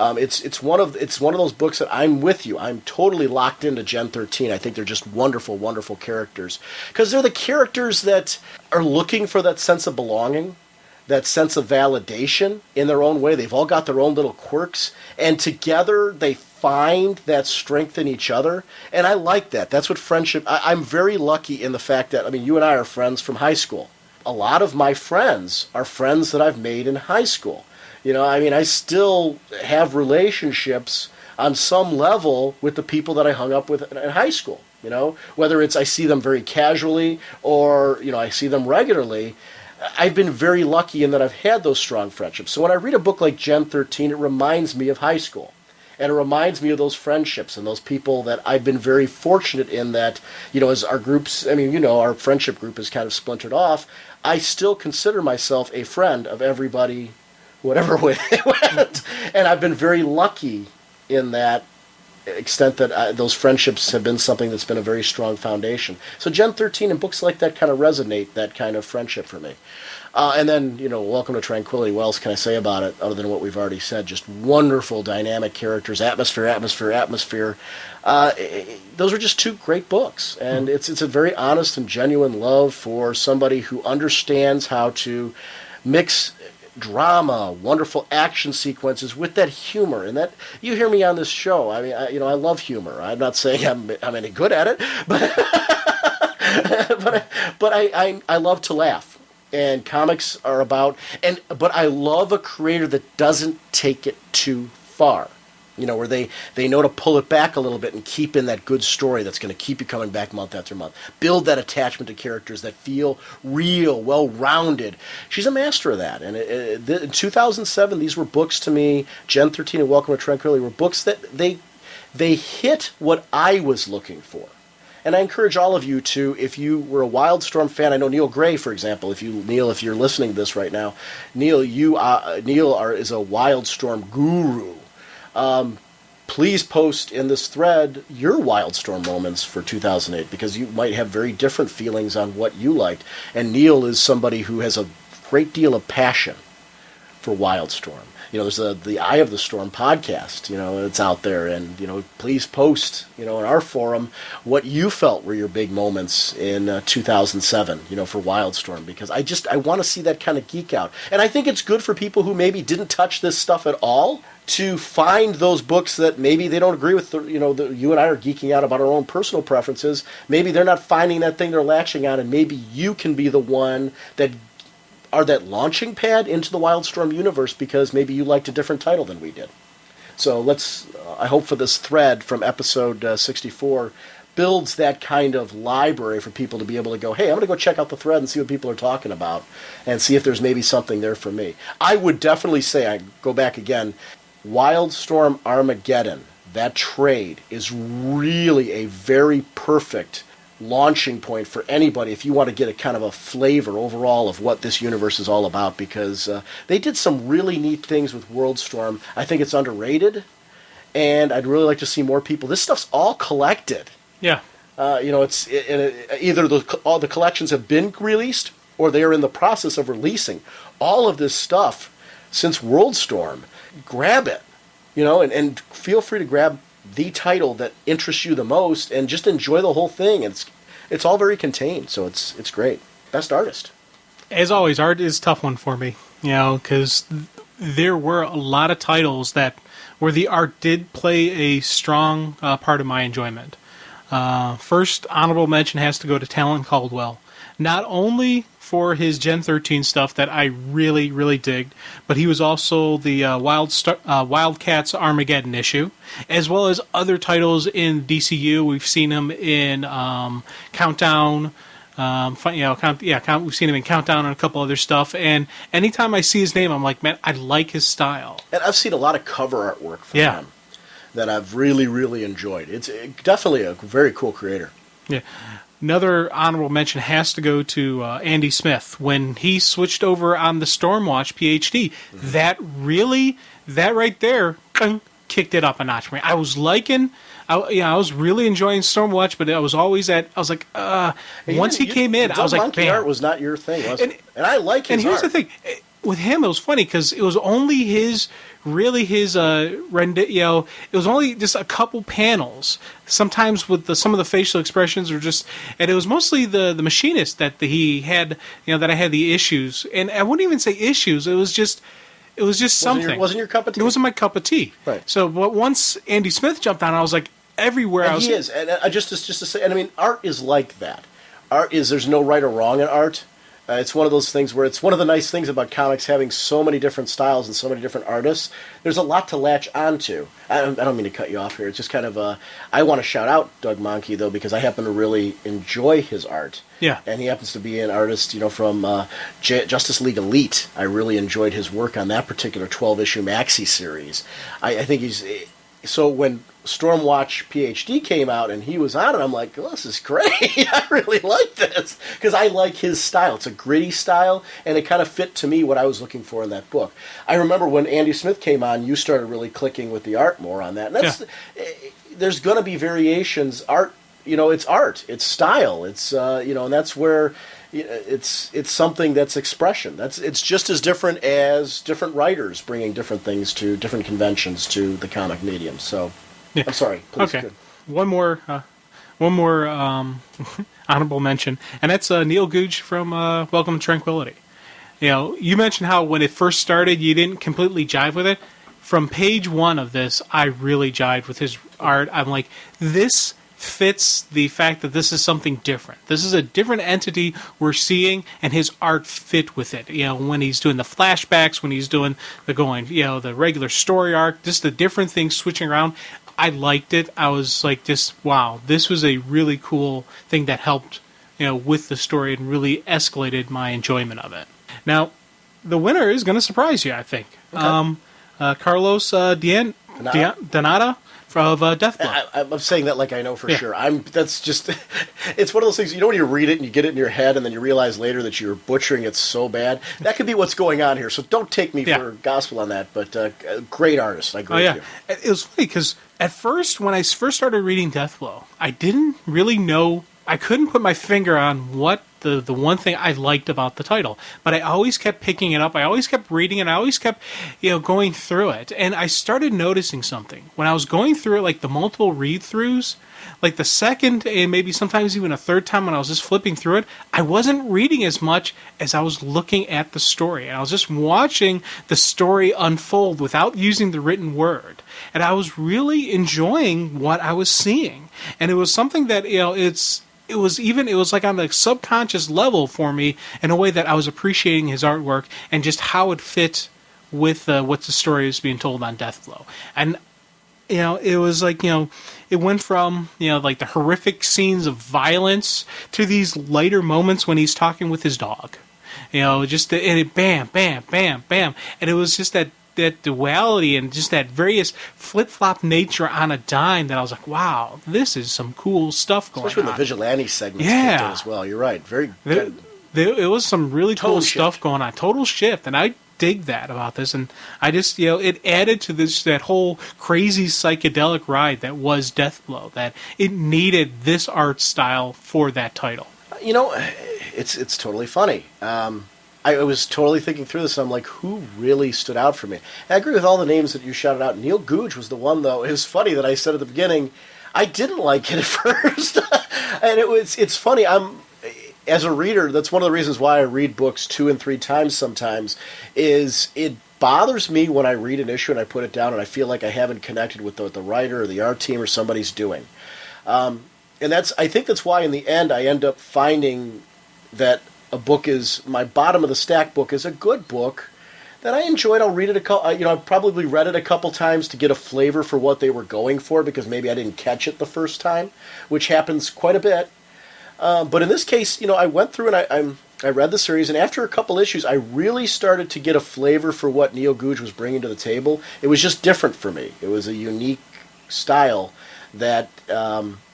It's one of those books that I'm with you. I'm totally locked into Gen 13. I think they're just wonderful, wonderful characters. Because they're the characters that are looking for that sense of belonging, that sense of validation in their own way. They've all got their own little quirks. And together they find that strength in each other. And I like that. That's what friendship... I'm very lucky in the fact that, you and I are friends from high school. A lot of my friends are friends that I've made in high school. I still have relationships on some level with the people that I hung up with in high school. Whether it's I see them very casually or, I see them regularly. I've been very lucky in that I've had those strong friendships. So when I read a book like Gen 13, it reminds me of high school. And it reminds me of those friendships and those people that I've been very fortunate in that, as our groups, our friendship group is kind of splintered off. I still consider myself a friend of everybody whatever way they went. And I've been very lucky in that extent that those friendships have been something that's been a very strong foundation. So Gen 13 and books like that kind of resonate that kind of friendship for me. And then, Welcome to Tranquility. What else can I say about it other than what we've already said? Just wonderful, dynamic characters, atmosphere. Those are just two great books. And it's a very honest and genuine love for somebody who understands how to mix drama, wonderful action sequences with that humor, and that you hear me on this show. I love humor. I'm not saying I'm any good at it, but I love to laugh, and comics are about. But I love a creator that doesn't take it too far. Where they know to pull it back a little bit and keep in that good story that's going to keep you coming back month after month. Build that attachment to characters that feel real, well-rounded. She's a master of that. And in 2007, these were books to me, Gen 13 and Welcome to Tranquility, were books that They hit what I was looking for. And I encourage all of you to, if you were a Wildstorm fan, I know Neil Gray, for example, if you're listening to this right now, Neil, is a Wildstorm guru. Please post in this thread your Wildstorm moments for 2008, because you might have very different feelings on what you liked. And Neil is somebody who has a great deal of passion for Wildstorm. There's the Eye of the Storm podcast, it's out there, and, please post, in our forum what you felt were your big moments in 2007, for Wildstorm, because I want to see that kind of geek out. And I think it's good for people who maybe didn't touch this stuff at all to find those books that maybe they don't agree with, you and I are geeking out about our own personal preferences. Maybe they're not finding that thing they're latching on, and maybe you can be the one that are that launching pad into the Wildstorm universe, because maybe you liked a different title than we did. So I hope for this thread from episode 64 builds that kind of library for people to be able to go, hey, I'm going to go check out the thread and see what people are talking about and see if there's maybe something there for me. I would definitely say, I go back again, Wildstorm Armageddon, that trade is really a very perfect launching point for anybody if you want to get a kind of a flavor overall of what this universe is all about, because they did some really neat things with Worldstorm. I think it's underrated, and I'd really like to see more people. This stuff's all collected. Yeah. It's either all the collections have been released or they are in the process of releasing. All of this stuff since Worldstorm, grab it, and feel free to grab the title that interests you the most and just enjoy the whole thing. It's all very contained, so it's great. Best artist. As always, art is a tough one for me, because there were a lot of titles where the art did play a strong part of my enjoyment. First honorable mention has to go to Talon Caldwell. Not only for his Gen 13 stuff that I really, really digged, but he was also the Wildcats Armageddon issue, as well as other titles in DCU. We've seen him in Countdown. We've seen him in Countdown and a couple other stuff. And anytime I see his name, I'm like, man, I like his style. And I've seen a lot of cover artwork from him that I've really, really enjoyed. It's definitely a very cool creator. Yeah. Another honorable mention has to go to Andy Smith. When he switched over on the Stormwatch PhD, that right there kicked it up a notch for me. I was really enjoying Stormwatch, but I was like, once he came in, I was like, monkey art was not your thing, was it? And I like his art. And here's the thing. With him, it was funny because it was only it was only just a couple panels. Sometimes with some of the facial expressions and it was mostly the machinist that he had, that I had the issues. And I wouldn't even say issues. It was just something. Wasn't your cup of tea? It wasn't my cup of tea. Right. So, but once Andy Smith jumped on, I was like, everywhere and he is. And just to say, and I mean, art is like that. There's no right or wrong in art. It's one of those things where it's one of the nice things about comics having so many different styles and so many different artists. There's a lot to latch onto. I don't mean to cut you off here. It's just kind of I want to shout out Doug Mahnke, though, because I happen to really enjoy his art. Yeah. And he happens to be an artist, from Justice League Elite. I really enjoyed his work on that particular 12-issue maxi series. I think he's... So when Stormwatch PhD came out and he was on it, I'm like, oh, this is great. I really like this because I like his style. It's a gritty style, and it kind of fit to me what I was looking for in that book. I remember when Andy Smith came on, you started really clicking with the art more on that. And there's going to be variations. Art, it's art. It's style. It's and that's where it's something that's expression. It's just as different as different writers bringing different things to different conventions to the comic medium. So, yeah. I'm sorry. Please. Okay. Good. One more honorable mention, and that's Neil Googe from Welcome to Tranquility. You mentioned how when it first started, you didn't completely jive with it. From page 1 of this, I really jived with his art. I'm like, this fits the fact that this is something different. This is a different entity we're seeing, and his art fit with it. When he's doing the flashbacks, when he's doing the regular story arc, just the different things switching around. I liked it. I was like, wow, this was a really cool thing that helped, with the story and really escalated my enjoyment of it. Now, the winner is going to surprise you, I think. Okay. Carlos Donata of Deathblow. I'm saying that like I know for Yeah. sure. That's just, it's one of those things, you know, when you read it and you get it in your head and then you realize later that you're butchering it so bad. That could be what's going on here. So don't take me for gospel on that, but great artist. I agree with you. It was funny because at first, when I first started reading Deathblow, I didn't really know, I couldn't put my finger on what the one thing I liked about the title, but I always kept picking it up. I always kept reading it. I always kept, going through it. And I started noticing something. When I was going through it, like the multiple read-throughs, like the second and maybe sometimes even a third time when I was just flipping through it, I wasn't reading as much as I was looking at the story. And I was just watching the story unfold without using the written word. And I was really enjoying what I was seeing. And it was something that, it was like on a subconscious level for me in a way that I was appreciating his artwork and just how it fit with what the story is being told on Deathblow. And, it was like, it went from, like the horrific scenes of violence to these lighter moments when he's talking with his dog. And it bam, bam, bam, bam. And it was just that duality and just that various flip-flop nature on a dime that I was like, wow, this is some cool stuff going on. Especially when the vigilante segments kicked in as well. You're right. It was some really cool shift. stuff going on. Total shift. And I dig that about this. And I just, it added to that whole crazy psychedelic ride that was Deathblow, that it needed this art style for that title. It's totally funny. I was totally thinking through this, and I'm like, who really stood out for me? And I agree with all the names that you shouted out. Neil Googe was the one, though. It was funny that I said at the beginning, I didn't like it at first. And it's funny. As a reader, that's one of the reasons why I read books 2 and 3 times sometimes, is it bothers me when I read an issue and I put it down and I feel like I haven't connected with what the writer or the art team or somebody's doing. And I think that's why in the end I end up finding that a book is, my bottom of the stack book is a good book that I enjoyed. I'll read it I've probably read it a couple times to get a flavor for what they were going for because maybe I didn't catch it the first time, which happens quite a bit. But in this case, I went through and I read the series, and after a couple issues, I really started to get a flavor for what Neil Googe was bringing to the table. It was just different for me. It was a unique style that,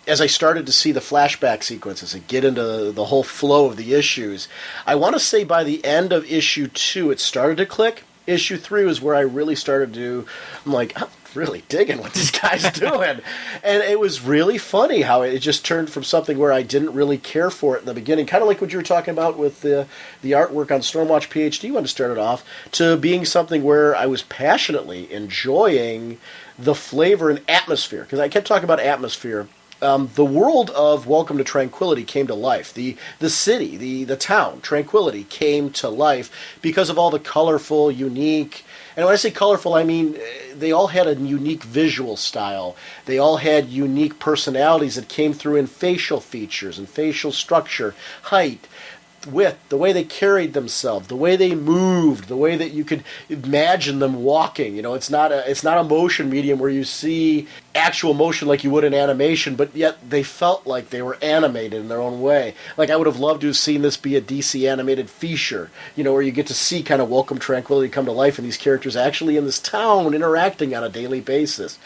as I started to see the flashback sequences and get into the whole flow of the issues, I want to say by the end of issue 2, it started to click. Issue 3 was where I really started to, I'm like, I'm really digging what this guy's doing. And it was really funny how it just turned from something where I didn't really care for it in the beginning, kind of like what you were talking about with the artwork on Stormwatch PhD when it started off, to being something where I was passionately enjoying the flavor and atmosphere. Because I kept talking about atmosphere. The world of Welcome to Tranquility came to life. The city, the town, Tranquility, came to life because of all the colorful, unique, and when I say colorful, I mean they all had a unique visual style. They all had unique personalities that came through in facial features and facial structure, height, width, the way they carried themselves, the way they moved, the way that you could imagine them walking. It's not a motion medium where you see actual motion like you would in animation, but yet they felt like they were animated in their own way. Like I would have loved to have seen this be a DC animated feature, where you get to see kind of Welcome Tranquility come to life and these characters actually in this town interacting on a daily basis.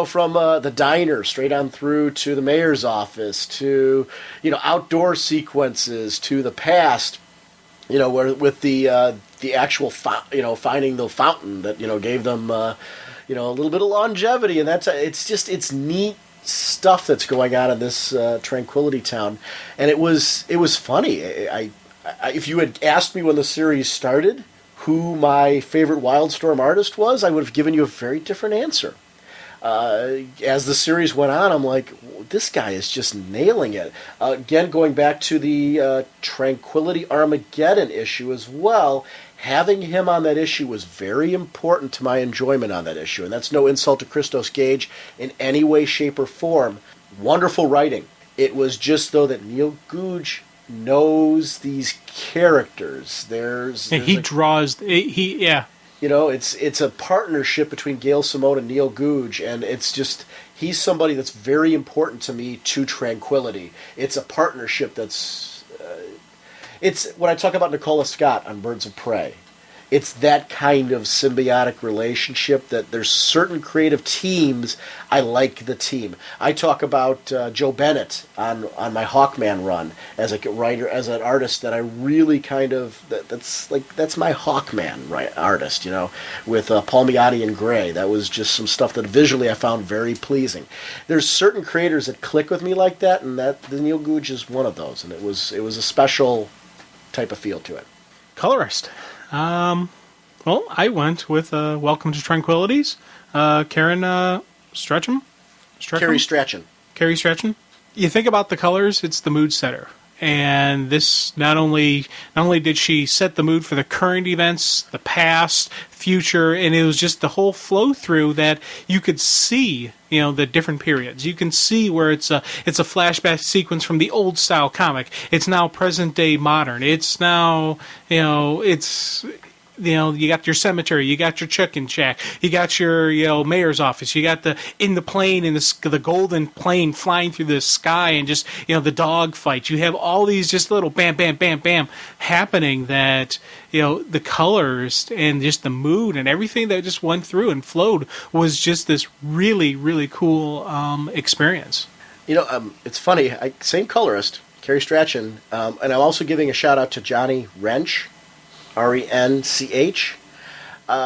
From the diner straight on through to the mayor's office to, outdoor sequences to the past, where with the actual, finding the fountain that, gave them, a little bit of longevity, and it's neat stuff that's going on in this Tranquility Town, and it was funny. I if you had asked me when the series started who my favorite Wildstorm artist was, I would have given you a very different answer. As the series went on, I'm like, this guy is just nailing it. Again, going back to the Tranquility Armageddon issue as well, having him on that issue was very important to my enjoyment on that issue. And that's no insult to Christos Gage in any way, shape, or form. Wonderful writing. It was just, though, that Neil Googe knows these characters. It's a partnership between Gail Simone and Neil Googe, and it's just, he's somebody that's very important to me to Tranquility. It's a partnership that's, it's when I talk about Nicola Scott on Birds of Prey. it's that kind of symbiotic relationship that there's certain creative teams. I like the team. I talk about Joe Bennett on my Hawkman run as a writer, as an artist that I really kind of that's my Hawkman artist, with Paul Miotti and Gray. That was just some stuff that visually I found very pleasing. There's certain creators that click with me like that, and the Neil Googe is one of those, and it was a special type of feel to it. Colorist. Well, I went with Welcome to Tranquilities. Karen Strachan? Carrie Strachan. Carrie Strachan. You think about the colors, it's the mood setter. And this not only did she set the mood for the current events, the past, future, and it was just the whole flow through that you could see, the different periods. You can see where it's a flashback sequence from the old style comic. It's now present day modern. It's now, you got your cemetery, you got your chicken shack, you got your, mayor's office, you got the plane and the golden plane flying through the sky, and just, the dog fight. You have all these just little bam, bam, bam, bam happening that, the colors and just the mood and everything that just went through and flowed was just this really, really cool experience. It's funny, same colorist, Carrie Strachan, and I'm also giving a shout out to Johnny Wrench, Rench,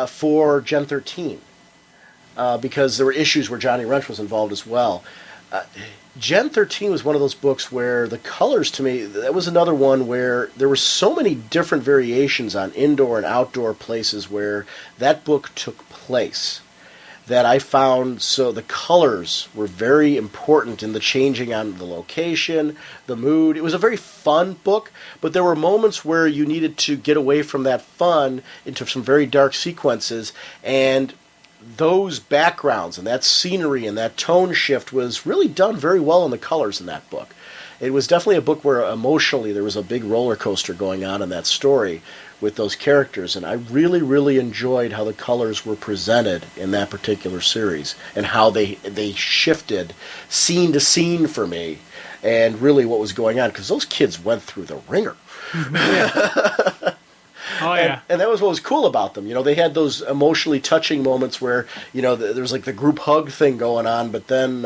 for Gen 13, because there were issues where Johnny Wrench was involved as well. Gen 13 was one of those books where the colors, to me, that was another one where there were so many different variations on indoor and outdoor places where that book took place, that I found, so the colors were very important in the changing on the location, the mood. It was a very fun book, but there were moments where you needed to get away from that fun into some very dark sequences, and those backgrounds and that scenery and that tone shift was really done very well in the colors in that book. It was definitely a book where emotionally there was a big roller coaster going on in that story with those characters, and I really, really enjoyed how the colors were presented in that particular series and how they shifted scene to scene for me, and really what was going on, because those kids went through the ringer. Yeah. Oh, yeah. And that was what was cool about them. They had those emotionally touching moments where, there was like the group hug thing going on, but then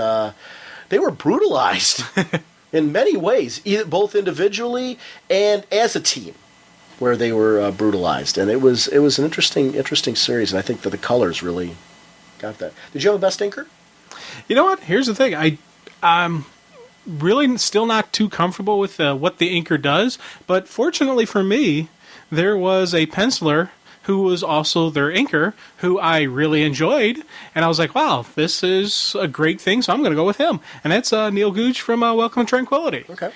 they were brutalized in many ways, both individually and as a team, where they were brutalized. And it was an interesting series, and I think that the colors really got that. Did you have a best inker? You know what? Here's the thing. I'm really still not too comfortable with what the inker does, but fortunately for me, there was a penciler who was also their inker, who I really enjoyed, and I was like, wow, this is a great thing, so I'm going to go with him. And that's Neil Googe from Welcome to Tranquility. Okay.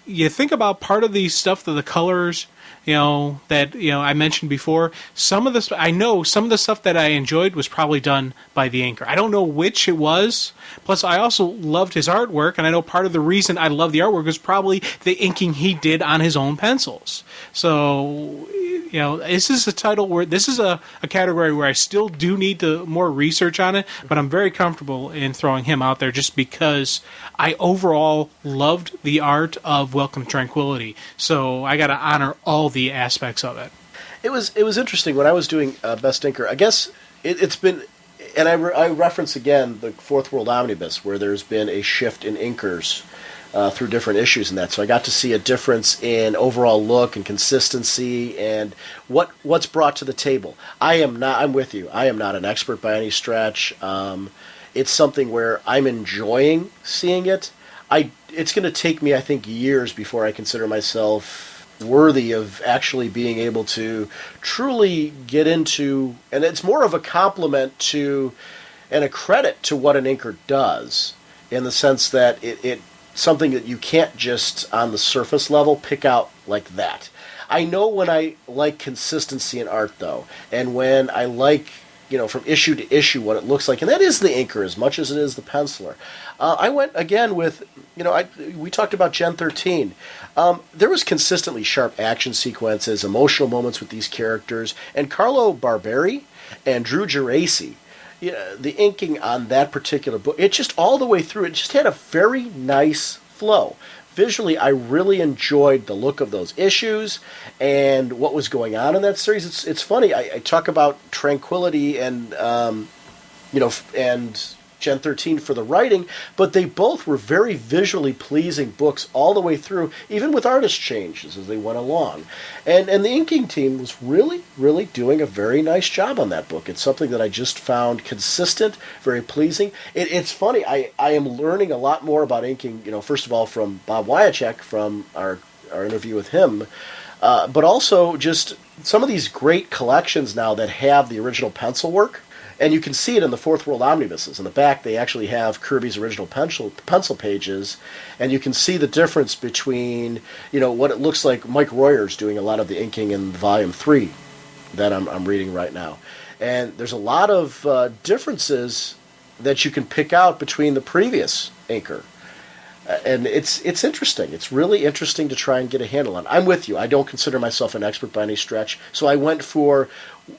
You think about part of the stuff that the colors, that, I mentioned before, some of the stuff that I enjoyed was probably done by the inker. I don't know which it was. Plus, I also loved his artwork, and I know part of the reason I love the artwork was probably the inking he did on his own pencils. So, this is a title where this is a category where I still do need more research on it, but I'm very comfortable in throwing him out there just because I overall loved the art of Welcome to Tranquility. So I got to honor all the aspects of it. It was interesting when I was doing Best Inker. I guess it's been, and I reference again the Fourth World Omnibus, where there's been a shift in inkers through different issues and that. So I got to see a difference in overall look and consistency and what's brought to the table. I'm with you. I am not an expert by any stretch. It's something where I'm enjoying seeing it. It's going to take me, I think, years before I consider myself worthy of actually being able to truly get into, and it's more of a compliment to and a credit to what an inker does, in the sense that it something that you can't just on the surface level pick out like that. I know when I like consistency in art, though, and when I like, from issue to issue what it looks like, and that is the inker as much as it is the penciler. I went again with, we talked about Gen 13. There was consistently sharp action sequences, emotional moments with these characters, and Carlo Barberi and Drew Geraci, the inking on that particular book, it just all the way through, it just had a very nice flow. visually, I really enjoyed the look of those issues and what was going on in that series. It's funny. I talk about Tranquility and and Gen 13 for the writing, but they both were very visually pleasing books all the way through, even with artist changes as they went along. And the inking team was really, really doing a very nice job on that book. It's something that I just found consistent, very pleasing. It's funny, I am learning a lot more about inking, first of all from Bob Wyacek, from our interview with him, but also just some of these great collections now that have the original pencil work. And you can see it in the Fourth World Omnibuses. In the back, they actually have Kirby's original pencil pages, and you can see the difference between, what it looks like Mike Royer's doing a lot of the inking in Volume 3 that I'm reading right now. And there's a lot of differences that you can pick out between the previous inker. And it's interesting. It's really interesting to try and get a handle on. I'm with you. I don't consider myself an expert by any stretch. So I went for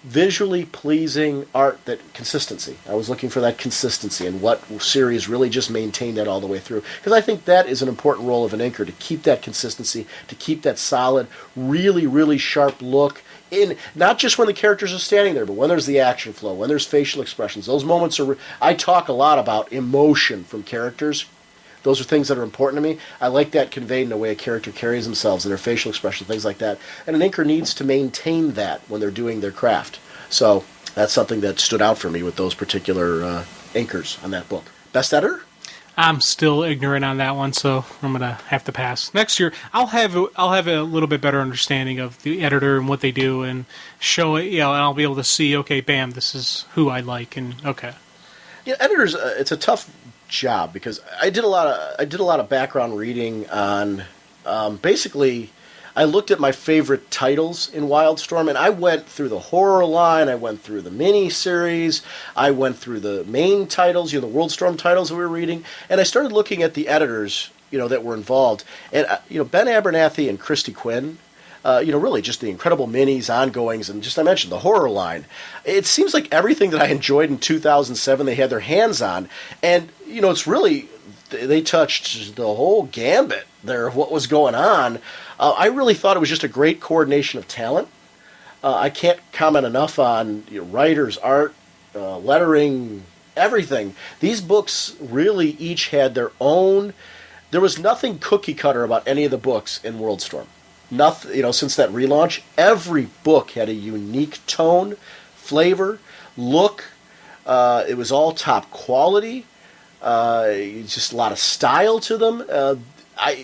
visually pleasing art, that consistency. I was looking for that consistency, and what series really just maintained that all the way through. Because I think that is an important role of an inker, to keep that consistency, to keep that solid, really, really sharp look in, not just when the characters are standing there, but when there's the action flow, when there's facial expressions. Those moments are... I talk a lot about emotion from characters. Those are things that are important to me. I like that conveyed in the way a character carries themselves and their facial expression, things like that. And an inker needs to maintain that when they're doing their craft. So that's something that stood out for me with those particular inkers on that book. Best editor? I'm still ignorant on that one, so I'm gonna have to pass. Next year, I'll have a little bit better understanding of the editor and what they do, and show it. And I'll be able to see. Okay, bam, this is who I like, and okay. Yeah, editors. It's a tough job, because I did a lot of background reading on basically. I looked at my favorite titles in Wildstorm, and I went through the horror line, I went through the mini-series, I went through the main titles, the Worldstorm titles that we were reading, and I started looking at the editors, that were involved. And, Ben Abernathy and Christy Quinn, really just the incredible minis, ongoings, and just, I mentioned, the horror line. It seems like everything that I enjoyed in 2007 they had their hands on, and, it's really... They touched the whole gambit there of what was going on. I really thought it was just a great coordination of talent. I can't comment enough on writers, art, lettering, everything. These books really each had their own... There was nothing cookie cutter about any of the books in Worldstorm. Nothing, since that relaunch, every book had a unique tone, flavor, look. It was all top quality. Just a lot of style to them.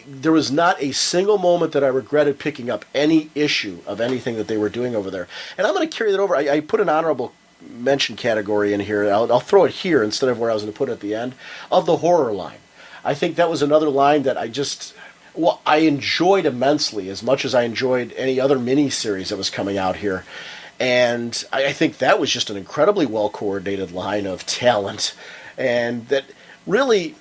There was not a single moment that I regretted picking up any issue of anything that they were doing over there. And I'm going to carry that over. I put an honorable mention category in here. I'll throw it here instead of where I was going to put it at the end, of the horror line. I think that was another line that I enjoyed immensely, as much as I enjoyed any other mini-series that was coming out here. And I think that was just an incredibly well-coordinated line of talent. And that really,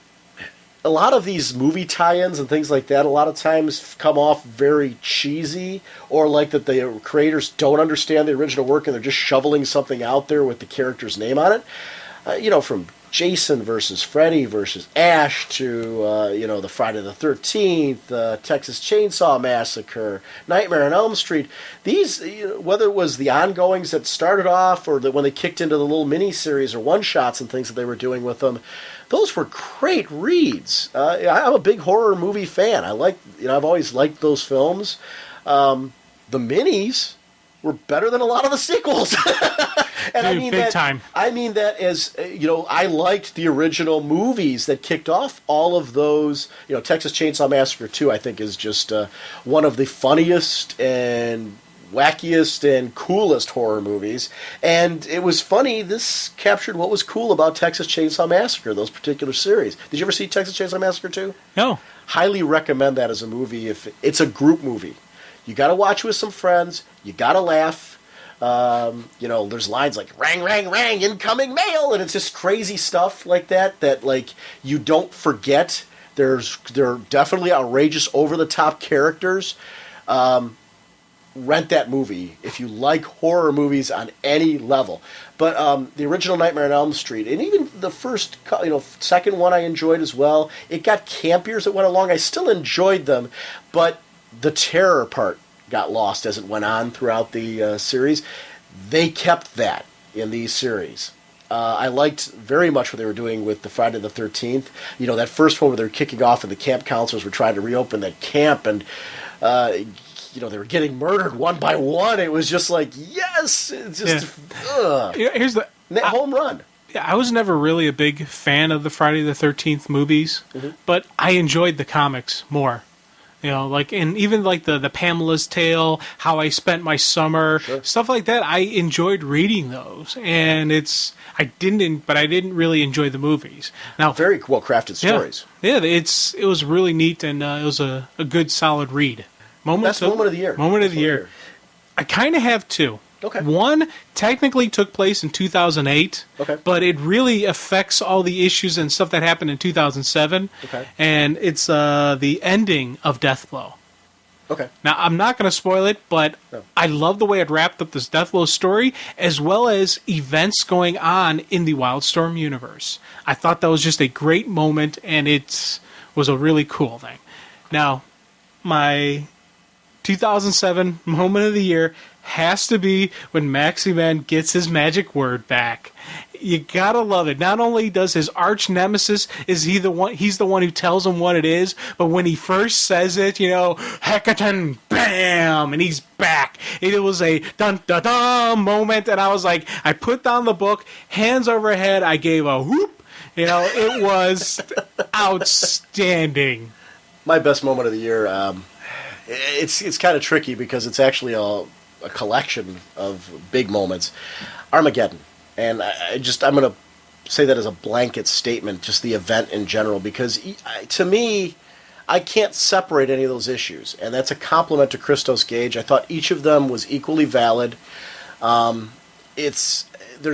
a lot of these movie tie-ins and things like that a lot of times come off very cheesy, or like that the creators don't understand the original work and they're just shoveling something out there with the character's name on it. From Jason versus Freddy versus Ash to, the Friday the 13th, Texas Chainsaw Massacre, Nightmare on Elm Street. These, whether it was the ongoings that started off or when they kicked into the little mini-series or one-shots and things that they were doing with them, those were great reads. I'm a big horror movie fan. I've always liked those films. The minis were better than a lot of the sequels. And Dude, big time. I mean that as, I liked the original movies that kicked off all of those. Texas Chainsaw Massacre 2, I think, is just one of the funniest and wackiest and coolest horror movies. And it was funny, this captured what was cool about Texas Chainsaw Massacre, those particular series. Did you ever see Texas Chainsaw Massacre 2? No. Highly recommend that as a movie. If it's a group movie. You got to watch with some friends. You got to laugh. There's lines like "rang, rang, rang, incoming mail," and it's just crazy stuff like that you don't forget. They're definitely outrageous, over the top characters, and rent that movie if you like horror movies on any level. But the original Nightmare on Elm Street, and even the first, second one I enjoyed as well. It got campier as it went along. I still enjoyed them, but the terror part got lost as it went on throughout the series. They kept that in these series. I liked very much what they were doing with the Friday the 13th. That first one where they were kicking off and the camp counselors were trying to reopen that camp, and they were getting murdered one by one. It was just like, yes! It's just, Here's the home run. Yeah, I was never really a big fan of the Friday the 13th movies, but I enjoyed the comics more. And even like the Pamela's Tale, How I Spent My Summer, stuff like that. I enjoyed reading those, and I didn't really enjoy the movies. Now, very well crafted stories. Yeah, it was really neat, and it was a good solid read. Best moment of the year. Moment of the year. I kind of have two. Okay. One technically took place in 2008, but it really affects all the issues and stuff that happened in 2007. Okay. And it's the ending of Deathblow. Okay. Now, I'm not going to spoil it, but I love the way it wrapped up this Deathblow story, as well as events going on in the Wildstorm universe. I thought that was just a great moment, and it was a really cool thing. Now, my 2007 moment of the year has to be when Maxie-Man gets his magic word back. You gotta love it. Not only does his arch nemesis, he's the one who tells him what it is, but when he first says it, Hecatan, bam, and he's back. It was a dun-dun-dun moment, and I was like, I put down the book, hands over head, I gave a whoop. It was outstanding. My best moment of the year, it's kind of tricky because it's actually a collection of big moments. Armageddon. And I'm going to say that as a blanket statement, just the event in general, because to me, I can't separate any of those issues. And that's a compliment to Christos Gage. I thought each of them was equally valid. There's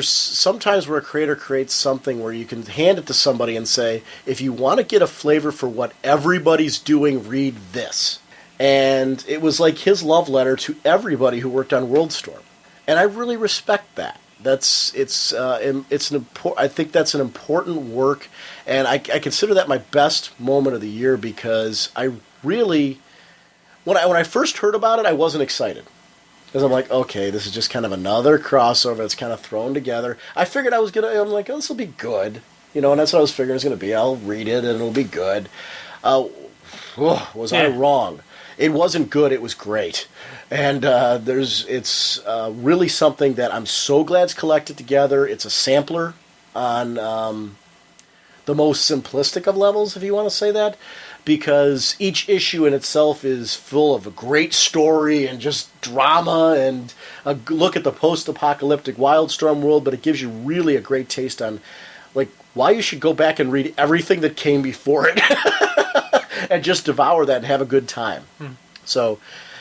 sometimes where a creator creates something where you can hand it to somebody and say, if you want to get a flavor for what everybody's doing, read this. And it was like his love letter to everybody who worked on Worldstorm, and I really respect that. I think that's an important work, and I consider that my best moment of the year because I really, when I first heard about it, I wasn't excited because I'm like, okay, this is just kind of another crossover that's kind of thrown together. I figured I'm like, oh, this will be good, and that's what I was figuring it was going to be. I'll read it and it'll be good. Was I wrong? It wasn't good. It was great, and it's really something that I'm so glad's collected together. It's a sampler on the most simplistic of levels, if you want to say that, because each issue in itself is full of a great story and just drama and a look at the post-apocalyptic Wildstorm world. But it gives you really a great taste on like why you should go back and read everything that came before it. And just devour that and have a good time. So,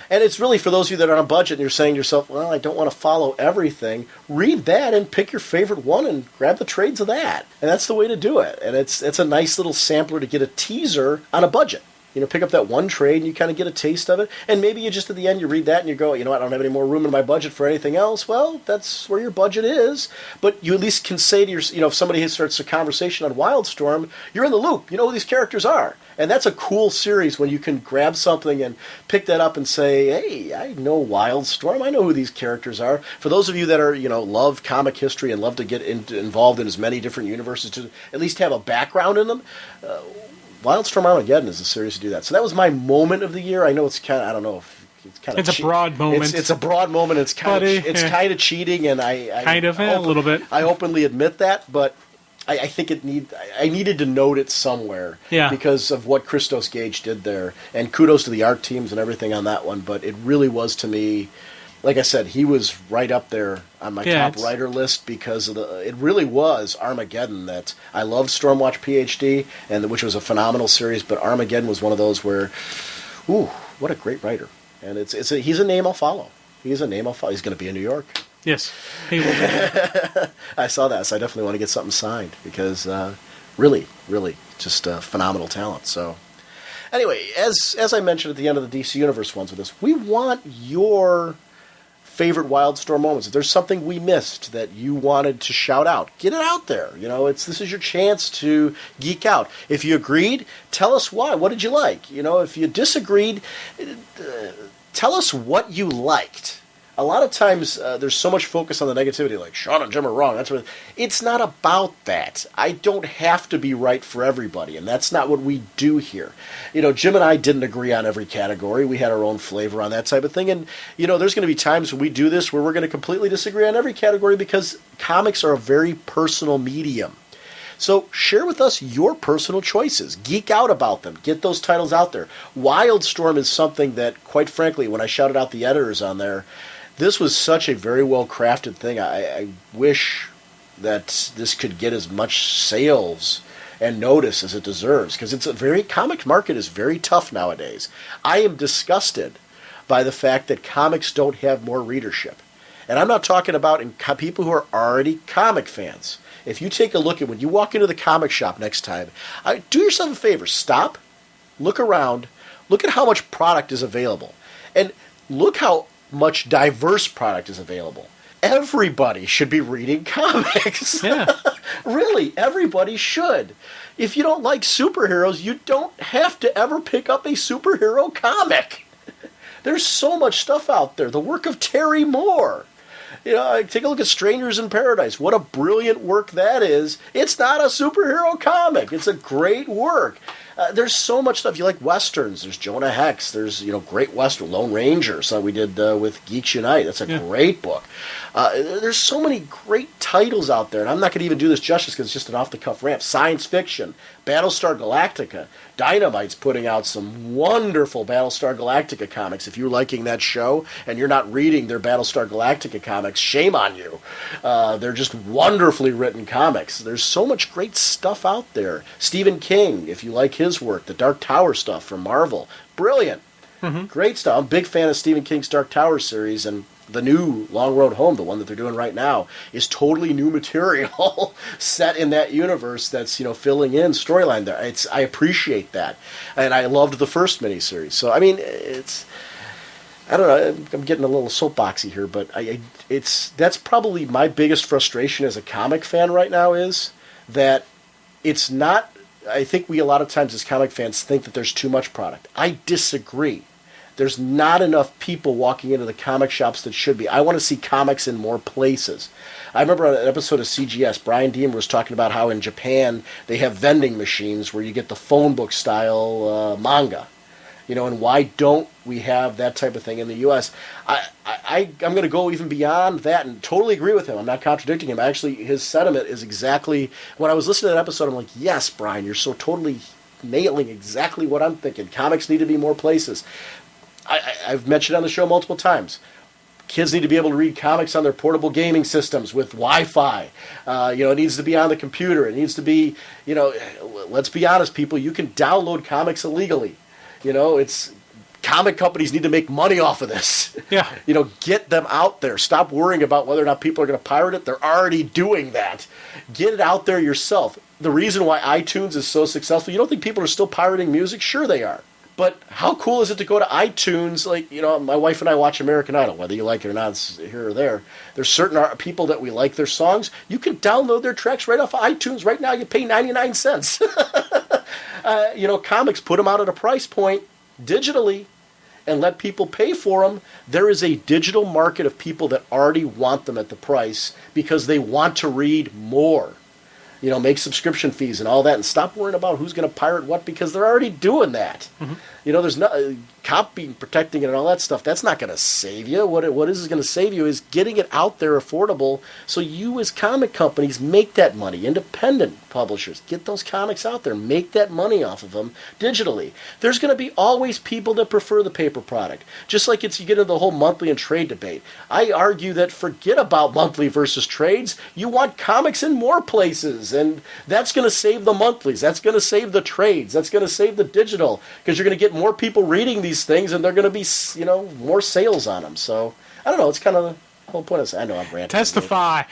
and it's really for those of you that are on a budget and you're saying to yourself, well, I don't want to follow everything. Read that and pick your favorite one and grab the trades of that. And that's the way to do it. And it's a nice little sampler to get a teaser on a budget. Pick up that one trade and you kind of get a taste of it. And maybe you just at the end you read that and you go, I don't have any more room in my budget for anything else. Well, that's where your budget is. But you at least can say to if somebody starts a conversation on Wildstorm, you're in the loop. You know who these characters are. And that's a cool series when you can grab something and pick that up and say, hey, I know Wildstorm. I know who these characters are. For those of you that are, love comic history and love to get involved in as many different universes to at least have a background in them, Wildstorm Armageddon is a series to do that. So that was my moment of the year. I know it's kind of, I don't know if it's kind of... It's a broad moment. It's a broad moment. It's kind of cheating, and I a little bit. I openly admit that, but I think I needed to note it somewhere because of what Christos Gage did there. And kudos to the art teams and everything on that one, but it really was to me... Like I said, he was right up there on my top writer list because of it really was Armageddon that I loved Stormwatch PhD, which was a phenomenal series, but Armageddon was one of those where, what a great writer. And he's a name I'll follow. He's a name I'll follow. He's going to be in New York. Yes, he will be. I saw that, so I definitely want to get something signed because really, really just phenomenal talent. So, Anyway, as I mentioned at the end of the DC Universe ones with this, we want your favorite Wildstorm moments. If there's something we missed that you wanted to shout out, get it out there. This is your chance to geek out. If you agreed, tell us why. What did you like? If you disagreed, tell us what you liked. A lot of times there's so much focus on the negativity, like Sean and Jim are wrong. It's not about that. I don't have to be right for everybody, and that's not what we do here. Jim and I didn't agree on every category. We had our own flavor on that type of thing, and there's going to be times when we do this where we're going to completely disagree on every category because comics are a very personal medium. So share with us your personal choices. Geek out about them. Get those titles out there. Wildstorm is something that, quite frankly, when I shouted out the editors on there, this was such a very well-crafted thing. I wish that this could get as much sales and notice as it deserves, because comic market is very tough nowadays. I am disgusted by the fact that comics don't have more readership. And I'm not talking about people who are already comic fans. If you take a look at when you walk into the comic shop next time, do yourself a favor. Stop, look around, look at how much product is available, and look how much diverse product is available. Everybody should be reading comics. Yeah. Really, everybody should. If you don't like superheroes, you don't have to ever pick up a superhero comic. There's so much stuff out there. The work of Terry Moore. Take a look at Strangers in Paradise. What a brilliant work that is. It's not a superhero comic. It's a great work. There's so much stuff. You like Westerns. There's Jonah Hex. There's, great Western. Lone Ranger, so we did with Geeks Unite. That's a great book. There's so many great titles out there, and I'm not going to even do this justice because it's just an off-the-cuff rant. Science fiction. Battlestar Galactica. Dynamite's putting out some wonderful Battlestar Galactica comics. If you're liking that show and you're not reading their Battlestar Galactica comics, shame on you. They're just wonderfully written comics. There's so much great stuff out there. Stephen King, if you like his work, the Dark Tower stuff from Marvel, brilliant. Mm-hmm. Great stuff. I'm a big fan of Stephen King's Dark Tower series, and the new Long Road Home, the one that they're doing right now, is totally new material set in that universe that's, filling in storyline there. I appreciate that. And I loved the first miniseries. So, I mean, I don't know, I'm getting a little soapboxy here, but that's probably my biggest frustration as a comic fan right now is that it's not, I think we a lot of times as comic fans think that there's too much product. I disagree. There's not enough people walking into the comic shops that should be. I want to see comics in more places. I remember on an episode of CGS, Brian Deemer was talking about how in Japan they have vending machines where you get the phone book style manga. And why don't we have that type of thing in the U.S.? I'm going to go even beyond that and totally agree with him. I'm not contradicting him. Actually, his sentiment is exactly, when I was listening to that episode, I'm like, yes, Brian, you're so totally nailing exactly what I'm thinking. Comics need to be more places. I've mentioned on the show multiple times, kids need to be able to read comics on their portable gaming systems with Wi-Fi. It needs to be on the computer. It needs to be, let's be honest, people, you can download comics illegally. Comic companies need to make money off of this. Yeah. Get them out there. Stop worrying about whether or not people are going to pirate it. They're already doing that. Get it out there yourself. The reason why iTunes is so successful, you don't think people are still pirating music? Sure they are. But how cool is it to go to iTunes? Like, my wife and I watch American Idol, whether you like it or not, it's here or there. There's certain people that we like their songs. You can download their tracks right off of iTunes right now. You pay 99 cents. Comics, put them out at a price point digitally and let people pay for them. There is a digital market of people that already want them at the price because they want to read more. Make subscription fees and all that, and stop worrying about who's going to pirate what because they're already doing that. Mm-hmm. There's no copying, protecting it, and all that stuff. That's not going to save you. What is going to save you is getting it out there affordable so you as comic companies make that money. Independent publishers, get those comics out there. Make that money off of them digitally. There's going to be always people that prefer the paper product. Just like you get into the whole monthly and trade debate. I argue that forget about monthly versus trades. You want comics in more places, and that's going to save the monthlies. That's going to save the trades. That's going to save the digital because you're going to get more people reading these things, and they're going to be, more sales on them. So, I don't know. It's kind of the whole point. I know I'm ranting. Testify.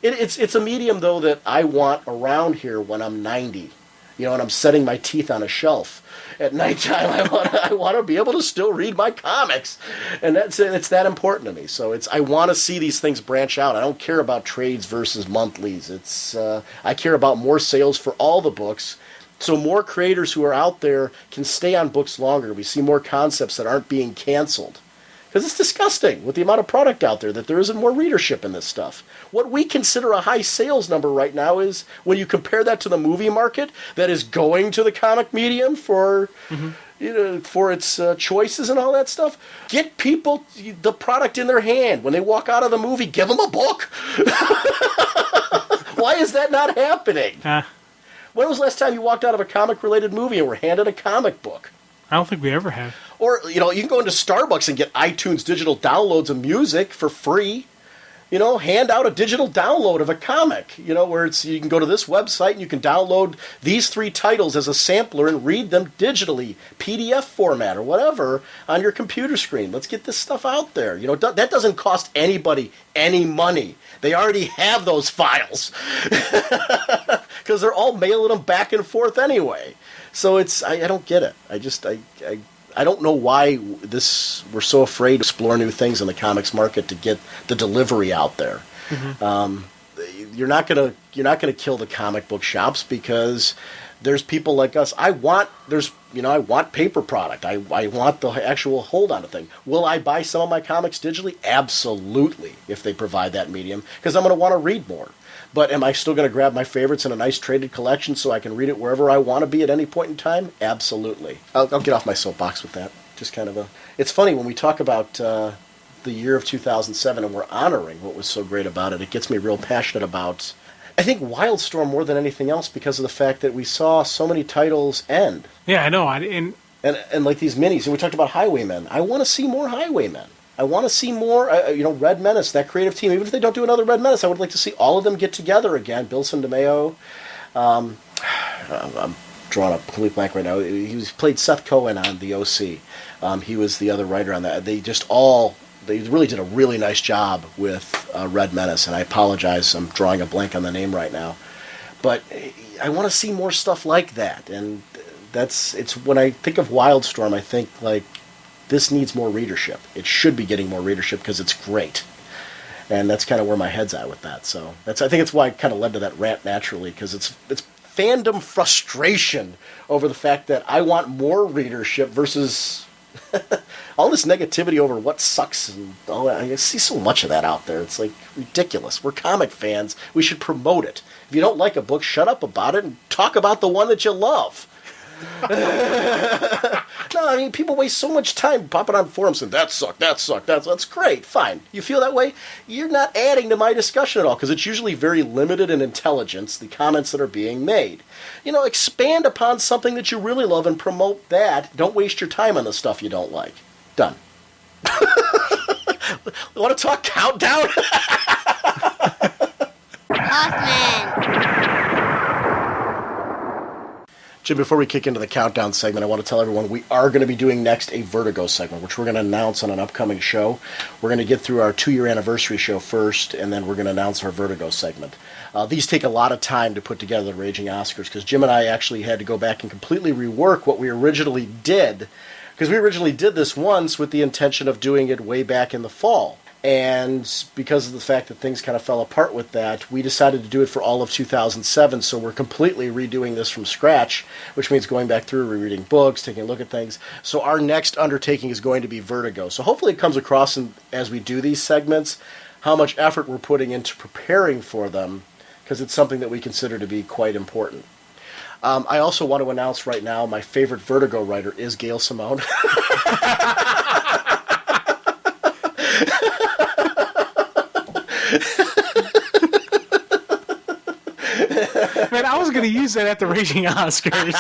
It's a medium, though, that I want around here when I'm 90. and I'm setting my teeth on a shelf at nighttime. I want to be able to still read my comics, and it's that important to me. So I want to see these things branch out. I don't care about trades versus monthlies. I care about more sales for all the books, so more creators who are out there can stay on books longer. We see more concepts that aren't being canceled. Because it's disgusting with the amount of product out there that there isn't more readership in this stuff. What we consider a high sales number right now is when you compare that to the movie market that is going to the comic medium for for its choices and all that stuff. Get people the product in their hand. When they walk out of the movie, give them a book. Why is that not happening? When was the last time you walked out of a comic-related movie and were handed a comic book? I don't think we ever have. Or, you can go into Starbucks and get iTunes digital downloads of music for free. Hand out a digital download of a comic, where you can go to this website and you can download these 3 titles as a sampler and read them digitally, PDF format or whatever, on your computer screen. Let's get this stuff out there. That doesn't cost anybody any money. They already have those files because they're all mailing them back and forth anyway. So I don't get it. I don't know why we're so afraid to explore new things in the comics market to get the delivery out there. You're not gonna kill the comic book shops because there's people like us. I want paper product. I want the actual hold on a thing. Will I buy some of my comics digitally? Absolutely, if they provide that medium, because I'm going to want to read more. But am I still going to grab my favorites in a nice traded collection so I can read it wherever I want to be at any point in time? Absolutely. I'll get off my soapbox with that. Just kind of It's funny when we talk about the year of 2007 and we're honoring what was so great about it. It gets me real passionate about, I think, Wildstorm more than anything else because of the fact that we saw so many titles end. Yeah, I know. And like these minis, and we talked about Highwaymen. I want to see more Highwaymen. I want to see more, Red Menace, that creative team. Even if they don't do another Red Menace, I would like to see all of them get together again. Bill DeMeo. I'm drawing a complete blank right now. He played Seth Cohen on The OC. He was the other writer on that. They really did a really nice job with Red Menace, and I apologize. I'm drawing a blank on the name right now. But I want to see more stuff like that. And it's when I think of Wildstorm, I think, like, this needs more readership. It should be getting more readership because it's great. And that's kind of where my head's at with that. So I think it's why I kind of led to that rant naturally, because it's fandom frustration over the fact that I want more readership versus all this negativity over what sucks and all that. I see so much of that out there. It's like ridiculous. We're comic fans. We should promote it. If you don't like a book, shut up about it and talk about the one that you love. No, I mean, people waste so much time popping on forums and that sucked. That's great, fine. You feel that way? You're not adding to my discussion at all, because it's usually very limited in intelligence, the comments that are being made. Expand upon something that you really love and promote that. Don't waste your time on the stuff you don't like. Done. Want to talk countdown? Hawkman. Jim, before we kick into the countdown segment, I want to tell everyone we are going to be doing next a Vertigo segment, which we're going to announce on an upcoming show. We're going to get through our 2-year anniversary show first, and then we're going to announce our Vertigo segment. These take a lot of time to put together, the Raging Oscars, because Jim and I actually had to go back and completely rework what we originally did, because we originally did this once with the intention of doing it way back in the fall. And because of the fact that things kind of fell apart with that, we decided to do it for all of 2007, so we're completely redoing this from scratch, which means going back through, rereading books, taking a look at things. So our next undertaking is going to be Vertigo. So hopefully it comes across as we do these segments how much effort we're putting into preparing for them, because it's something that we consider to be quite important. I also want to announce right now my favorite Vertigo writer is Gail Simone. Man, I was going to use that at the Raging Oscars.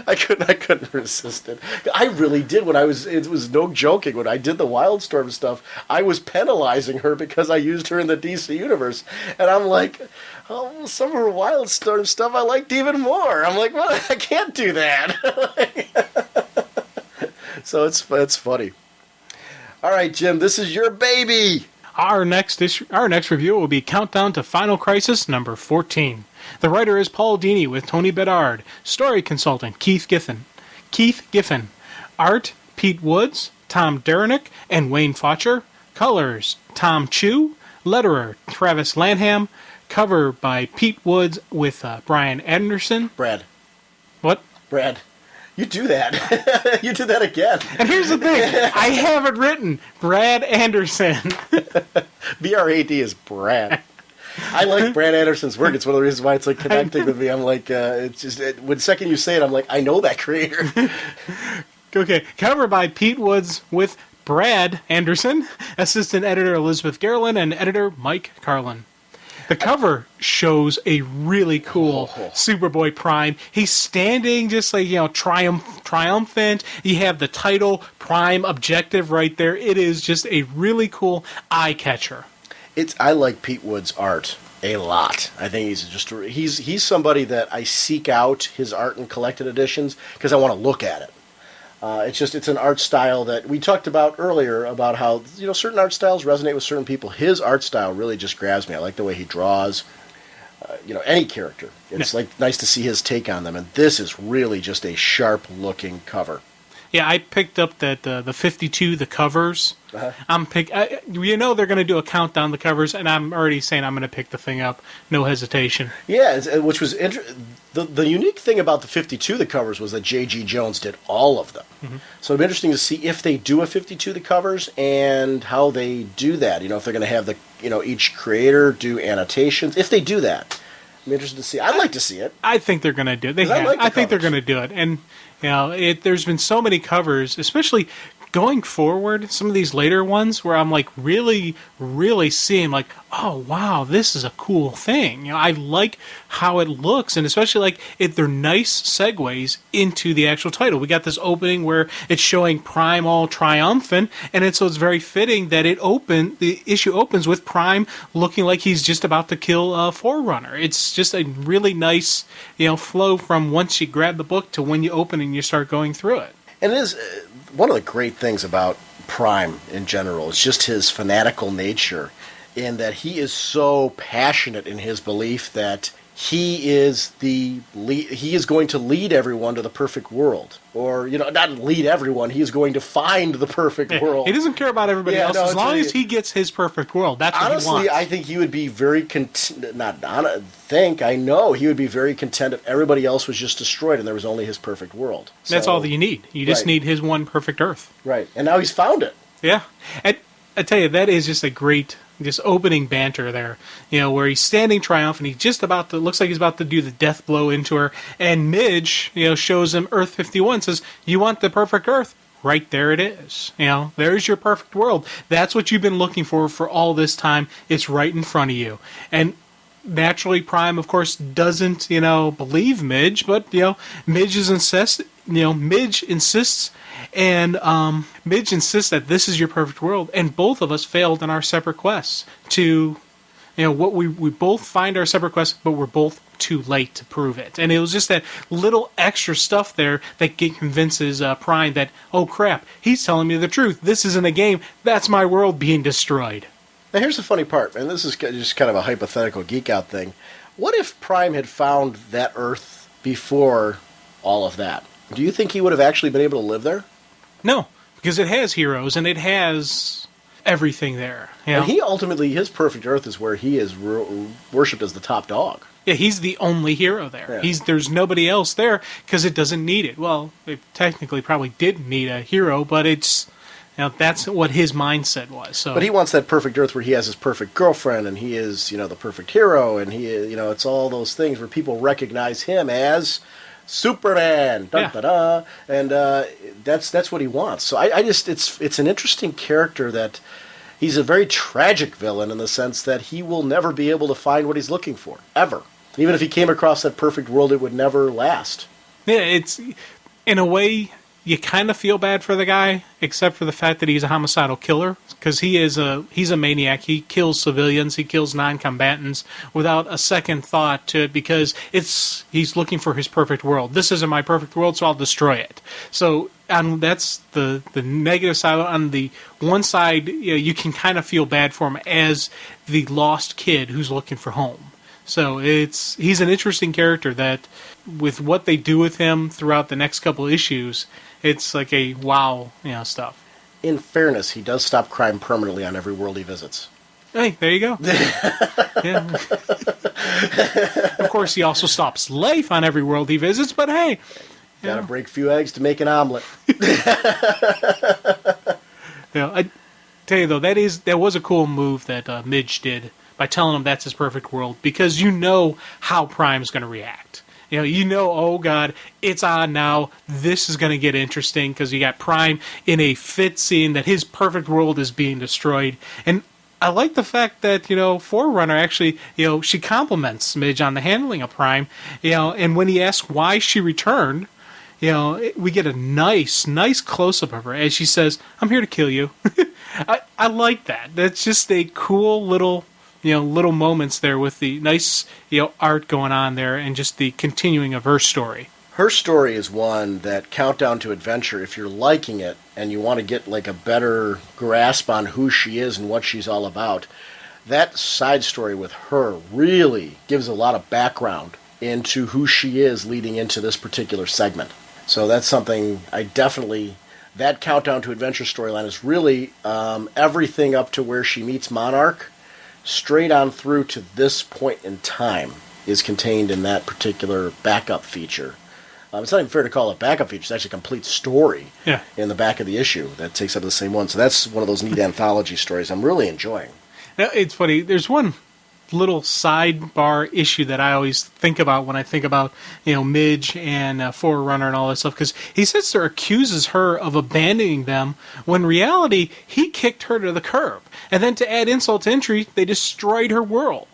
I couldn't resist it. I really did it was no joking. When I did the Wildstorm stuff, I was penalizing her because I used her in the DC universe. And I'm like, oh, some of her Wildstorm stuff I liked even more. I'm like, well, I can't do that. So it's funny. All right, Jim, this is your baby. Our next review will be Countdown to Final Crisis number 14. The writer is Paul Dini with Tony Bedard. Story consultant Keith Giffen. Art Pete Woods, Tom Derenick, and Wayne Faucher. Colors Tom Chu. Letterer Travis Lanham. Cover by Pete Woods with Brian Anderson. Brad. What? Brad. You do that. You did that again. And here's the thing. I have it written. Brad Anderson. BRAD is Brad. I like Brad Anderson's work. It's one of the reasons why it's like connecting with me. I'm like, it's just when the second you say it, I'm like, I know that creator. Okay. Cover by Pete Woods with Brad Anderson, assistant editor Elizabeth Garland, and editor Mike Carlin. The cover shows a really cool Superboy Prime. He's standing just like, triumphant. You have the title, Prime Objective, right there. It is just a really cool eye catcher. I like Pete Wood's art a lot. I think he's somebody that I seek out his art in collected editions because I want to look at it. It's an art style that we talked about earlier about how certain art styles resonate with certain people. His art style really just grabs me. I like the way he draws. Any character. It's nice to see his take on them, and this is really just a sharp looking cover. Yeah, I picked up that the 52, the covers. Uh-huh. They're going to do a countdown of the covers, and I'm already saying I'm going to pick the thing up, no hesitation. Yeah, which was the unique thing about the 52, the covers, was that J.G. Jones did all of them. Mm-hmm. So it'll be interesting to see if they do a 52, the covers, and how they do that. If they're going to have each creator do annotations. If they do that, I'm interested to see. I'd like to see it. I think they're going to do it. I think they're going to do it, and. There's been so many covers, especially going forward, some of these later ones where I'm like really, really seeing like, oh wow, this is a cool thing. I like how it looks, and especially they're nice segues into the actual title. We got this opening where it's showing Prime all triumphant, and so it's very fitting that the issue opens with Prime looking like he's just about to kill Forerunner. It's just a really nice, flow from once you grab the book to when you open and you start going through it. And it is one of the great things about Prime in general. It's just his fanatical nature, in that he is so passionate in his belief that he is going to lead everyone to the perfect world. Or, not lead everyone, he is going to find the perfect world. He doesn't care about everybody else as long as he gets his perfect world. That's what he wants. Honestly, I think he would be very I know he would be very content if everybody else was just destroyed and there was only his perfect world. That's all that you need. You just need his one perfect Earth. Right. And now he's found it. Yeah. And I tell you, that is just a great... this opening banter there, where he's standing triumphant. He's just looks like he's about to do the death blow into her. And Midge, shows him Earth 51, says, "You want the perfect Earth? Right there it is. There's your perfect world. That's what you've been looking for all this time. It's right in front of you." And naturally, Prime, of course, doesn't, believe Midge, but, Midge insists, and Midge insists that this is your perfect world, and both of us failed in our separate quests to, we both find our separate quests, but we're both too late to prove it. And it was just that little extra stuff there that convinces Prime that, oh crap, he's telling me the truth. This isn't a game. That's my world being destroyed. Now here's the funny part, and this is just kind of a hypothetical geek out thing. What if Prime had found that Earth before all of that? Do you think he would have actually been able to live there? No, because it has heroes and it has everything there. And he ultimately, his perfect Earth is where he is worshipped as the top dog. Yeah, he's the only hero there. Yeah. There's nobody else there because it doesn't need it. Well, it technically probably did need a hero, but it's... that's what his mindset was. So. But he wants that perfect Earth where he has his perfect girlfriend, and he is, the perfect hero, and he, it's all those things where people recognize him as Superman. Dun, da, da, and that's what he wants. So it's an interesting character that he's a very tragic villain in the sense that he will never be able to find what he's looking for ever. Even if he came across that perfect world, it would never last. Yeah, it's in a way. You kind of feel bad for the guy, except for the fact that he's a homicidal killer, because he's a maniac. He kills civilians, he kills non-combatants without a second thought to it, because he's looking for his perfect world. This isn't my perfect world, so I'll destroy it. So that's the negative side. On the one side, you can kind of feel bad for him as the lost kid who's looking for home. So he's an interesting character that, with what they do with him throughout the next couple issues, it's like a wow, stuff. In fairness, he does stop crime permanently on every world he visits. Hey, there you go. Yeah. Of course, he also stops life on every world he visits, but hey. Gotta break a few eggs to make an omelet. I tell you though, that was a cool move that Midge did by telling him that's his perfect world, because you know how Prime's going to react. Oh God, it's on now. This is going to get interesting because you got Prime in a fit scene that his perfect world is being destroyed. And I like the fact that, Forerunner actually, she compliments Midge on the handling of Prime, and when he asks why she returned, we get a nice close-up of her as she says, "I'm here to kill you." I like that. That's just a cool little moments there with the nice, art going on there and just the continuing of her story. Her story is one that Countdown to Adventure, if you're liking it and you want to get like a better grasp on who she is and what she's all about, that side story with her really gives a lot of background into who she is leading into this particular segment. So that's something that Countdown to Adventure storyline is really everything up to where she meets Monarch, straight on through to this point in time, is contained in that particular backup feature. It's not even fair to call it a backup feature. It's actually a complete story in the back of the issue that takes up the same one. So that's one of those neat anthology stories I'm really enjoying. Now, it's funny. There's one little sidebar issue that I always think about when I think about, Midge and Forerunner and all that stuff, because he sits there, accuses her of abandoning them, when in reality, he kicked her to the curb. And then to add insult to injury, they destroyed her world.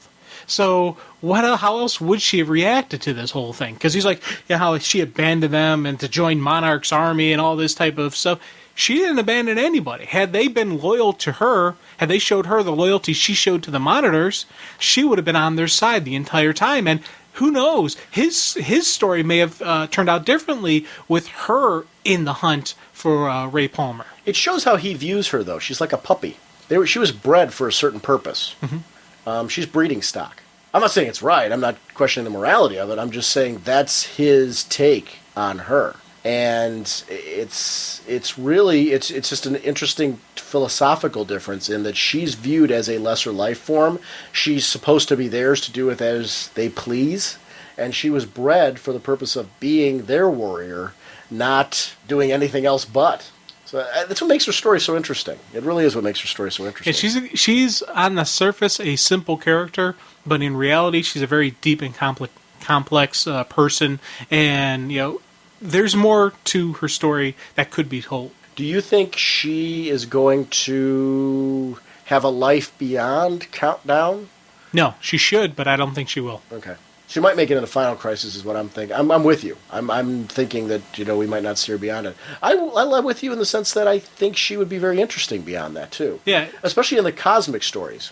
So how else would she have reacted to this whole thing? Because he's like, how she abandoned them and to join Monarch's army and all this type of stuff. She didn't abandon anybody. Had they been loyal to her, had they showed her the loyalty she showed to the Monitors, she would have been on their side the entire time. And who knows? His story may have turned out differently with her in the hunt for Ray Palmer. It shows how he views her, though. She's like a puppy. She was bred for a certain purpose. Mm-hmm. She's breeding stock. I'm not saying it's right. I'm not questioning the morality of it. I'm just saying that's his take on her. And it's just an interesting philosophical difference in that she's viewed as a lesser life form. She's supposed to be theirs to do with as they please. And she was bred for the purpose of being their warrior, not doing anything else but. So that's what makes her story so interesting. It really is what makes her story so interesting. Yeah, she's on the surface a simple character, but in reality she's a very deep and complex person, and there's more to her story that could be told. Do you think she is going to have a life beyond Countdown? No, she should, but I don't think she will. Okay. She might make it into Final Crisis is what I'm thinking. I'm with you. I'm thinking that, we might not see her beyond it. I'm with you in the sense that I think she would be very interesting beyond that, too. Yeah. Especially in the cosmic stories.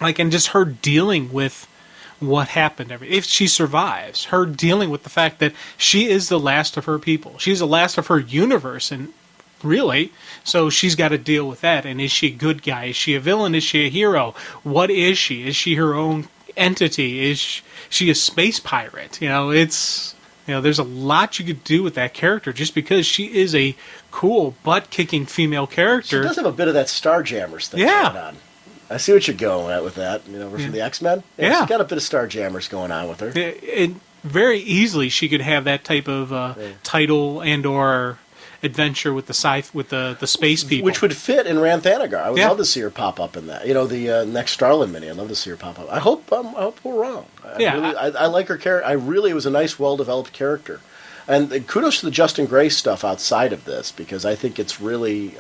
And just her dealing with what happened. If she survives, her dealing with the fact that she is the last of her people. She's the last of her universe, and really, so she's got to deal with that. And is she a good guy? Is she a villain? Is she a hero? What is she? Is she her own entity? Is she a space pirate? There's a lot you could do with that character just because she is a cool butt-kicking female character. She does have a bit of that Starjammers thing going on. I see what you're going at with that. From the X-Men. Yeah, she's got a bit of Starjammers going on with her. And very easily she could have that type of title and or adventure with the space people, which would fit in Ranthanagar. I would love to see her pop up in that. The next Starlin mini. I'd love to see her pop up. I hope we're wrong. I like her character. It was a nice, well-developed character. And kudos to the Justin Gray stuff outside of this, because I think it's really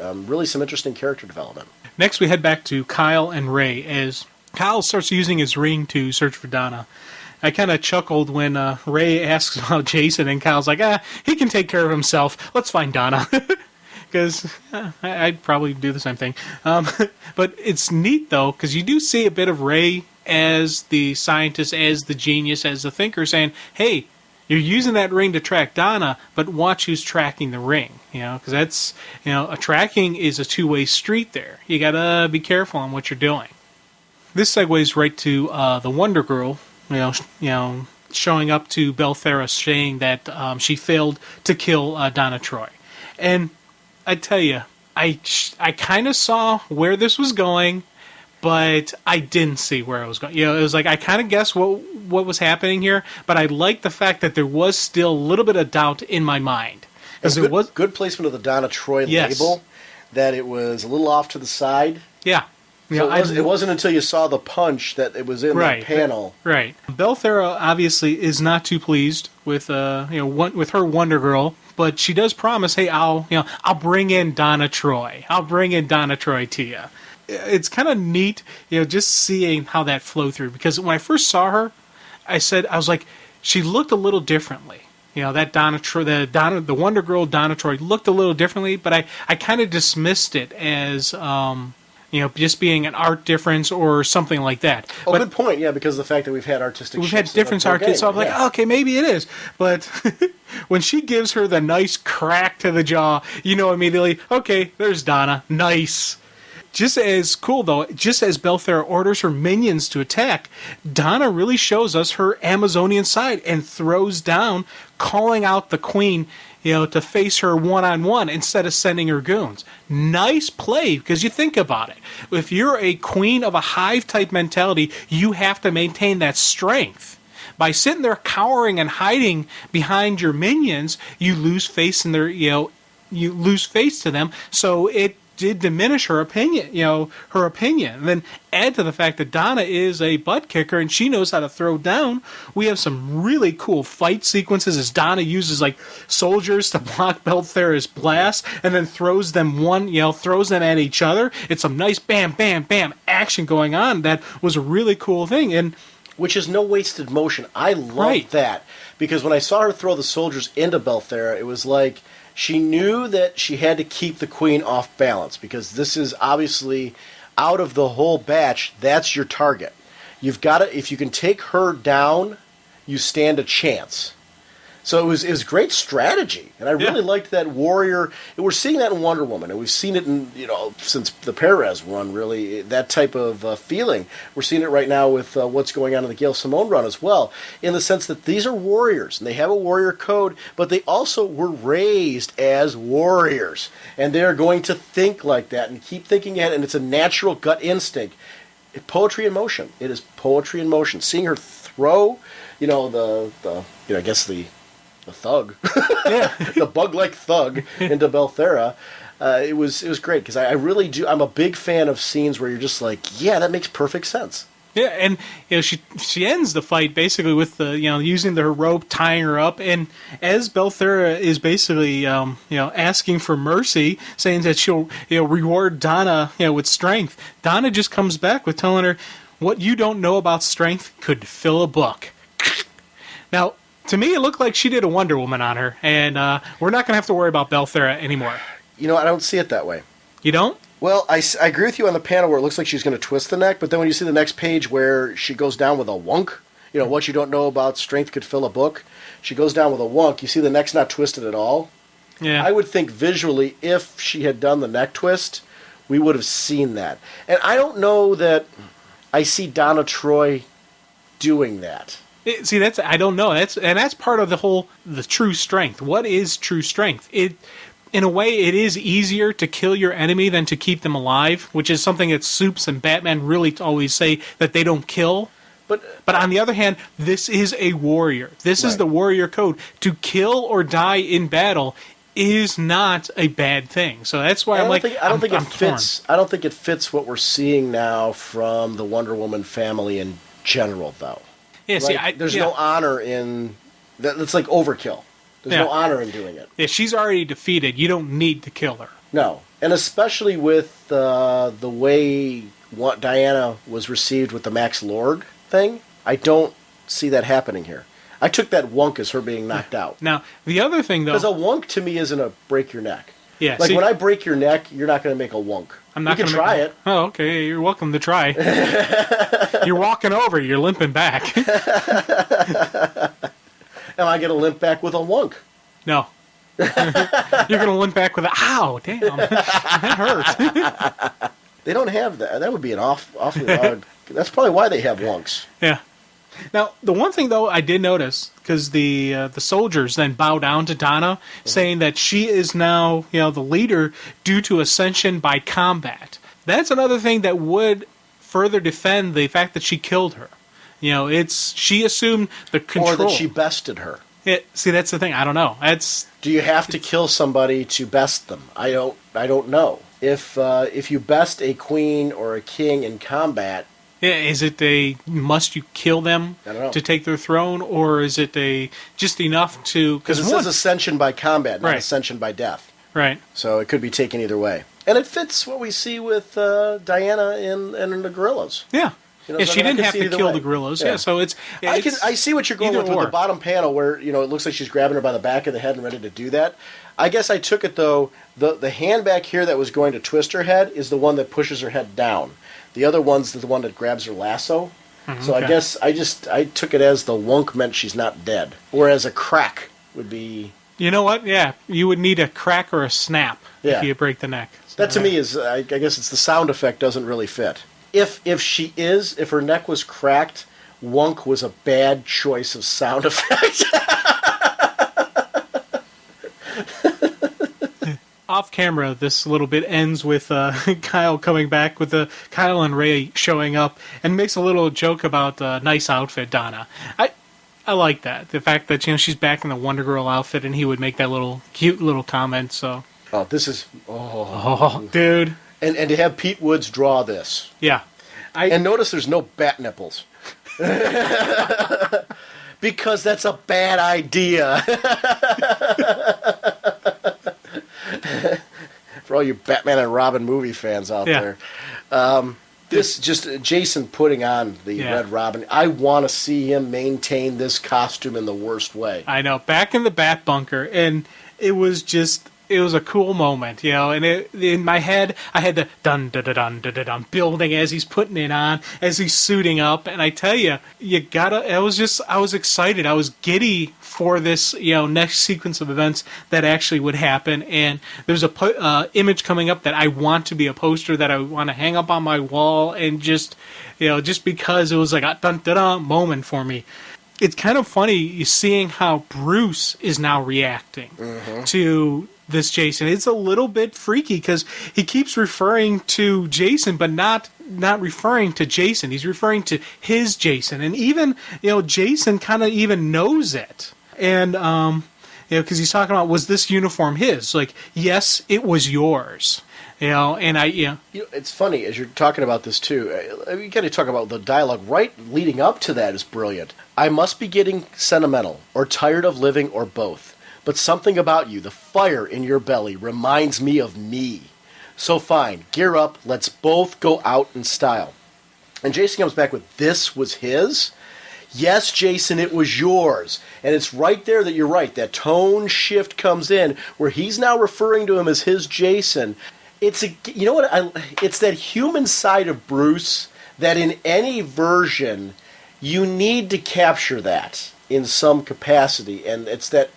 some interesting character development. Next, we head back to Kyle and Ray as Kyle starts using his ring to search for Donna. I kind of chuckled when Ray asks about Jason, and Kyle's like, he can take care of himself. Let's find Donna. Because I'd probably do the same thing. But it's neat, though, because you do see a bit of Ray as the scientist, as the genius, as the thinker, saying, hey, You're using that ring to track Donna, but watch who's tracking the ring, because that's, a tracking is a two-way street there. You gotta be careful on what you're doing. This segues right to the Wonder Girl, showing up to Belthera saying that she failed to kill Donna Troy. And I tell you, I kind of saw where this was going, but I didn't see where it was going. It was like I kind of guessed what was happening here, but I liked the fact that there was still a little bit of doubt in my mind. Because it was good placement of the Donna Troy label, that it was a little off to the side. Yeah. So it wasn't until you saw the punch that it was in that panel. Right. Belthera obviously is not too pleased with with her Wonder Girl, but she does promise, hey, I'll bring in Donna Troy. I'll bring in Donna Troy to you. It's kind of neat, just seeing how that flowed through. Because when I first saw her, I was like, she looked a little differently. That Donna Troy, the Wonder Girl Donna Troy looked a little differently, but I kind of dismissed it as just being an art difference or something like that. Oh, but, good point. Yeah, because of the fact that we've had artistic. We've had different artists, so I'm like, okay, maybe it is. But when she gives her the nice crack to the jaw, immediately, okay, there's Donna. Nice. Just as cool, though, just as Belthera orders her minions to attack, Donna really shows us her Amazonian side and throws down, calling out the queen, to face her one-on-one instead of sending her goons. Nice play, because you think about it. If you're a queen of a hive-type mentality, you have to maintain that strength. By sitting there cowering and hiding behind your minions, you lose face in their, you lose face to them, so it did diminish her opinion, And then add to the fact that Donna is a butt kicker and she knows how to throw down. We have some really cool fight sequences as Donna uses soldiers to block Belthera's blast and then throws them at each other. It's some nice bam, bam, bam action going on. That was a really cool thing. And which is no wasted motion. I love that because when I saw her throw the soldiers into Belthera, it was like she knew that she had to keep the queen off balance because this is obviously out of the whole batch, that's your target. You've got to, if you can take her down, you stand a chance. So it was great strategy, and I really liked that warrior. We're seeing that in Wonder Woman, and we've seen it in since the Perez run. Really, that type of feeling. We're seeing it right now with what's going on in the Gail Simone run as well, in the sense that these are warriors, and they have a warrior code, but they also were raised as warriors, and they are going to think like that and keep thinking ahead. And it's a natural gut instinct. Poetry in motion. It is poetry in motion. Seeing her throw, I guess the thug, the bug-like thug into Belthera. It was great because I really do. I'm a big fan of scenes where you're just like, yeah, that makes perfect sense. Yeah, and she ends the fight basically with using her rope, tying her up, and as Belthera is basically asking for mercy, saying that she'll reward Donna with strength. Donna just comes back with telling her, "What you don't know about strength could fill a book." Now, to me, it looked like she did a Wonder Woman on her, and we're not going to have to worry about Belthera anymore. I don't see it that way. You don't? Well, I agree with you on the panel where it looks like she's going to twist the neck, but then when you see the next page where she goes down with a wunk, what you don't know about strength could fill a book, she goes down with a wunk, you see the neck's not twisted at all. Yeah. I would think visually, if she had done the neck twist, we would have seen that. And I don't know that I see Donna Troy doing that. I don't know. That's part of the true strength. What is true strength? In a way, it is easier to kill your enemy than to keep them alive, which is something that Supes and Batman really always say that they don't kill. But on the other hand, this is a warrior. This is the warrior code. To kill or die in battle is not a bad thing. So that's why I don't think it fits what we're seeing now from the Wonder Woman family in general, though. Yeah, there's no honor in that. It's like overkill. There's no honor in doing it. Yeah, she's already defeated. You don't need to kill her. No, and especially with the way Diana was received with the Max Lord thing, I don't see that happening here. I took that wunk as her being knocked out. Now, the other thing, though... Because a wunk, to me, isn't a break your neck. Yeah, when I break your neck, you're not going to make a wunk. I'm not going to try it. Oh, okay. You're welcome to try. You're walking over. You're limping back. Am I going to limp back with a wunk? No. You're going to limp back with a, ow, damn, that hurt. They don't have that. That would be an awfully odd. That's probably why they have wonks. Yeah. Now, the one thing, though, I did notice, because the soldiers then bow down to Donna, saying that she is now, the leader due to ascension by combat. That's another thing that would further defend the fact that she killed her. She assumed the control. Or that she bested her. See, that's the thing. I don't know. Do you have to kill somebody to best them? I don't know. If you best a queen or a king in combat. Yeah, is it must you kill them to take their throne, or is it just enough to... Because it says ascension by combat, not right. ascension by death. Right. So it could be taken either way. And it fits what we see with Diana and the gorillas. Yeah. She didn't have to kill the gorillas. Yeah, so it's I see what you're going with the bottom panel where, it looks like she's grabbing her by the back of the head and ready to do that. I guess I took it, though, the hand back here that was going to twist her head is the one that pushes her head down. The other one's the one that grabs her lasso. So I guess I took it as the wunk meant she's not dead. Whereas a crack would be... You know what? Yeah, you would need a crack or a snap if you break the neck. So, that to me is, I guess it's the sound effect doesn't really fit. If her neck was cracked, wunk was a bad choice of sound effect. Off camera, this little bit ends with Kyle coming back with Kyle and Ray showing up and makes a little joke about nice outfit, Donna. I like that. The fact that she's back in the Wonder Girl outfit and he would make that cute little comment. So. Oh, this is dude. And to have Pete Woods draw this. Yeah. And notice there's no bat nipples. Because that's a bad idea. For all you Batman and Robin movie fans out there. This just Jason putting on the Red Robin. I want to see him maintain this costume in the worst way. I know. Back in the Bat Bunker, and it was a cool moment, and in my head, I had the dun dun dun dun dun dun building as he's putting it on, as he's suiting up, and I tell you, I was excited, I was giddy for this, next sequence of events that actually would happen, and there's a image coming up that I want to be a poster that I want to hang up on my wall, and just because it was like a dun dun dun moment for me. It's kind of funny seeing how Bruce is now reacting to this Jason. It's a little bit freaky because he keeps referring to Jason, but not referring to Jason. He's referring to his Jason, and even Jason kind of even knows it. And because he's talking about, was this uniform his? Like, yes, it was yours. And it's funny as you're talking about this too. You got to talk about the dialogue right leading up to that is brilliant. I must be getting sentimental, or tired of living, or both. But something about you, the fire in your belly, reminds me of me. So fine, gear up. Let's both go out in style. And Jason comes back with, "This was his." Yes, Jason, it was yours. And it's right there that you're right. That tone shift comes in where he's now referring to him as his Jason. It's it's that human side of Bruce that in any version you need to capture that in some capacity, and it's that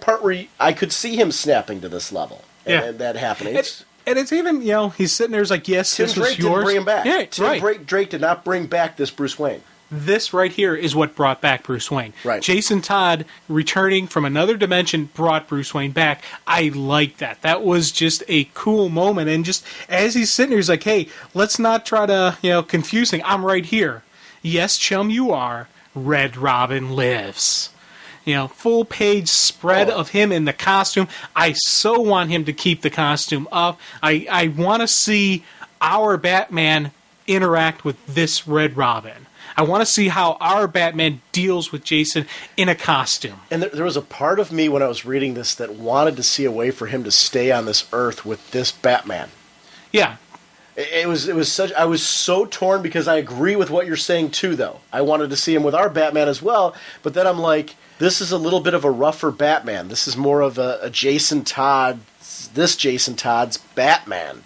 part where I could see him snapping to this level and that happening. And it's even he's sitting there, like, yes, Tim this Drake was yours. didn't bring him back. Yeah, Tim Drake did not bring back this Bruce Wayne. This right here is what brought back Bruce Wayne. Right. Jason Todd returning from another dimension brought Bruce Wayne back. I like that. That was just a cool moment. And just as he's sitting there, he's like, hey, let's not try to, confuse things. I'm right here. Yes, chum, you are. Red Robin lives. Full page spread of him in the costume. I so want him to keep the costume up. I want to see our Batman interact with this Red Robin. I want to see how our Batman deals with Jason in a costume. And there was a part of me when I was reading this that wanted to see a way for him to stay on this earth with this Batman. Yeah. It was such. I was so torn because I agree with what you're saying too, though. I wanted to see him with our Batman as well, but then I'm like, this is a little bit of a rougher Batman. This is more of a Jason Todd. This Jason Todd's Batman.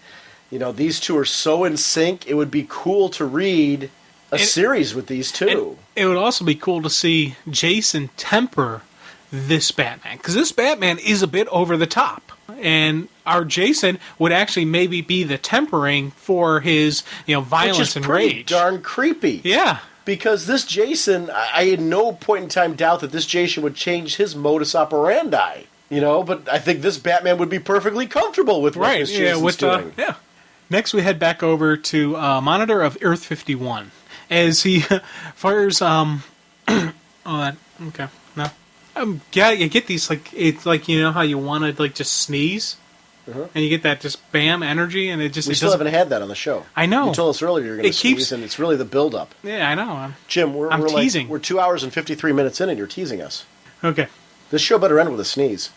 These two are so in sync. It would be cool to read a series with these two. It would also be cool to see Jason temper this Batman, because this Batman is a bit over the top, and our Jason would actually maybe be the tempering for his violence and rage. Which is pretty darn creepy. Yeah. Because this Jason, I had no point in time doubt that this Jason would change his modus operandi. But I think this Batman would be perfectly comfortable with what this Jason's doing. Yeah. Next, we head back over to Monitor of Earth 51 as he fires. Okay, no. Yeah, you get these it's like how you want to just sneeze, and you get that just bam energy, and we still haven't had that on the show. I know. You told us earlier you're going to sneeze, and it's really the build-up. Yeah, I know. Jim, we're teasing. We're 2 hours and 53 minutes in, and you're teasing us. Okay. This show better end with a sneeze.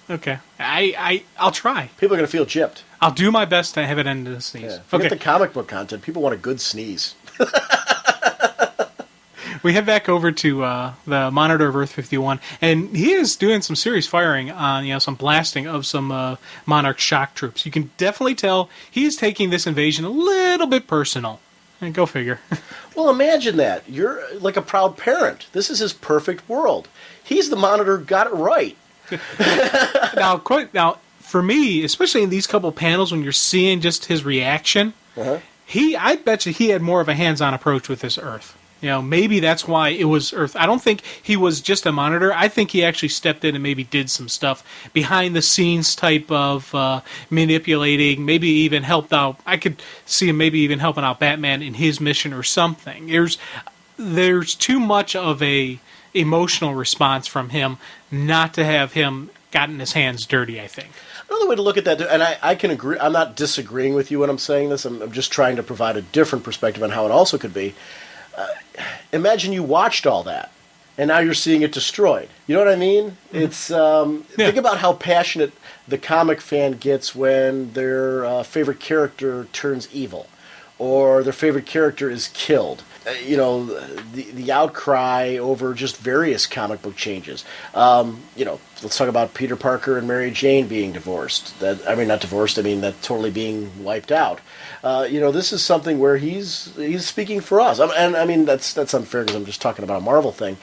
Okay. I'll try. People are going to feel gypped. I'll do my best to have it end in a sneeze. Yeah. Forget the comic book content. People want a good sneeze. We head back over to the Monitor of Earth 51, and he is doing some serious firing on, some blasting of some Monarch shock troops. You can definitely tell he's taking this invasion a little bit personal. And go figure. Well, imagine that. You're like a proud parent. This is his perfect world. He's the Monitor, got it right. Now, for me, especially in these couple panels when you're seeing just his reaction, I bet you he had more of a hands-on approach with this Earth. Maybe that's why it was Earth. I don't think he was just a Monitor. I think he actually stepped in and maybe did some stuff behind the scenes type of manipulating, maybe even helped out. I could see him maybe even helping out Batman in his mission or something. There's too much of a emotional response from him not to have him gotten his hands dirty, I think. Another way to look at that, and I can agree, I'm not disagreeing with you when I'm saying this, I'm just trying to provide a different perspective on how it also could be. Imagine you watched all that, and now you're seeing it destroyed. You know what I mean? It's think about how passionate the comic fan gets when their favorite character turns evil, or their favorite character is killed. The outcry over just various comic book changes. Let's talk about Peter Parker and Mary Jane being divorced. Not divorced. That totally being wiped out. This is something where he's speaking for us. That's unfair because I'm just talking about a Marvel thing,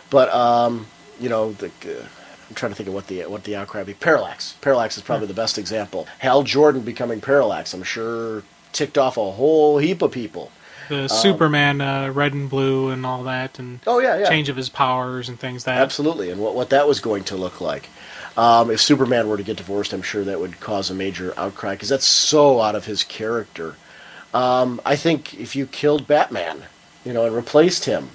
but I'm trying to think of what the outcry would be. Parallax. Parallax is probably the best example. Hal Jordan becoming Parallax, I'm sure, ticked off a whole heap of people. The Superman red and blue and all that, and change of his powers and things that. Absolutely, and what that was going to look like. If Superman were to get divorced, I'm sure that would cause a major outcry, because that's so out of his character. I think if you killed Batman, and replaced him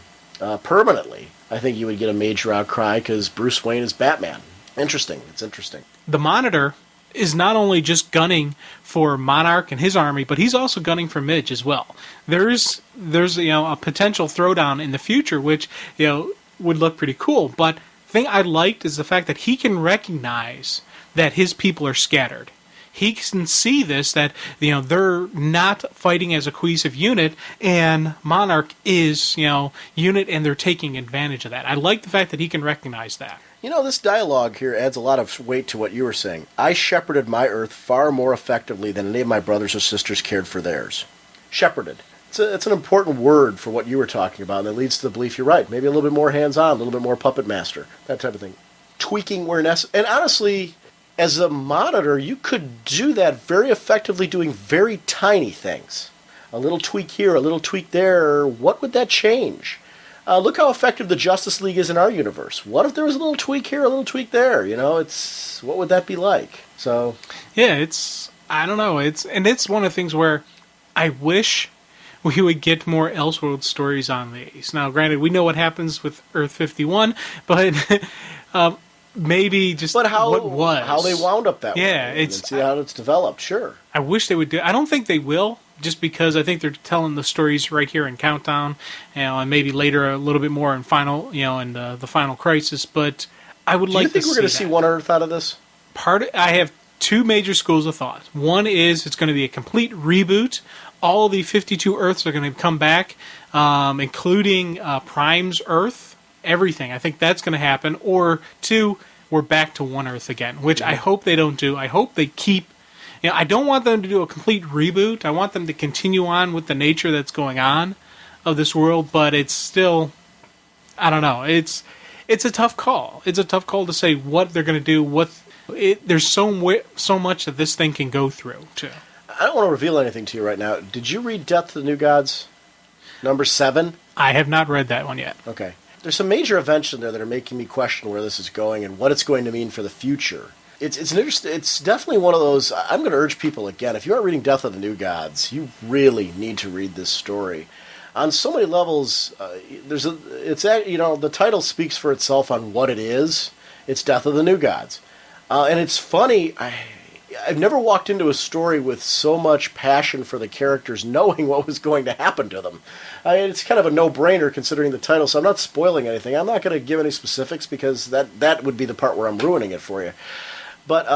permanently, I think you would get a major outcry, because Bruce Wayne is Batman. Interesting. It's interesting. The Monitor is not only just gunning for Monarch and his army, but he's also gunning for Midge as well. There's a potential throwdown in the future, which would look pretty cool. But the thing I liked is the fact that he can recognize that his people are scattered. He can see this, that they're not fighting as a cohesive unit, and Monarch is unit, and they're taking advantage of that. I like the fact that he can recognize that. This dialogue here adds a lot of weight to what you were saying. I shepherded my Earth far more effectively than any of my brothers or sisters cared for theirs. Shepherded. It's an important word for what you were talking about, and it leads to the belief you're right. Maybe a little bit more hands-on, a little bit more puppet master, that type of thing. Tweaking where necessary. And honestly, as a Monitor, you could do that very effectively doing very tiny things. A little tweak here, a little tweak there. What would that change? Look how effective the Justice League is in our universe. What if there was a little tweak here, a little tweak there? What would that be like? So, yeah, I don't know. It's one of the things where I wish we would get more Elseworld stories on these. Now, granted, we know what happens with Earth 51, but maybe just what was. How they wound up that way. Yeah, see how it's developed, sure. I wish they would do. I don't think they will, just because I think they're telling the stories right here in Countdown, and maybe later a little bit more in Final, in the Final Crisis. But I would like to see. Do you think we're going to see one Earth out of this? I have two major schools of thought. One is it's going to be a complete reboot. All of the 52 Earths are going to come back, including Prime's Earth. Everything. I think that's going to happen. Or two, we're back to one Earth again, which I hope they don't do. I hope they keep. I don't want them to do a complete reboot. I want them to continue on with the nature that's going on. of this world, but it's still, I don't know. It's a tough call. It's a tough call to say what they're going to do. There's so much that this thing can go through too. I don't want to reveal anything to you right now. Did you read Death to the New Gods, number 7? I have not read that one yet. Okay. There's some major events in there that are making me question where this is going and what it's going to mean for the future. It's definitely one of those. I'm going to urge people again. If you aren't reading Death of the New Gods, you really need to read this story. On so many levels, the title speaks for itself on what it is. It's Death of the New Gods, and it's funny. I've never walked into a story with so much passion for the characters, knowing what was going to happen to them. It's kind of a no-brainer considering the title, so I'm not spoiling anything. I'm not going to give any specifics because that would be the part where I'm ruining it for you. But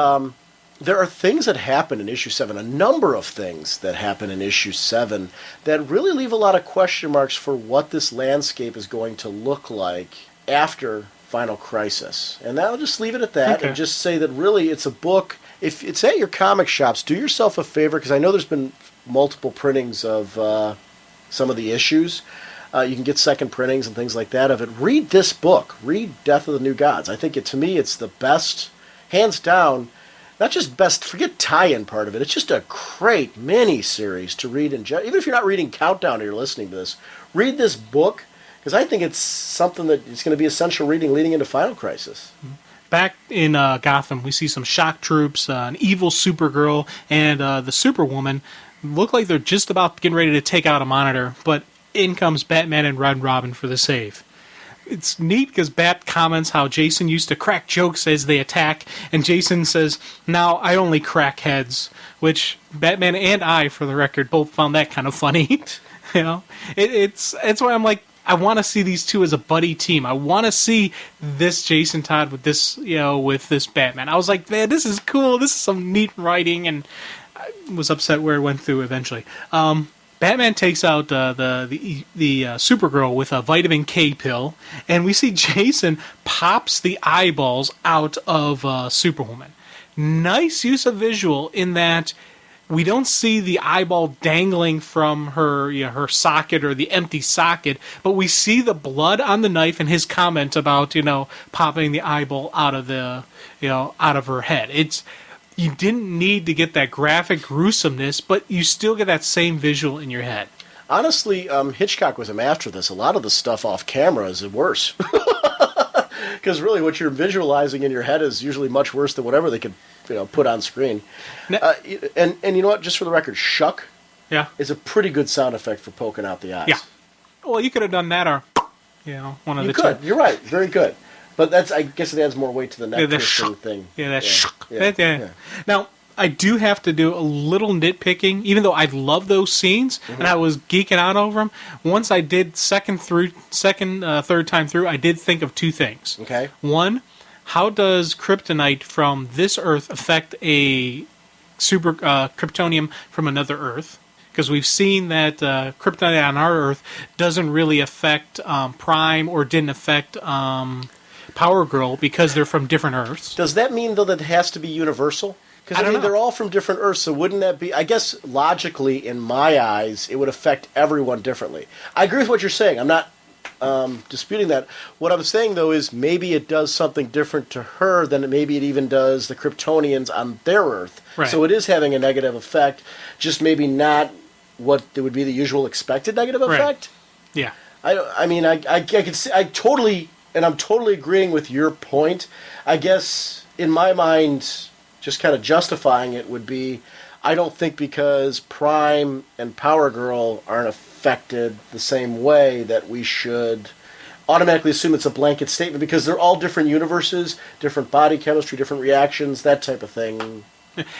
there are things that happen in issue 7, a number of things that happen in issue 7 that really leave a lot of question marks for what this landscape is going to look like after Final Crisis. And I'll just leave it at that and just say that really it's a book. If it's at your comic shops, do yourself a favor, because I know there's been multiple printings of some of the issues. You can get second printings and things like that of it. Read this book. Read Death of the New Gods. I think to me it's the best, hands down, not just best, forget tie-in part of it. It's just a great mini-series to read. Even if you're not reading Countdown or you're listening to this, read this book, because I think it's something that is going to be essential reading leading into Final Crisis. Back in Gotham, we see some shock troops, an evil Supergirl, and the Superwoman look like they're just about getting ready to take out a Monitor, but in comes Batman and Red Robin for the save. It's neat because Bat comments how Jason used to crack jokes as they attack, and Jason says, "Now I only crack heads," which Batman and I, for the record, both found that kind of funny. It's why I'm like, I want to see these two as a buddy team. I want to see this Jason Todd with this, with this Batman. I was like, man, this is cool. This is some neat writing, and I was upset where it went through eventually. Batman takes out the Supergirl with a vitamin K pill, and we see Jason pops the eyeballs out of Superwoman. Nice use of visual in that we don't see the eyeball dangling from her her socket or the empty socket, but we see the blood on the knife and his comment about popping the eyeball out of the out of her head. You didn't need to get that graphic gruesomeness, but you still get that same visual in your head. Honestly, Hitchcock was a master of this. A lot of the stuff off camera is worse. Because really what you're visualizing in your head is usually much worse than whatever they could put on screen. And you know what? Just for the record, shuck is a pretty good sound effect for poking out the eyes. Yeah. Well, you could have done that or, one of the two. You could. You're right. Very good. But I guess it adds more weight to the neck twisting thing. Yeah, that shock. Yeah. Now, I do have to do a little nitpicking, even though I love those scenes, and I was geeking out over them. Once I did third time through, I did think of two things. Okay. One, how does kryptonite from this Earth affect a super Kryptonium from another Earth? Because we've seen that kryptonite on our Earth doesn't really affect Prime or didn't affect Power Girl because they're from different Earths. Does that mean, though, that it has to be universal? Because, I mean, they're all from different Earths, so wouldn't that be... I guess, logically, in my eyes, it would affect everyone differently. I agree with what you're saying. I'm not disputing that. What I'm saying, though, is maybe it does something different to her than maybe it even does the Kryptonians on their Earth. Right. So it is having a negative effect, just maybe not what would be the usual expected negative effect. Yeah. I could see... And I'm totally agreeing with your point. I guess, in my mind, just kind of justifying it would be, I don't think because Prime and Power Girl aren't affected the same way that we should automatically assume it's a blanket statement, because they're all different universes, different body chemistry, different reactions, that type of thing.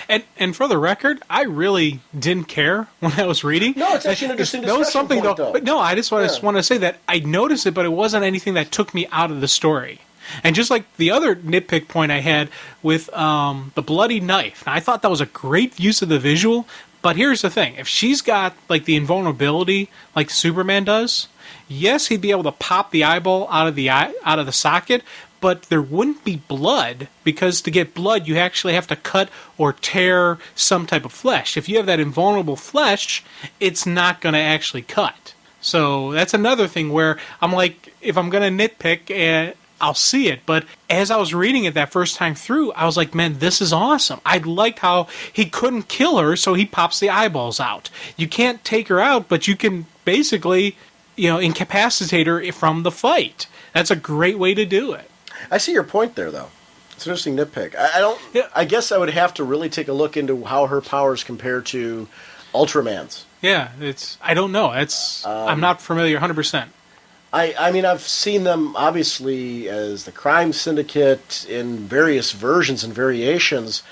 And for the record, I really didn't care when I was reading. No, it's actually an interesting discussion was something point, though. But no, I just want to say that I noticed it, but it wasn't anything that took me out of the story. And just like the other nitpick point I had with the bloody knife, now, I thought that was a great use of the visual. But here's the thing: if she's got like the invulnerability like Superman does, yes, he'd be able to pop the eyeball out of the socket. But there wouldn't be blood, because to get blood, you actually have to cut or tear some type of flesh. If you have that invulnerable flesh, it's not going to actually cut. So that's another thing where I'm like, if I'm going to nitpick, I'll see it. But as I was reading it that first time through, I was like, man, this is awesome. I liked how he couldn't kill her, so he pops the eyeballs out. You can't take her out, but you can basically, incapacitate her from the fight. That's a great way to do it. I see your point there, though. It's an interesting nitpick. I don't. Yeah. I guess I would have to really take a look into how her powers compare to Ultraman's. Yeah, I don't know. I'm not familiar 100%. I mean, I've seen them, obviously, as the crime syndicate in various versions and variations.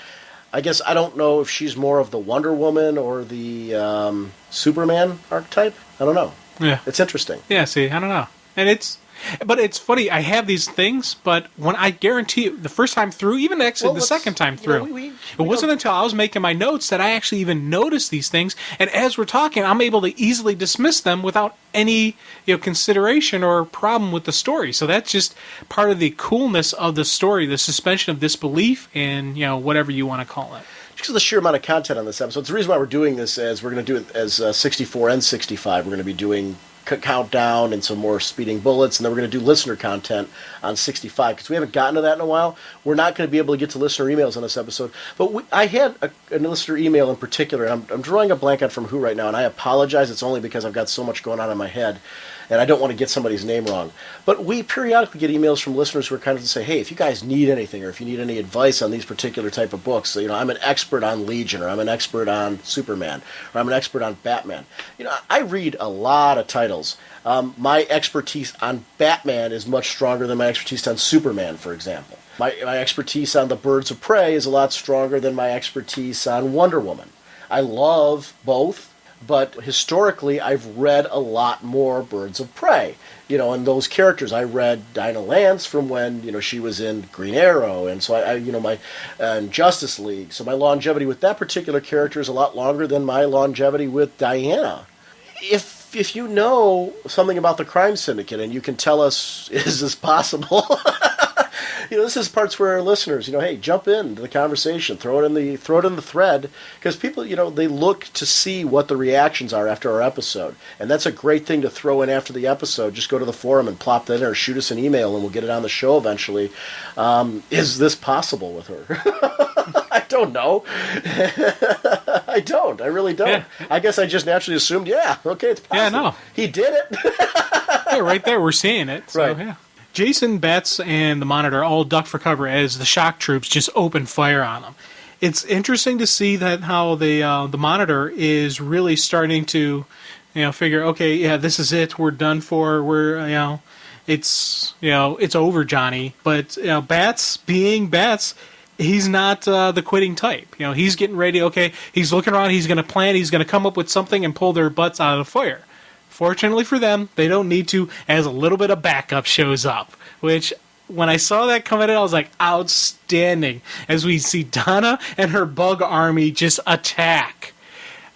I guess I don't know if she's more of the Wonder Woman or the Superman archetype. I don't know. Yeah. It's interesting. Yeah, see, I don't know. But it's funny, I have these things, but when I guarantee you, the first time through, even actually the second time through, it wasn't until I was making my notes that I actually even noticed these things, and as we're talking, I'm able to easily dismiss them without any consideration or problem with the story. So that's just part of the coolness of the story, the suspension of disbelief, and whatever you want to call it. Because of the sheer amount of content on this episode. It's the reason why we're doing this, as we're going to do it as 64 and 65. We're going to be doing countdown and some more speeding bullets, and then we're going to do listener content on 65 because we haven't gotten to that in a while. We're not going to be able to get to listener emails on this episode, but I had a listener email in particular, and I'm drawing a blank on from who right now, and I apologize. It's only because I've got so much going on in my head, and I don't want to get somebody's name wrong. But we periodically get emails from listeners who are kind of to say, hey, if you guys need anything, or if you need any advice on these particular type of books, so, I'm an expert on Legion, or I'm an expert on Superman, or I'm an expert on Batman. I read a lot of titles. My expertise on Batman is much stronger than my expertise on Superman, for example. My expertise on the Birds of Prey is a lot stronger than my expertise on Wonder Woman. I love both. But historically, I've read a lot more Birds of Prey, and those characters. I read Dinah Lance from when, she was in Green Arrow, and so my Justice League. So my longevity with that particular character is a lot longer than my longevity with Diana. If you know something about the crime syndicate and you can tell us, is this possible? This is parts where our listeners, hey, jump into the conversation, throw it in the thread, because people, they look to see what the reactions are after our episode, and that's a great thing to throw in after the episode. Just go to the forum and plop that in, or shoot us an email, and we'll get it on the show eventually. Is this possible with her? I don't know. I don't. I really don't. Yeah. I guess I just naturally assumed, okay, it's possible. Yeah, no. He did it. Yeah, right there, we're seeing it. So, right. Yeah. Jason, Bats, and the Monitor all duck for cover as the shock troops just open fire on them. It's interesting to see that how the Monitor is really starting to, figure, okay, yeah, this is it. We're done for. We're, it's over, Johnny. But Bats, being Bats, he's not the quitting type. He's getting ready. Okay, he's looking around. He's going to plan. He's going to come up with something and pull their butts out of the fire. Fortunately for them, they don't need to, as a little bit of backup shows up, which, when I saw that coming in, I was like, outstanding, as we see Donna and her bug army just attack.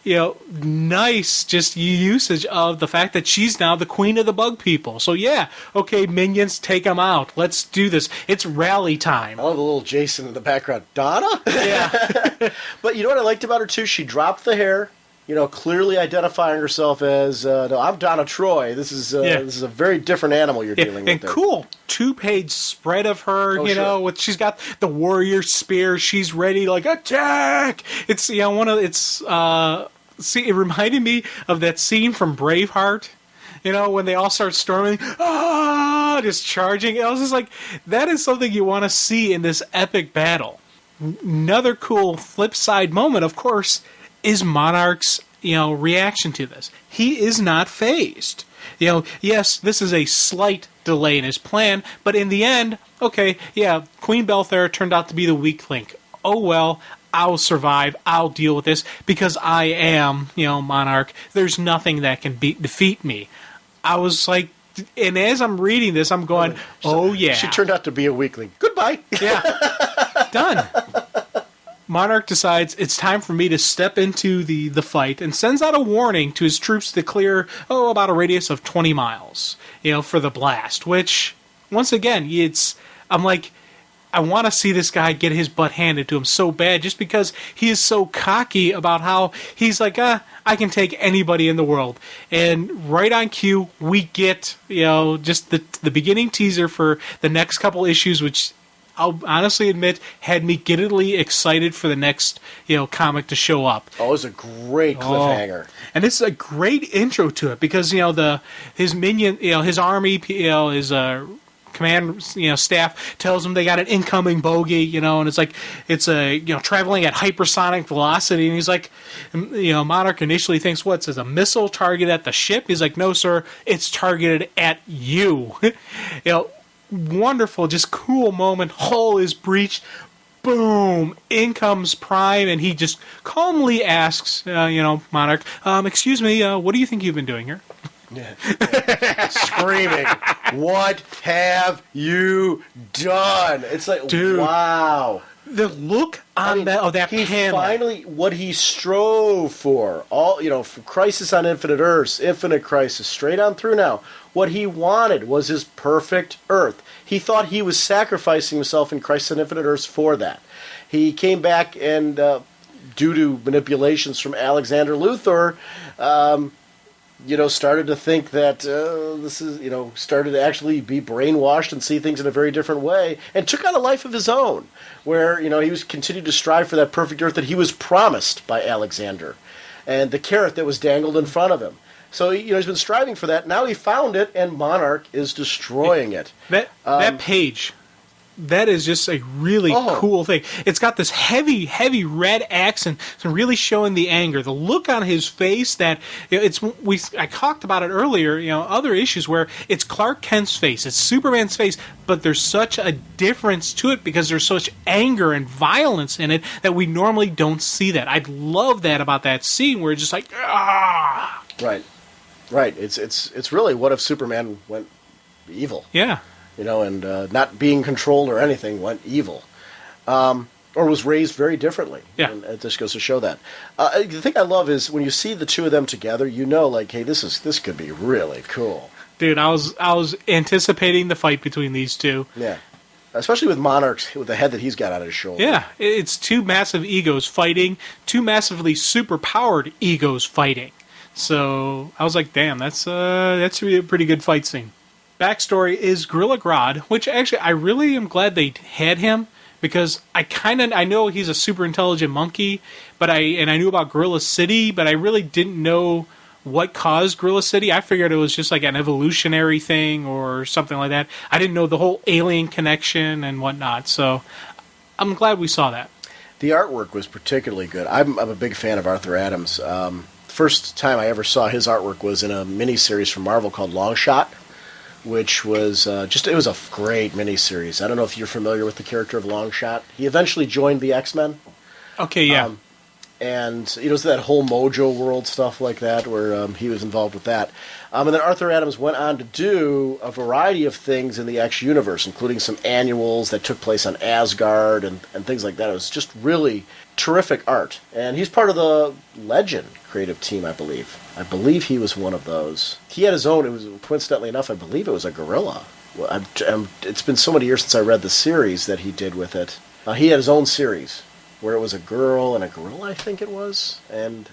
Nice just usage of the fact that she's now the queen of the bug people. So yeah, okay, minions, take them out. Let's do this. It's rally time. I love the little Jason in the background. Donna? Yeah. But you know what I liked about her, too? She dropped the hair. Clearly identifying herself as, no, I'm Donna Troy. This is a very different animal you're dealing with. And there. Cool 2-page spread of her, sure. she's got the warrior spear. She's ready, like, attack! It's, it reminded me of that scene from Braveheart, when they all start storming, just charging. I was just like, that is something you want to see in this epic battle. Another cool flip side moment, of course, is Monarch's, reaction to this. He is not fazed. Yes, this is a slight delay in his plan, but in the end, okay, yeah, Queen Belthair turned out to be the weak link. Oh well, I'll survive. I'll deal with this because I am, Monarch. There's nothing that can defeat me. I was like, and as I'm reading this, I'm going, oh yeah. She turned out to be a weakling. Goodbye. Yeah. Done. Monarch decides it's time for me to step into the fight and sends out a warning to his troops to clear, about a radius of 20 miles, for the blast, which, once again, I'm like, I want to see this guy get his butt handed to him so bad, just because he is so cocky about how he's like, I can take anybody in the world. And right on cue, we get, just the beginning teaser for the next couple issues, which I'll honestly admit had me giddily excited for the next, comic to show up. Oh, it was a great cliffhanger. And this is a great intro to it because, his minion, his army, his command, staff tells him they got an incoming bogey, and it's like traveling at hypersonic velocity, and he's like, Monarch initially thinks, what's a missile targeted at the ship? He's like, no, sir, it's targeted at you. Wonderful, just cool moment. Hull is breached. Boom! In comes Prime, and he just calmly asks, Monarch, excuse me, what do you think you've been doing here? Screaming, what have you done? It's like, dude, wow. The look on that he panel. Finally, what he strove for, from Crisis on Infinite Earths, Infinite Crisis, straight on through now, what he wanted was his perfect Earth. He thought he was sacrificing himself in Crisis on Infinite Earths for that. He came back and, due to manipulations from Alexander Luthor, started to think that started to actually be brainwashed and see things in a very different way, and took on a life of his own, where, he was continued to strive for that perfect Earth that he was promised by Alexander, and the carrot that was dangled in front of him. So, he's been striving for that. Now he found it, and Monarch is destroying it. That page, that is just a really cool thing. It's got this heavy, heavy red accent, so really showing the anger. The look on his face that, I talked about it earlier, other issues where it's Clark Kent's face, it's Superman's face, but there's such a difference to it because there's such anger and violence in it that we normally don't see that. I love that about that scene where it's just like, ah! Right. It's really, what if Superman went evil? Yeah. And not being controlled or anything, went evil. Or was raised very differently. Yeah. And it just goes to show that. The thing I love is when you see the two of them together, hey, this could be really cool. Dude, I was anticipating the fight between these two. Yeah. Especially with Monarch's, with the head that he's got on his shoulder. Yeah, it's two massive egos fighting, two massively superpowered egos fighting. So I was like, damn, that's a pretty good fight scene. Backstory is Gorilla Grodd, which actually I really am glad they had him because I know he's a super intelligent monkey, but I knew about Gorilla City, but I really didn't know what caused Gorilla City. I figured it was just like an evolutionary thing or something like that. I didn't know the whole alien connection and whatnot. So I'm glad we saw that. The artwork was particularly good. I'm a big fan of Arthur Adams. First time I ever saw his artwork was in a miniseries from Marvel called Long Shot, which was it was a great miniseries. I don't know if you're familiar with the character of Long Shot. He eventually joined the X-Men. Okay, yeah. And it was that whole Mojo World stuff like that, where he was involved with that. And then Arthur Adams went on to do a variety of things in the X universe, including some annuals that took place on Asgard and things like that. It was just really terrific art. And he's part of the Legend creative team, I believe. I believe he was one of those. He had his own, it was coincidentally enough, I believe it was a gorilla. Well, it's been so many years since I read the series that he did with it. He had his own series, where it was a girl and a gorilla, I think it was. And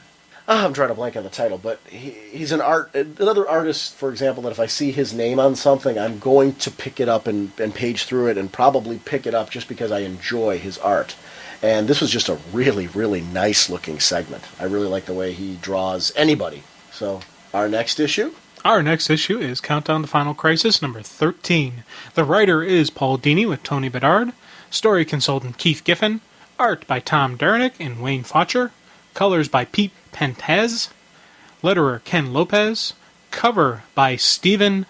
I'm trying to blank on the title, but he's another artist, for example, that if I see his name on something, I'm going to pick it up and page through it and probably pick it up just because I enjoy his art. And this was just a really, really nice-looking segment. I really like the way he draws anybody. So, our next issue? Our next issue is Countdown to Final Crisis number 13. The writer is Paul Dini with Tony Bedard. Story consultant Keith Giffen. Art by Tom Derenick and Wayne Faucher. Colors by Pete Pentez. Letterer Ken Lopez. Cover by Stephen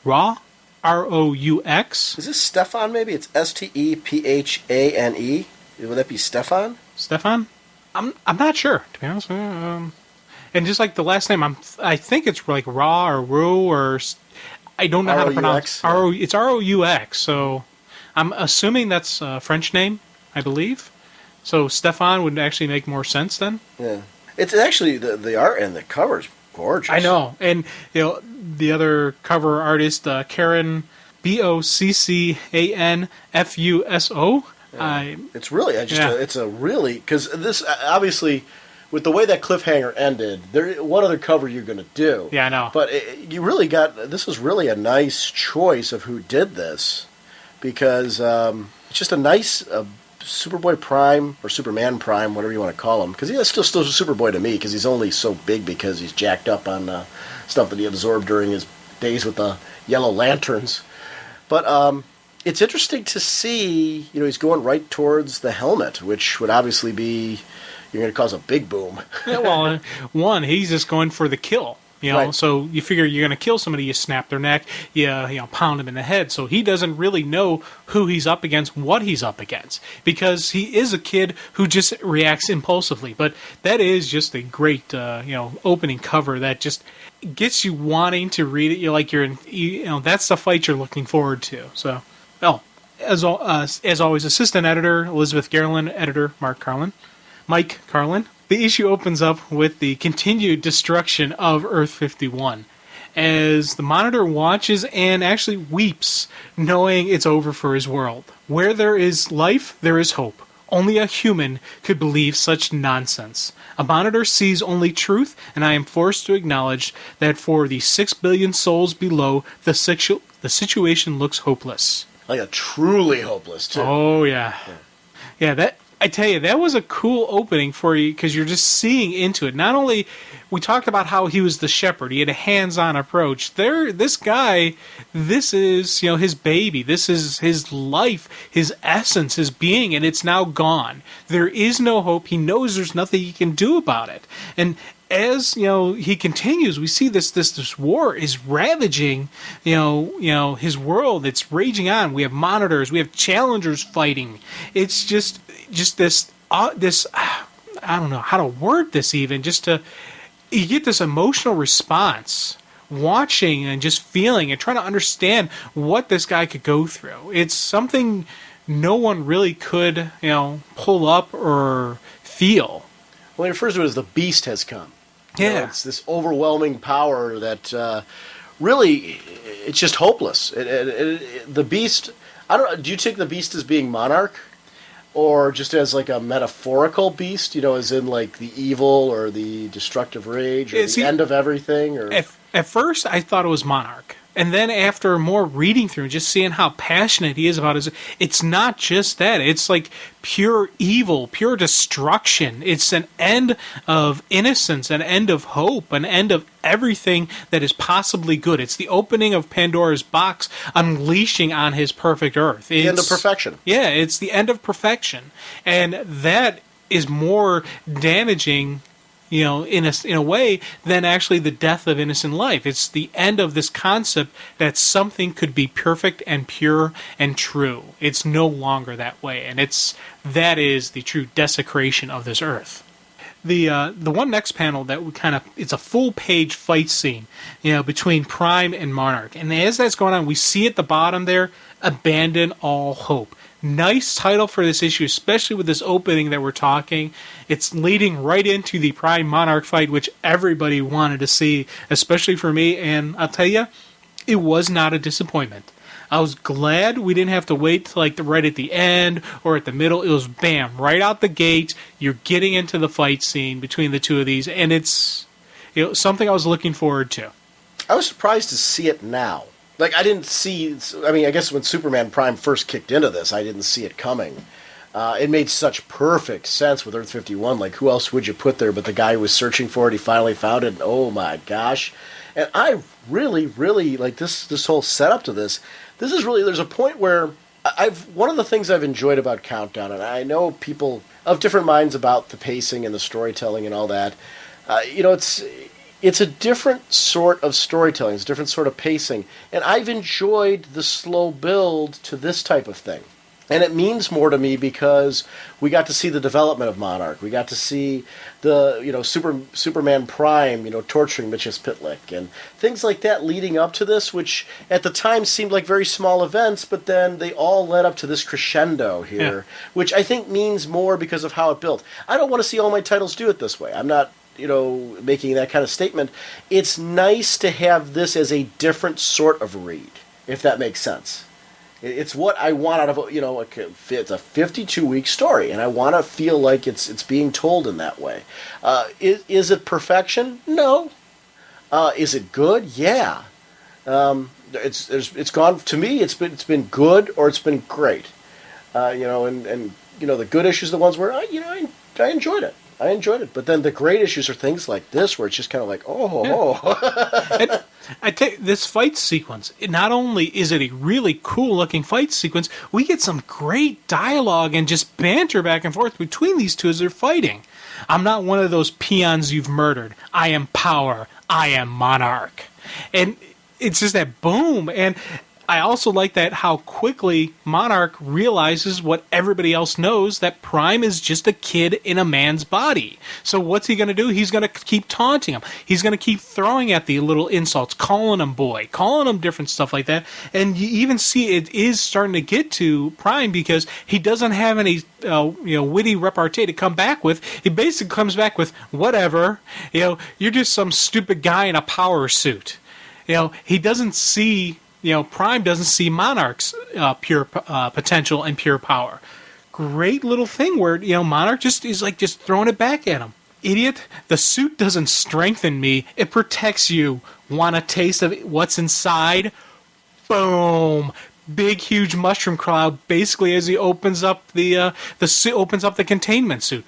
Roux. R-O-U-X. Is this Stefan, maybe? It's S-T-E-P-H-A-N-E. Would that be Stefan? Stefan? I'm not sure, to be honest with you. And just like the last name, I think it's like Raw or Rue or I don't know how to pronounce. Yeah. It's R-O-U-X. So I'm assuming that's a French name, I believe. So Stefan would actually make more sense then. Yeah, it's actually the art and the cover's gorgeous. I know, and the other cover artist, Karen Boccanfuso. It's really, it's a really, because this, obviously, with the way that cliffhanger ended, what other cover you're going to do? Yeah, I know. But you really this was really a nice choice of who did this, because it's just a nice Superboy Prime, or Superman Prime, whatever you want to call him, because he's still Superboy to me, because he's only so big because he's jacked up on stuff that he absorbed during his days with the Yellow Lanterns. But it's interesting to see, he's going right towards the helmet, which would obviously be, you're going to cause a big boom. Yeah, well, one, he's just going for the kill. Right. So you figure you're going to kill somebody, you snap their neck, you pound him in the head. So he doesn't really know who he's up against, what he's up against, because he is a kid who just reacts impulsively. But that is just a great, opening cover that just gets you wanting to read it. That's the fight you're looking forward to. So, as always, assistant editor Elizabeth Garland, editor Mike Carlin. The issue opens up with the continued destruction of Earth 51, as the Monitor watches and actually weeps, knowing it's over for his world. Where there is life, there is hope. Only a human could believe such nonsense. A Monitor sees only truth, and I am forced to acknowledge that for the 6 billion souls below, the situation looks hopeless. Like truly hopeless, too. Oh, yeah. Yeah, I tell you, that was a cool opening for you, because you're just seeing into it. Not only, we talked about how he was the shepherd, he had a hands-on approach. This guy, this is, his baby, this is his life, his essence, his being, and it's now gone. There is no hope. He knows there's nothing he can do about it. And as he continues, we see this war is ravaging his world. It's raging on. We have Monitors, we have Challengers fighting. It's just this I don't know how to word this even. You get this emotional response watching and just feeling and trying to understand what this guy could go through. It's something no one really could pull up or feel. Well, he refers to it as the beast has come. Yeah. It's this overwhelming power that really, it's just hopeless. The beast, do you take the beast as being Monarch? Or just as like a metaphorical beast, as in like the evil or the destructive rage or the end of everything? Or At first, I thought it was Monarch. And then after more reading through, just seeing how passionate he is about it, it's not just that. It's like pure evil, pure destruction. It's an end of innocence, an end of hope, an end of everything that is possibly good. It's the opening of Pandora's box, unleashing on his perfect Earth. The end of perfection. Yeah, it's the end of perfection. And that is more damaging in a way than actually the death of innocent life. It's the end of this concept that something could be perfect and pure and true. It's no longer that way, and that is the true desecration of this earth. The one next panel that it's a full page fight scene, between Prime and Monarch, and as that's going on, we see at the bottom there, abandon all hope. Nice title for this issue, especially with this opening that we're talking. It's leading right into the Prime Monarch fight, which everybody wanted to see, especially for me. And I'll tell you, it was not a disappointment. I was glad we didn't have to wait till right at the end or at the middle. It was bam, right out the gate. You're getting into the fight scene between the two of these, and it's something I was looking forward to. I was surprised to see it now. I didn't see... I guess when Superman Prime first kicked into this, I didn't see it coming. It made such perfect sense with Earth 51. Who else would you put there but the guy who was searching for it? He finally found it, and oh my gosh. And I really, really like this whole setup to this. This is really... There's a point where... One of the things I've enjoyed about Countdown, and I know people of different minds about the pacing and the storytelling and all that, it's a different sort of storytelling. It's a different sort of pacing. And I've enjoyed the slow build to this type of thing. And it means more to me because we got to see the development of Monarch. We got to see the, Superman Prime, torturing Mitch's Pitlick. And things like that leading up to this, which at the time seemed like very small events, but then they all led up to this crescendo here, which I think means more because of how it built. I don't want to see all my titles do it this way. I'm not... making that kind of statement. It's nice to have this as a different sort of read. if that makes sense. It's what I want out of it's a 52-week story, and I want to feel like it's being told in that way. Is it perfection? No. Is it good? Yeah. It's gone to me. It's been good or it's been great. And the good issues are the ones where I enjoyed it. I enjoyed it. But then the great issues are things like this, where it's just kind of like, And I take this fight sequence. Not only is it a really cool looking fight sequence, we get some great dialogue and just banter back and forth between these two as they're fighting. I'm not one of those peons you've murdered. I am power. I am monarch. And it's just that boom. And I also like that how quickly Monarch realizes what everybody else knows, that Prime is just a kid in a man's body. So what's he going to do? He's going to keep taunting him. He's going to keep throwing at the little insults, calling him boy, calling him different stuff like that. And you even see it is starting to get to Prime because he doesn't have any witty repartee to come back with. He basically comes back with whatever. You're just some stupid guy in a power suit. He doesn't see. Prime doesn't see Monarch's pure potential and pure power. Great little thing where, Monarch just is like just throwing it back at him. Idiot, the suit doesn't strengthen me. It protects you. Want a taste of what's inside? Boom. Big, huge mushroom cloud basically as he opens up the suit, opens up the containment suit.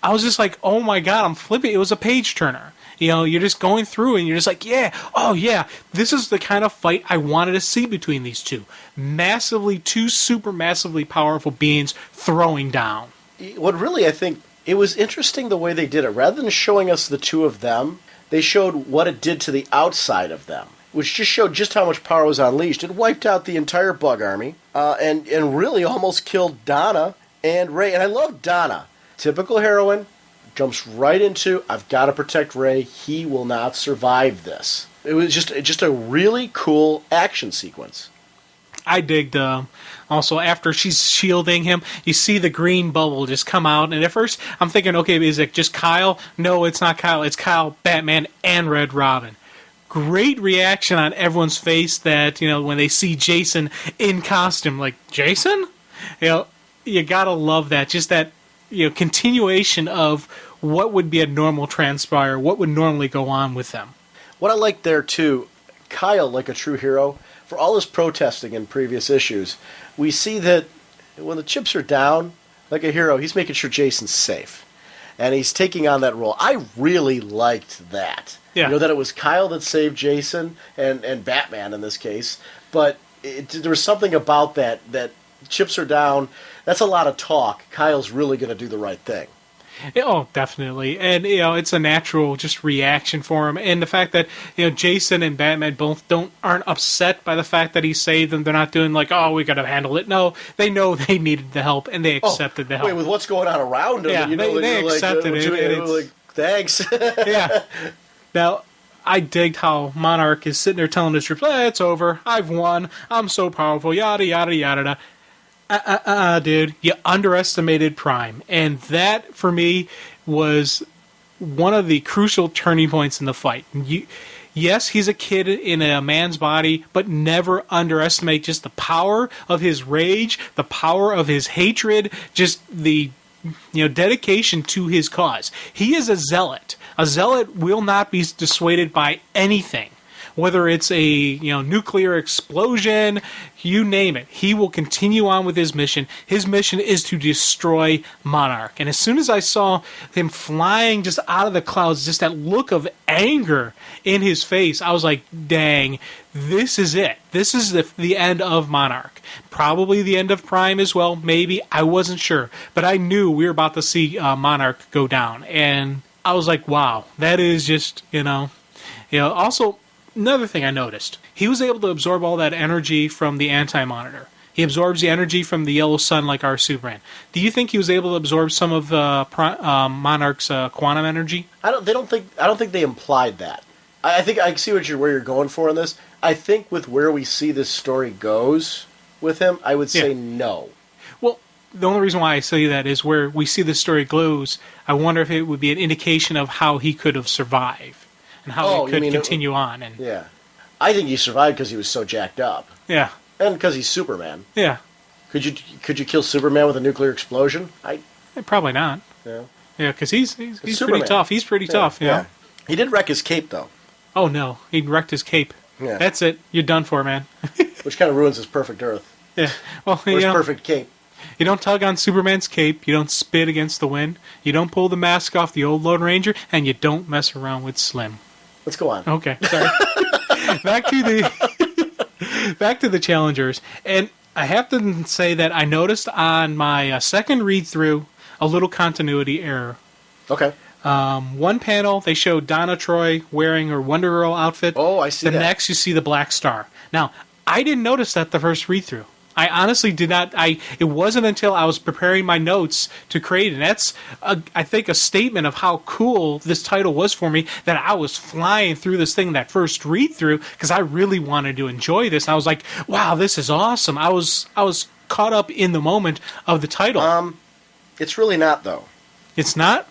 I was just like, oh my god, I'm flipping. It was a page turner. You're just going through and you're just like, yeah, oh yeah, this is the kind of fight I wanted to see between these two. Two super massively powerful beings throwing down. What really, I think, it was interesting the way they did it. Rather than showing us the two of them, they showed what it did to the outside of them, which just showed just how much power was unleashed. It wiped out the entire bug army and really almost killed Donna and Ray. And I love Donna. Typical heroine. Jumps right into, I've got to protect Ray. He will not survive this. It was just a really cool action sequence. I digged, also, after she's shielding him, you see the green bubble just come out, and at first, I'm thinking, okay, is it just Kyle? No, it's not Kyle. It's Kyle, Batman, and Red Robin. Great reaction on everyone's face that, when they see Jason in costume, like, Jason? You gotta love that. Just that, continuation of what would be a normal transpire, what would normally go on with them. What I like there, too, Kyle, like a true hero, for all his protesting in previous issues, we see that when the chips are down, like a hero, he's making sure Jason's safe. And he's taking on that role. I really liked that. Yeah. That it was Kyle that saved Jason, and Batman in this case, but there was something about that chips are down. That's a lot of talk. Kyle's really going to do the right thing. Oh, definitely. And, it's a natural just reaction for him. And the fact that, Jason and Batman both aren't upset by the fact that he saved them. They're not doing like, oh, we got to handle it. No, they know they needed the help, and they accepted the help. Wait, with what's going on around them, yeah, they accepted it. Like, thanks. Yeah. Now, I digged how Monarch is sitting there telling his troops, it's over. I've won. I'm so powerful. Yada, yada, yada. Dude, you underestimated Prime. And that, for me, was one of the crucial turning points in the fight. Yes, he's a kid in a man's body, but never underestimate just the power of his rage, the power of his hatred, just the dedication to his cause. He is a zealot. A zealot will not be dissuaded by anything. Whether it's a nuclear explosion, you name it, he will continue on with his mission. His mission is to destroy Monarch. And as soon as I saw him flying just out of the clouds, just that look of anger in his face, I was like, dang, this is it. This is the end of Monarch. Probably the end of Prime as well, maybe. I wasn't sure. But I knew we were about to see Monarch go down. And I was like, wow, that is just, Also, another thing I noticed, he was able to absorb all that energy from the Anti-Monitor. He absorbs the energy from the yellow sun like our Superman. Do you think he was able to absorb some of Monarch's quantum energy? I don't think they implied that. I think I see where you're going for in this. I think with where we see this story goes with him, I would say no. Well, the only reason why I say that is where we see this story goes, I wonder if it would be an indication of how he could have survived. And how he could continue on. And yeah. I think he survived because he was so jacked up, Yeah. and because he's Superman. Yeah. Could you kill Superman with a nuclear explosion? Probably not. Yeah. Yeah, because he's pretty Superman. tough. He's pretty tough, you know? He did wreck his cape though. Oh, no. He wrecked his cape. Yeah. That's it. You're done for, man. Which kind of ruins his perfect Earth. Yeah. Well, Or his perfect cape. you don't tug on Superman's cape. You don't spit against the wind. You don't pull the mask off the old Lone Ranger. And you don't mess around with Slim. Let's go on. Okay, sorry. back to the challengers. And I have to say that I noticed on my second read-through a little continuity error. Okay. One panel, they showed Donna Troy wearing her Wonder Girl outfit. Oh, I see the that. next, you see the Black Star. Now, I didn't notice that the first read-through. I honestly did not. It wasn't until I was preparing my notes to create it. And that's, I think, a statement of how cool this title was for me, that I was flying through this thing that first read-through because I really wanted to enjoy this. And I was like, wow, this is awesome. I was caught up in the moment of the title. It's really not though, It's not?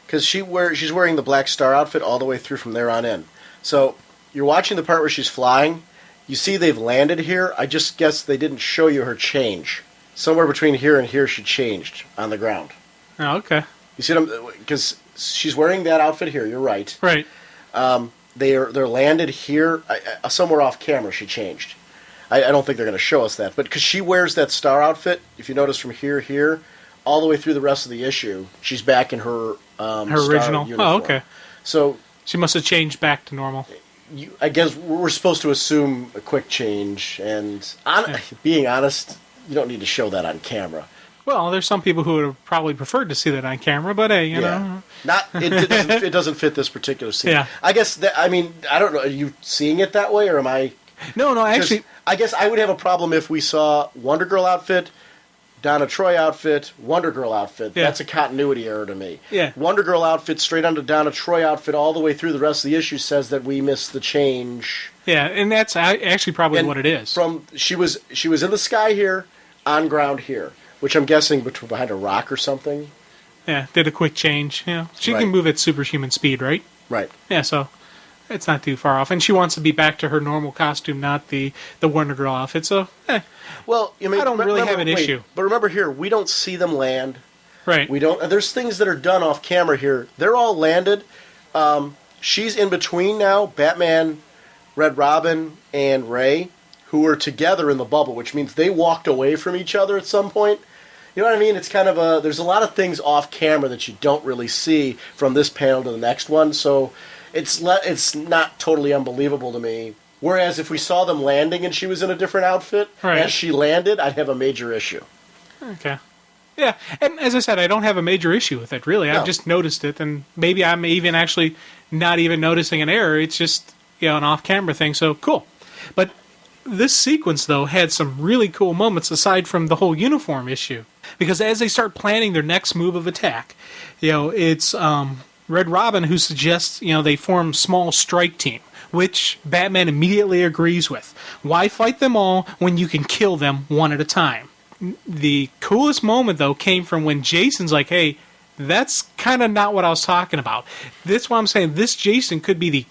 because she's wearing the Black Star outfit all the way through from there on in. So you're watching the part where she's flying. You see they've landed here. I just guess they didn't show you her change. Somewhere between here and here, she changed on the ground. Oh, okay. You see what I'm? Because she's wearing that outfit here. You're right. Right. They're landed here. Somewhere off camera, she changed. I don't think they're going to show us that, but because she wears that star outfit, if you notice from here, all the way through the rest of the issue, she's back in her Her star original. uniform. Oh, okay. So She must have changed back to normal. I guess we're supposed to assume a quick change, and being honest, you don't need to show that on camera. Well, there's some people who would have probably preferred to see that on camera, but hey, you know. It doesn't fit this particular scene. Yeah. I guess I don't know. Are you seeing it that way, or am I? No, actually. I guess I would have a problem if we saw Wonder Girl outfit, Donna Troy outfit, Wonder Girl outfit. Yeah. That's a continuity error to me. Yeah. Wonder Girl outfit straight onto Donna Troy outfit all the way through the rest of the issue says that we missed the change. Yeah, and that's actually probably And what it is. She was in the sky here, on ground here, which I'm guessing behind a rock or something. Yeah, did a quick change. Yeah, she Right. can move at superhuman speed, right? Right. Yeah, so it's not too far off. And she wants to be back to her normal costume, not the Wonder Girl outfit. So, Well, I don't really have an issue. But remember here, we don't see them land. right. We don't. There's things that are done off camera here. They're all landed. She's in between now. Batman, Red Robin, and Ray, who are together in the bubble, which means they walked away from each other at some point. You know what I mean? It's kind of there's a lot of things off camera that you don't really see from this panel to the next one. So it's not totally unbelievable to me. Whereas if we saw them landing and she was in a different outfit Right. as she landed, I'd have a major issue. Okay. Yeah, and as I said, I don't have a major issue with it, really. No. I've just noticed it, and maybe I'm even actually not even noticing an error. It's just, an off-camera thing, so cool. But this sequence, though, had some really cool moments aside from the whole uniform issue. Because as they start planning their next move of attack, it's Red Robin who suggests, they form a small strike team, which Batman immediately agrees with. Why fight them all when you can kill them one at a time? The coolest moment, though, came from when Jason's like, hey, that's kind of not what I was talking about. That's why I'm saying this Jason could be the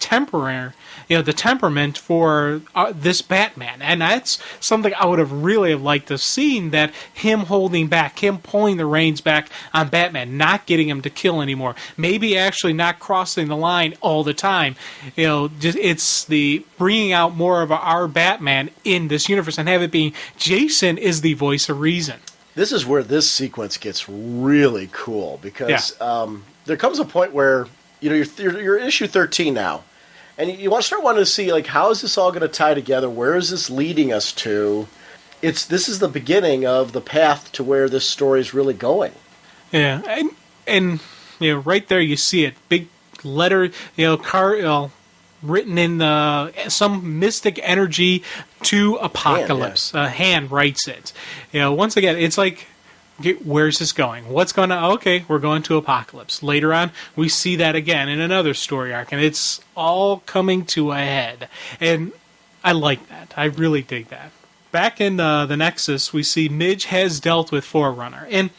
the temperament for this Batman. And that's something I would have really liked to have seen, that him holding back, him pulling the reins back on Batman, not getting him to kill anymore. Maybe actually not crossing the line all the time. It's the bringing out more of our Batman in this universe and have it being Jason is the voice of reason. This is where this sequence gets really cool because there comes a point where you're issue 13 now, and you want to start wanting to see how is this all going to tie together? Where is this leading us to? This is the beginning of the path to where this story is really going. Yeah, and right there you see it, big letter, written in some mystic energy to Apocalypse. Hand writes it. Once again, it's like, where's this going? What's going on? Okay, we're going to Apocalypse. Later on, we see that again in another story arc, and it's all coming to a head. And I like that. I really dig that. Back in the Nexus, we see Midge has dealt with Forerunner, and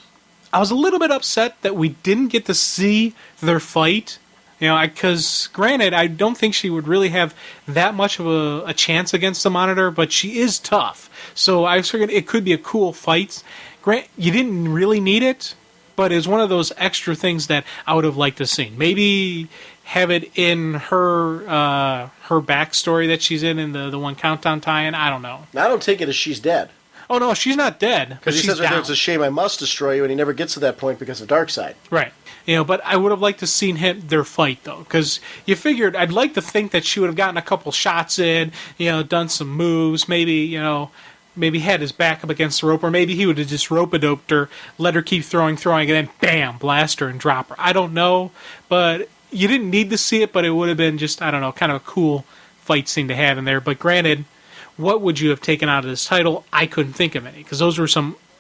I was a little bit upset that we didn't get to see their fight You know, because granted, I don't think she would really have that much of a chance against the Monitor, but she is tough. So I figured it could be a cool fight. You didn't really need it, but it's one of those extra things that I would have liked to see. Maybe have it in her backstory that she's in the one Countdown tie-in. I don't know. Now, I don't take it as she's dead. Oh, no, she's not dead. Because he says it's a shame I must destroy you, and he never gets to that point because of Darkseid. Right. You know, but I would have liked to seen their fight, though, because you figured, I'd like to think that she would have gotten a couple shots in, you know, done some moves, maybe had his back up against the rope, or maybe he would have just rope-a-doped her, let her keep throwing, and then bam, blast her and drop her. I don't know, but you didn't need to see it, but it would have been just, I don't know, kind of a cool fight scene to have in there. But granted, what would you have taken out of this title? I couldn't think of any, because those were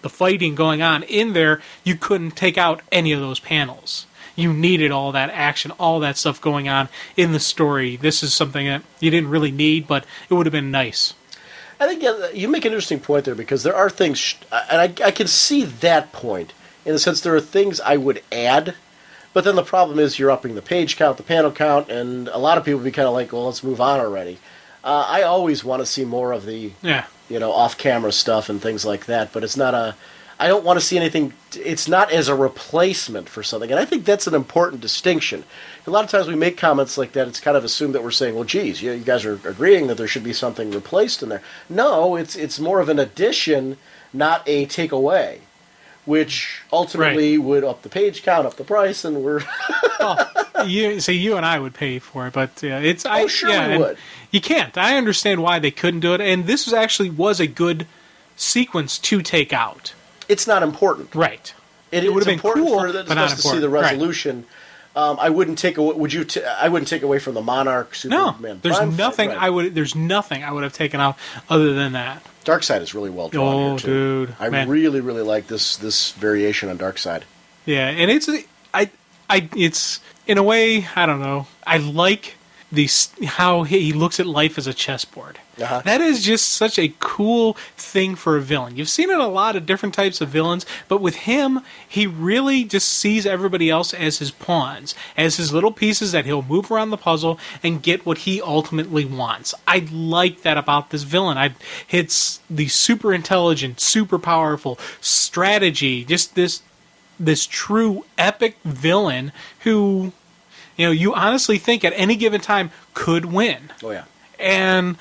the fighting going on in there. You couldn't take out any of those panels. You needed all that action, all that stuff going on in the story. This is something that you didn't really need, but it would have been nice. I think you make an interesting point there, because there are things, and I can see that point, in the sense there are things I would add, but then the problem is you're upping the page count, the panel count, and a lot of people would be kind of like, well, let's move on already. I always want to see more of the off-camera stuff and things like that, but it's not I don't want to see anything. It's not as a replacement for something, and I think that's an important distinction. A lot of times we make comments like that, it's kind of assumed that we're saying, well, geez, you guys are agreeing that there should be something replaced in there. No, it's more of an addition, not a takeaway, which ultimately would up the page count, up the price, and we're... you and I would pay for it, but it's... we would. You can't. I understand why they couldn't do it, and this was a good sequence to take out. It's not important. Right. It would have been cool for us to see the resolution. Right. I wouldn't take away. I wouldn't take away from the Monarch Superman. No, there's nothing I would. There's nothing I would have taken out other than that. Darkseid is really well drawn here too. Dude, I really, really like this variation on Darkseid. Yeah, and it's in a way, I don't know. I like how he looks at life as a chessboard. Uh-huh. That is just such a cool thing for a villain. You've seen it in a lot of different types of villains, but with him, he really just sees everybody else as his pawns, as his little pieces that he'll move around the puzzle and get what he ultimately wants. I like that about this villain. It's the super intelligent, super powerful strategy, just this true epic villain who, you honestly think at any given time could win. Oh, yeah. And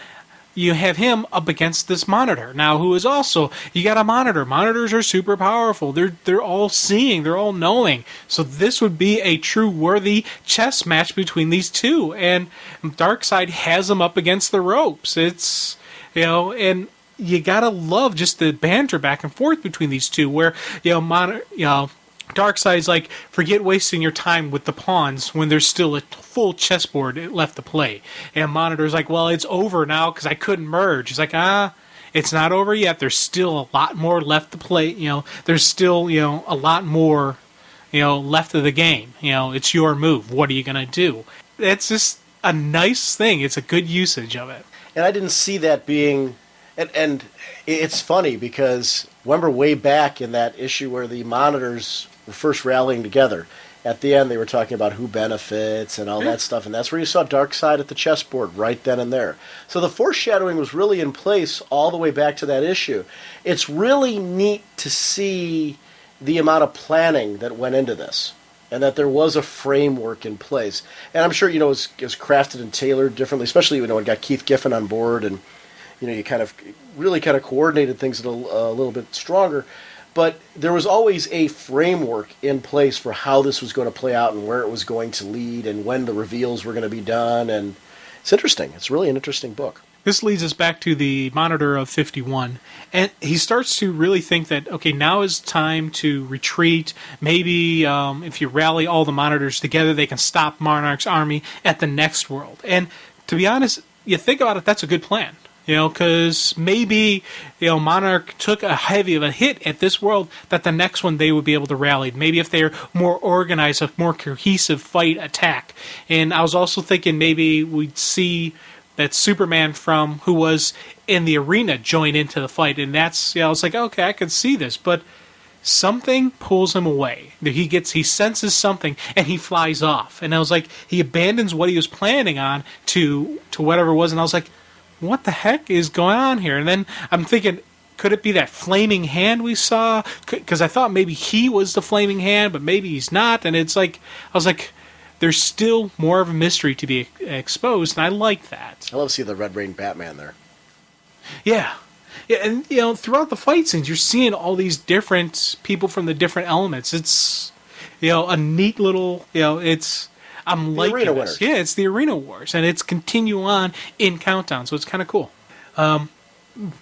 you have him up against this Monitor now, who is also, you got a Monitor. Monitors are super powerful. They're all seeing, they're all knowing. So this would be a true worthy chess match between these two. And Darkseid has them up against the ropes. It's, and you gotta love just the banter back and forth between these two, where, Darkseid's like, forget wasting your time with the pawns when there's still a full chessboard left to play. And Monitor's like, well, it's over now because I couldn't merge. He's like, it's not over yet. There's still a lot more left to play. There's still, a lot more, left of the game. It's your move. What are you going to do? It's just a nice thing. It's a good usage of it. And I didn't see that being... And it's funny because remember way back in that issue where the Monitors were first rallying together, at the end they were talking about who benefits and all that stuff, and that's where you saw Darkseid at the chessboard right then and there. So the foreshadowing was really in place all the way back to that issue. It's really neat to see the amount of planning that went into this, and that there was a framework in place. And I'm sure, it was crafted and tailored differently, especially when it got Keith Giffen on board, and you kind of coordinated things a little bit stronger. But there was always a framework in place for how this was going to play out and where it was going to lead and when the reveals were going to be done. And it's interesting. It's really an interesting book. This leads us back to the Monitor of 51. And he starts to really think that, okay, now is time to retreat. Maybe if you rally all the Monitors together, they can stop Monarch's army at the next world. And to be honest, you think about it, that's a good plan. Because maybe, Monarch took a heavy of a hit at this world, that the next one they would be able to rally. Maybe if they're more organized, a more cohesive fight attack. And I was also thinking maybe we'd see that Superman who was in the arena join into the fight. And that's, I was like, okay, I could see this. But something pulls him away. He senses something, and he flies off. And I was like, he abandons what he was planning on to whatever it was, and I was like, what the heck is going on here? And then I'm thinking, could it be that flaming hand we saw? Because I thought maybe he was the flaming hand, but maybe he's not. And it's like, I was like, there's still more of a mystery to be exposed, and I like that. I love seeing the Red Rain Batman there. Yeah, and throughout the fight scenes, you're seeing all these different people from the different elements. It's a neat little I'm liking Arena this. Winners. Yeah, it's the Arena Wars, and it's continue on in Countdown, so it's kind of cool.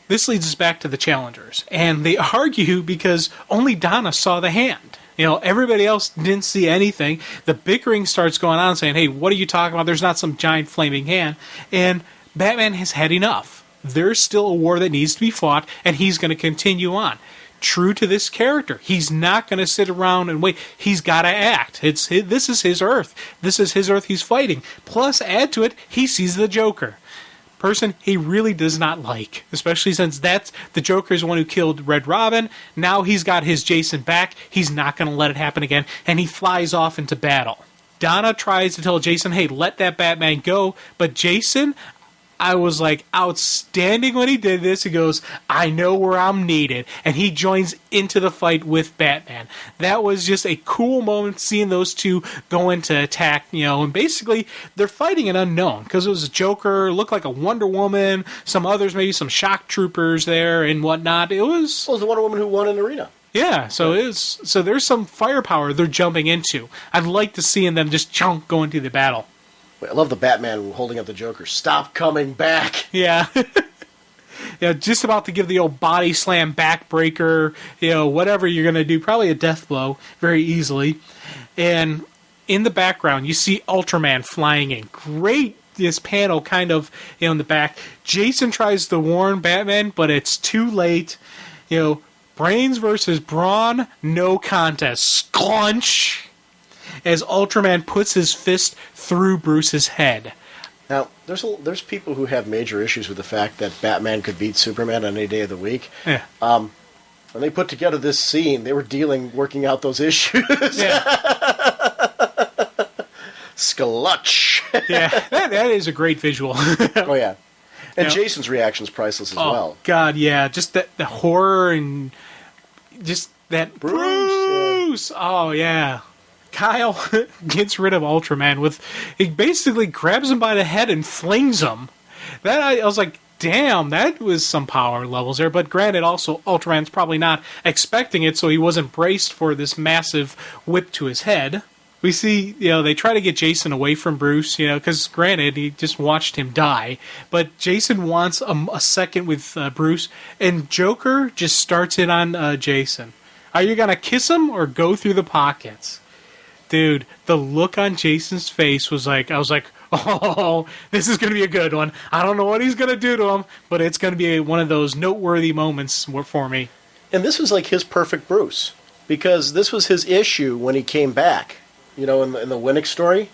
This leads us back to the challengers, and they argue because only Donna saw the hand. Everybody else didn't see anything. The bickering starts going on, saying, hey, what are you talking about? There's not some giant flaming hand. And Batman has had enough. There's still a war that needs to be fought, and he's going to continue on. True to this character, he's not going to sit around and wait. He's got to act. This is his Earth. This is his Earth he's fighting. Plus, add to it, he sees the Joker. Person he really does not like, especially since the Joker is the one who killed Red Robin. Now he's got his Jason back. He's not going to let it happen again, and he flies off into battle. Donna tries to tell Jason, hey, let that Batman go, but Jason, I was like, outstanding when he did this. He goes, I know where I'm needed. And he joins into the fight with Batman. That was just a cool moment seeing those two go into attack, and basically they're fighting an unknown because it was a Joker, looked like a Wonder Woman, some others, maybe some shock troopers there and whatnot. It was the Wonder Woman who won in Arena. Yeah, so there's some firepower they're jumping into. I'd like to see them just go into the battle. I love the Batman holding up the Joker. Stop coming back. Yeah. Just about to give the old body slam backbreaker, whatever you're going to do. Probably a death blow very easily. And in the background, you see Ultraman flying in. Great, this panel kind of in the back. Jason tries to warn Batman, but it's too late. Brains versus brawn, no contest. Sclunch! As Ultraman puts his fist through Bruce's head. Now, there's people who have major issues with the fact that Batman could beat Superman on any day of the week. Yeah. When they put together this scene, they were working out those issues. Yeah. Sklutch. Yeah, that is a great visual. Oh, yeah. And Jason's reaction is priceless as well. God, yeah. Just the horror and just that Bruce. Yeah. Oh, yeah. Kyle gets rid of Ultraman he basically grabs him by the head and flings him. I was like, damn, that was some power levels there. But granted, also, Ultraman's probably not expecting it, so he wasn't braced for this massive whip to his head. We see, they try to get Jason away from Bruce, because granted, he just watched him die. But Jason wants a second with Bruce, and Joker just starts in on Jason. Are you going to kiss him or go through the pockets? Dude, the look on Jason's face was like, I was like, oh, this is going to be a good one. I don't know what he's going to do to him, but it's going to be one of those noteworthy moments for me. And this was like his perfect Bruce, because this was his issue when he came back. In the Winnick story,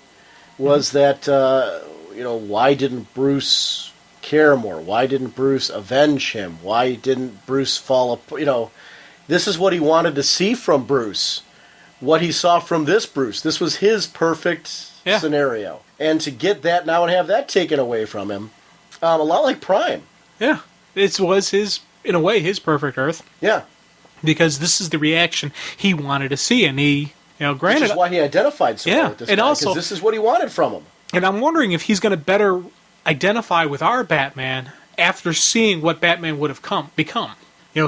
was that, why didn't Bruce care more? Why didn't Bruce avenge him? Why didn't Bruce fall apart? This is what he wanted to see from Bruce. What he saw from this Bruce. This was his perfect scenario. And to get that now and have that taken away from him, a lot like Prime. Yeah. It was in a way, his perfect Earth. Yeah. Because this is the reaction he wanted to see, and he, granted... Which is why he identified so well with this guy, because this is what he wanted from him. And I'm wondering if he's going to better identify with our Batman after seeing what Batman would have become.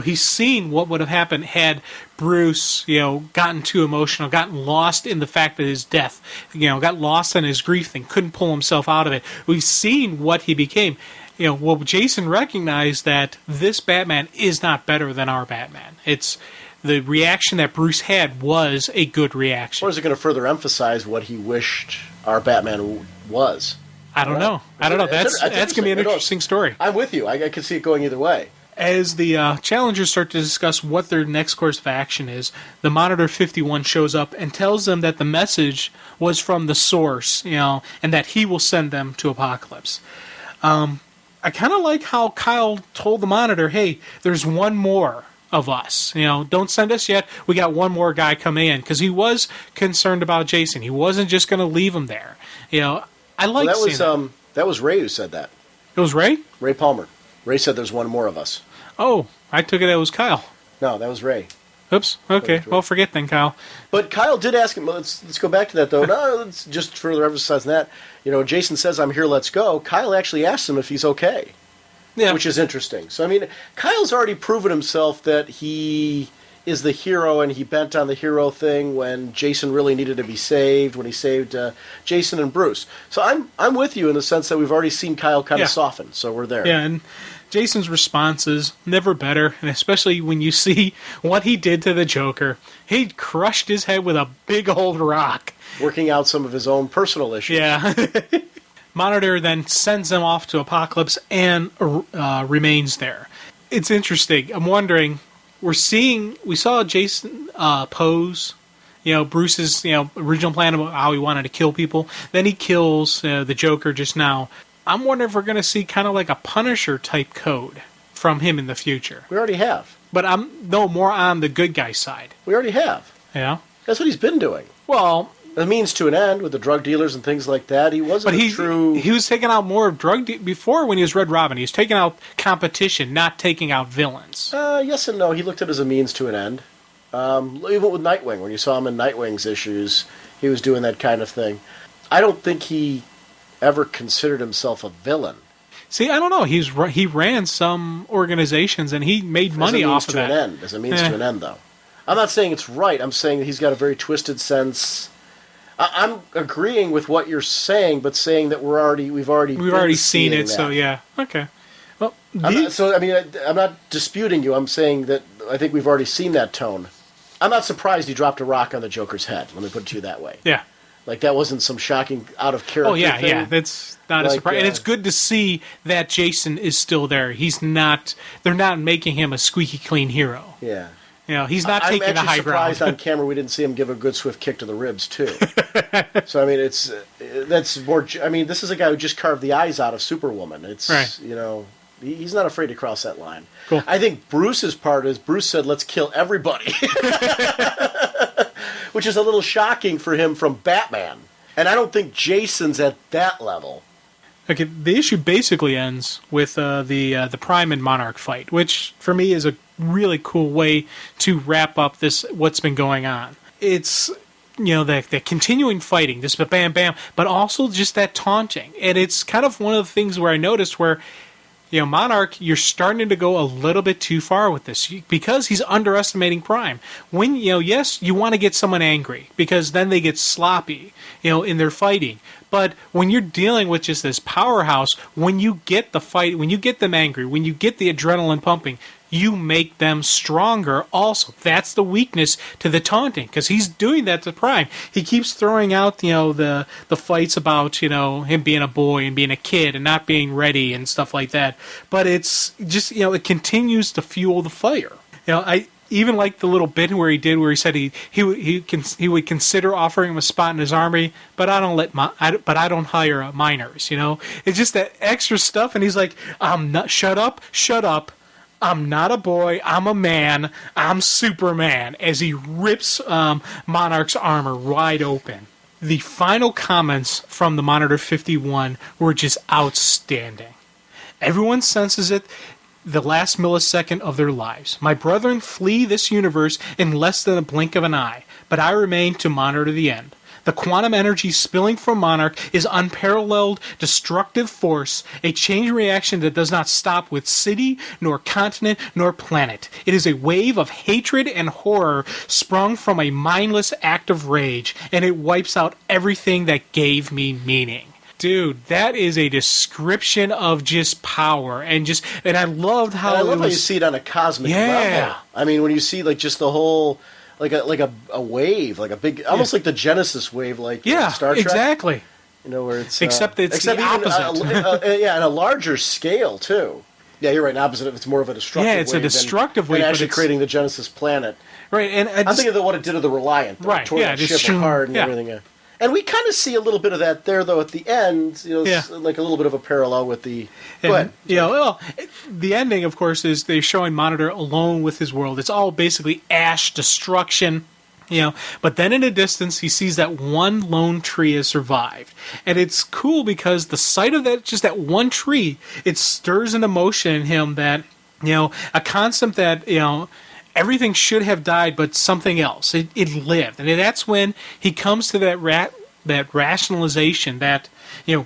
He's seen what would have happened had Bruce, gotten too emotional, gotten lost in the fact that his death, got lost in his grief and couldn't pull himself out of it. We've seen what he became. Jason recognized that this Batman is not better than our Batman. It's the reaction that Bruce had was a good reaction. Or is it going to further emphasize what he wished our Batman was? I don't know. That's going to be an interesting story. I'm with you. I can see it going either way. As the challengers start to discuss what their next course of action is, the Monitor 51 shows up and tells them that the message was from the source, and that he will send them to Apocalypse. I kind of like how Kyle told the Monitor, hey, there's one more of us. Don't send us yet. We got one more guy coming in, because he was concerned about Jason. He wasn't just going to leave him there. I like that was Ray who said that. It was Ray? Ray Palmer. Ray said there's one more of us. Oh, I took it was Kyle. No, that was Ray. Oops. Okay. Well, forget then, Kyle. But Kyle did ask him. Let's go back to that though. No, let's just further emphasize that. Jason says, "I'm here. Let's go." Kyle actually asked him if he's okay. Yeah. Which is interesting. So Kyle's already proven himself that he is the hero, and he bent on the hero thing when Jason really needed to be saved. When he saved Jason and Bruce. So I'm with you in the sense that we've already seen Kyle kind of soften. So we're there. Yeah, and Jason's responses never better, and especially when you see what he did to the Joker. He crushed his head with a big old rock, working out some of his own personal issues. Yeah. Monitor then sends him off to Apocalypse and remains there. It's interesting. I'm wondering, we saw Jason pose, Bruce's original plan about how he wanted to kill people. Then he kills the Joker just now. I'm wondering if we're going to see kind of like a Punisher type code from him in the future. We already have. But I'm more on the good guy side. We already have. Yeah. That's what he's been doing. Well, a means to an end with the drug dealers and things like that. He wasn't true. He was taking out more of before when he was Red Robin. He was taking out competition, not taking out villains. Yes and no. He looked at it as a means to an end. Even with Nightwing, when you saw him in Nightwing's issues, he was doing that kind of thing. I don't think he ever considered himself a villain. See, I don't know. He ran some organizations and he made money off of that. As a means to an end, though. I'm not saying it's right. I'm saying that he's got a very twisted sense. I'm agreeing with what you're saying, but saying that we've already seen it. That. So yeah, okay. Well, I'm not disputing you. I'm saying that I think we've already seen that tone. I'm not surprised he dropped a rock on the Joker's head. Let me put it to you that way. Yeah. Like, that wasn't some shocking, out-of-character thing. Yeah, that's not a surprise. And it's good to see that Jason is still there. They're not making him a squeaky clean hero. Yeah. He's not taking the high ground. I'm surprised on camera we didn't see him give a good swift kick to the ribs, too. So, that's more... this is a guy who just carved the eyes out of Superwoman. It's, right. He's not afraid to cross that line. Cool. I think Bruce's part is, Bruce said, let's kill everybody. Which is a little shocking for him from Batman. And I don't think Jason's at that level. Okay, the issue basically ends with the Prime and Monarch fight, which for me is a really cool way to wrap up what's been going on. It's the continuing fighting, this bam bam, but also just that taunting. And it's kind of one of the things where I noticed where Monarch, you're starting to go a little bit too far with this because he's underestimating Prime. When, yes, you want to get someone angry because then they get sloppy, in their fighting. But when you're dealing with just this powerhouse, when you get the fight, when you get them angry, when you get the adrenaline pumping, you make them stronger also. That's the weakness to the taunting, because he's doing that to Prime. He keeps throwing out, the fights about, him being a boy and being a kid and not being ready and stuff like that. But it's just, it continues to fuel the fire. I even like the little bit where he said he would consider offering him a spot in his army, but I don't hire minors. It's just that extra stuff, and he's like, shut up. I'm not a boy, I'm a man, I'm Superman, as he rips Monarch's armor wide open. The final comments from the Monitor 51 were just outstanding. Everyone senses it the last millisecond of their lives. My brethren flee this universe in less than a blink of an eye, but I remain to monitor the end. The quantum energy spilling from Monarch is unparalleled, destructive force, a chain reaction that does not stop with city, nor continent, nor planet. It is a wave of hatred and horror sprung from a mindless act of rage, and it wipes out everything that gave me meaning. Dude, that is a description of just power, and I loved how I love how you see it on a cosmic level. When you see just the whole... Like a wave, like a big, almost like the Genesis wave, like Star Trek. Exactly. Where it's except it's the opposite. And a larger scale too. Yeah, you're right. An opposite. It's more of a destructive. Yeah, it's wave a destructive wave, than actually creating the Genesis planet. Right, and I'm thinking of what it did to the Reliant. Right. Tore that ship apart and everything. And we kind of see a little bit of that there, though, at the end. It's like a little bit of a parallel with the... Go ahead. Well, the ending, of course, is they're showing Monitor alone with his world. It's all basically ash, destruction, But then in the distance, he sees that one lone tree has survived. And it's cool because the sight of that, just that one tree, it stirs an emotion in him that, a concept that, everything should have died, but something else. It lived. And that's when he comes to that rationalization that,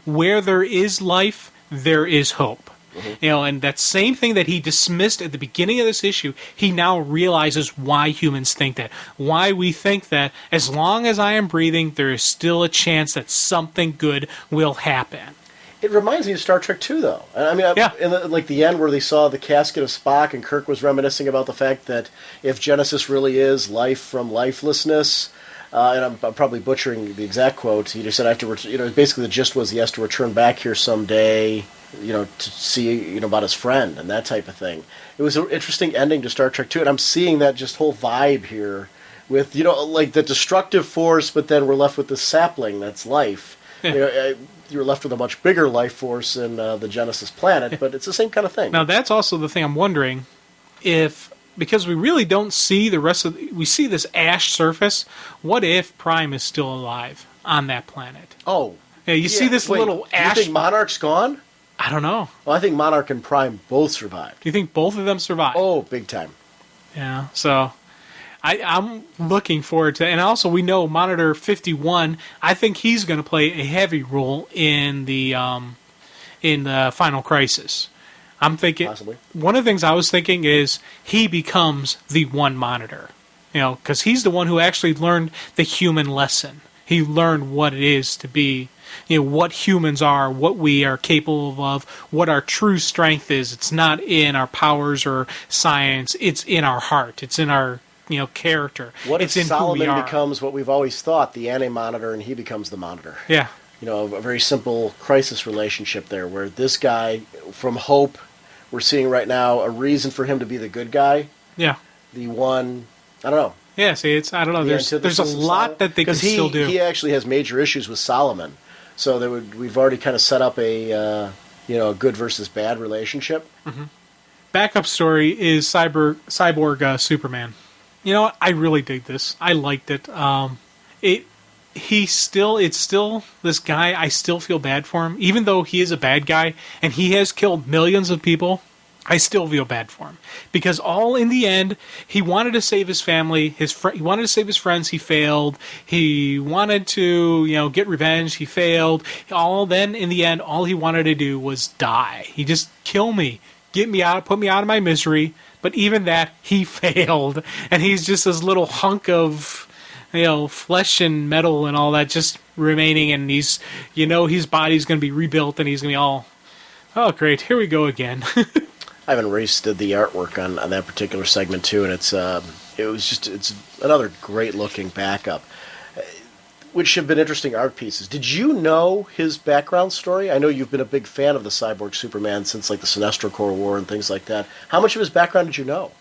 where there is life, there is hope. Mm-hmm. And that same thing that he dismissed at the beginning of this issue, he now realizes why humans think that. Why we think that as long as I am breathing, there is still a chance that something good will happen. It reminds me of Star Trek 2, though. I mean, in the end where they saw the casket of Spock and Kirk was reminiscing about the fact that if Genesis really is life from lifelessness, and I'm probably butchering the exact quote, he just said, I have to, basically the gist was he has to return back here someday, to see, about his friend and that type of thing. It was an interesting ending to Star Trek 2, and I'm seeing that just whole vibe here with, like the destructive force, but then we're left with the sapling that's life. Yeah. You're left with a much bigger life force in the Genesis planet, but it's the same kind of thing. Now, that's also the thing I'm wondering because we really don't see the rest of we see this ash surface, what if Prime is still alive on that planet? Oh. Yeah, you see this little ash... Do you think Monarch's gone? I don't know. Well, I think Monarch and Prime both survived. Do you think both of them survived? Oh, big time. Yeah, so... I'm looking forward to, and also we know Monitor 51. I think he's going to play a heavy role in the Final Crisis. I'm thinking possibly. One of the things I was thinking is he becomes the one Monitor, because he's the one who actually learned the human lesson. He learned what it is to be, what humans are, what we are capable of, what our true strength is. It's not in our powers or science. It's in our heart. It's in our character. What if Solomon becomes what we've always thought, the anti-monitor, and he becomes the monitor? Yeah. A very simple crisis relationship there, where this guy, from Hope, we're seeing right now a reason for him to be the good guy. Yeah. The one, I don't know. Yeah, see, I don't know. There's a lot that they can still do. He actually has major issues with Solomon. So we've already kind of set up a good versus bad relationship. Mm-hmm. Backup story is Cyborg Superman. I really dig this. I liked it. It's still this guy. I still feel bad for him, even though he is a bad guy and he has killed millions of people. I still feel bad for him because all in the end, he wanted to save his family. He wanted to save his friends. He failed. He wanted to, get revenge. He failed. Then in the end, all he wanted to do was die. He just kill me, get me out, put me out of my misery. But even that, he failed. And he's just this little hunk of, flesh and metal and all that just remaining. And his body's going to be rebuilt and he's going to be all, oh, great, here we go again. Ivan Reis did the artwork on that particular segment, too. And it's another great-looking backup, which have been interesting art pieces. Did you know his background story? I know you've been a big fan of the Cyborg Superman since like the Sinestro Corps War and things like that. How much of his background did you know?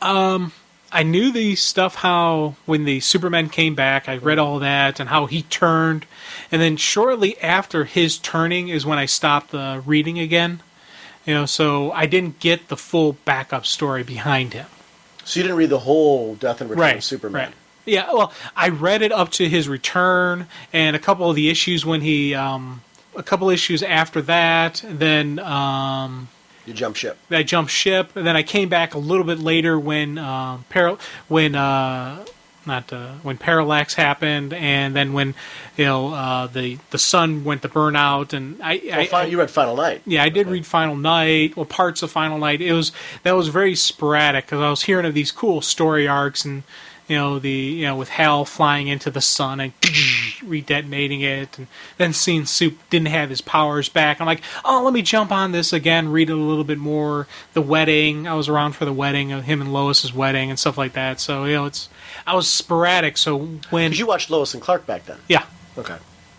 I knew the stuff how when the Superman came back, I read all that and how he turned. And then shortly after his turning is when I stopped reading again. So I didn't get the full backup story behind him. So you didn't read the whole Death and Return of Superman? Right. Yeah, well, I read it up to his return, and a couple of the issues when he, a couple issues after that. And then you jump ship. I jumped ship, and then I came back a little bit later when Parallax happened, and then when the sun went to burnout, and you read Final Night. Yeah, I did read Final Night. Well, parts of Final Night. That was very sporadic because I was hearing of these cool story arcs and. With Hal flying into the sun and redetonating it, and then seeing Soup didn't have his powers back. I'm like, oh, let me jump on this again, read it a little bit more. The wedding, I was around for the wedding of him and Lois's wedding and stuff like that. So I was sporadic. So when 'cause you watched Lois and Clark back then, yeah, okay,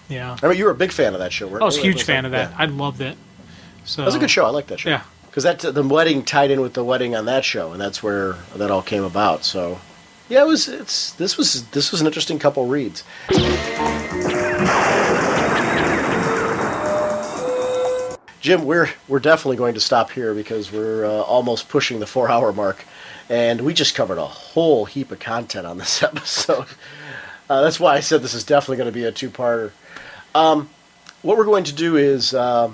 yeah. I mean, you were a big fan of that show, weren't you? I was a huge fan of that. Yeah. I loved it. So that was a good show. I liked that show. Yeah, because the wedding tied in with the wedding on that show, and that's where that all came about. So. Yeah, this was an interesting couple reads. Jim, we're definitely going to stop here because we're almost pushing the 4-hour mark, and we just covered a whole heap of content on this episode. That's why I said this is definitely going to be a two-parter. What we're going to do is our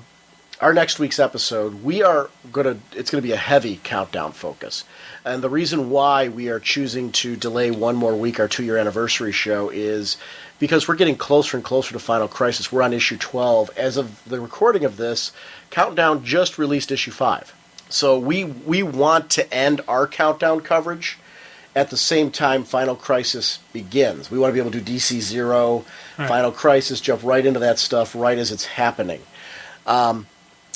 next week's episode, it's going to be a heavy countdown focus. And the reason why we are choosing to delay one more week, our 2-year anniversary show, is because we're getting closer and closer to Final Crisis. We're on issue 12. As of the recording of this, Countdown just released issue 5. So we want to end our countdown coverage at the same time Final Crisis begins. We want to be able to do DC Zero, right. Final Crisis, jump right into that stuff right as it's happening.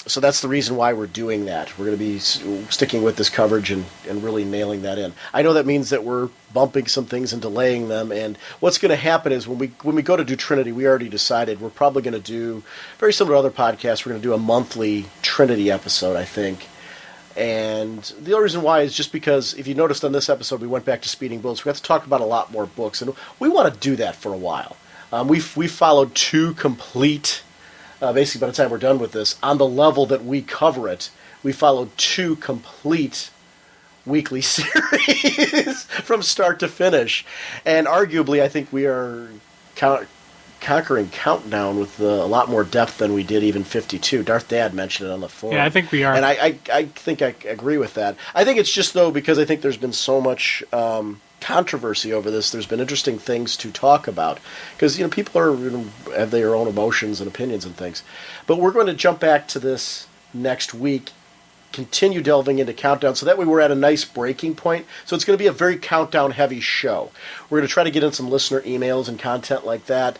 So that's the reason why we're doing that. We're going to be sticking with this coverage and really nailing that in. I know that means that we're bumping some things and delaying them, and what's going to happen is when we go to do Trinity, we already decided we're probably going to do, very similar to other podcasts, we're going to do a monthly Trinity episode, I think. And the only reason why is just because, if you noticed on this episode, we went back to Speeding Bullets. We have to talk about a lot more books, and we want to do that for a while. We've followed 2 complete... basically, by the time we're done with this, on the level that we cover it, we followed 2 complete weekly series from start to finish. And arguably, I think we are conquering Countdown with a lot more depth than we did even 52. Darth Dad mentioned it on the forum. Yeah, I think we are. And I think I agree with that. I think it's just, though, because I think there's been so much... controversy over this. There's been interesting things to talk about because people have their own emotions and opinions and things. But we're going to jump back to this next week, continue delving into Countdown, so that way we're at a nice breaking point. So it's going to be a very Countdown heavy show. We're going to try to get in some listener emails and content like that,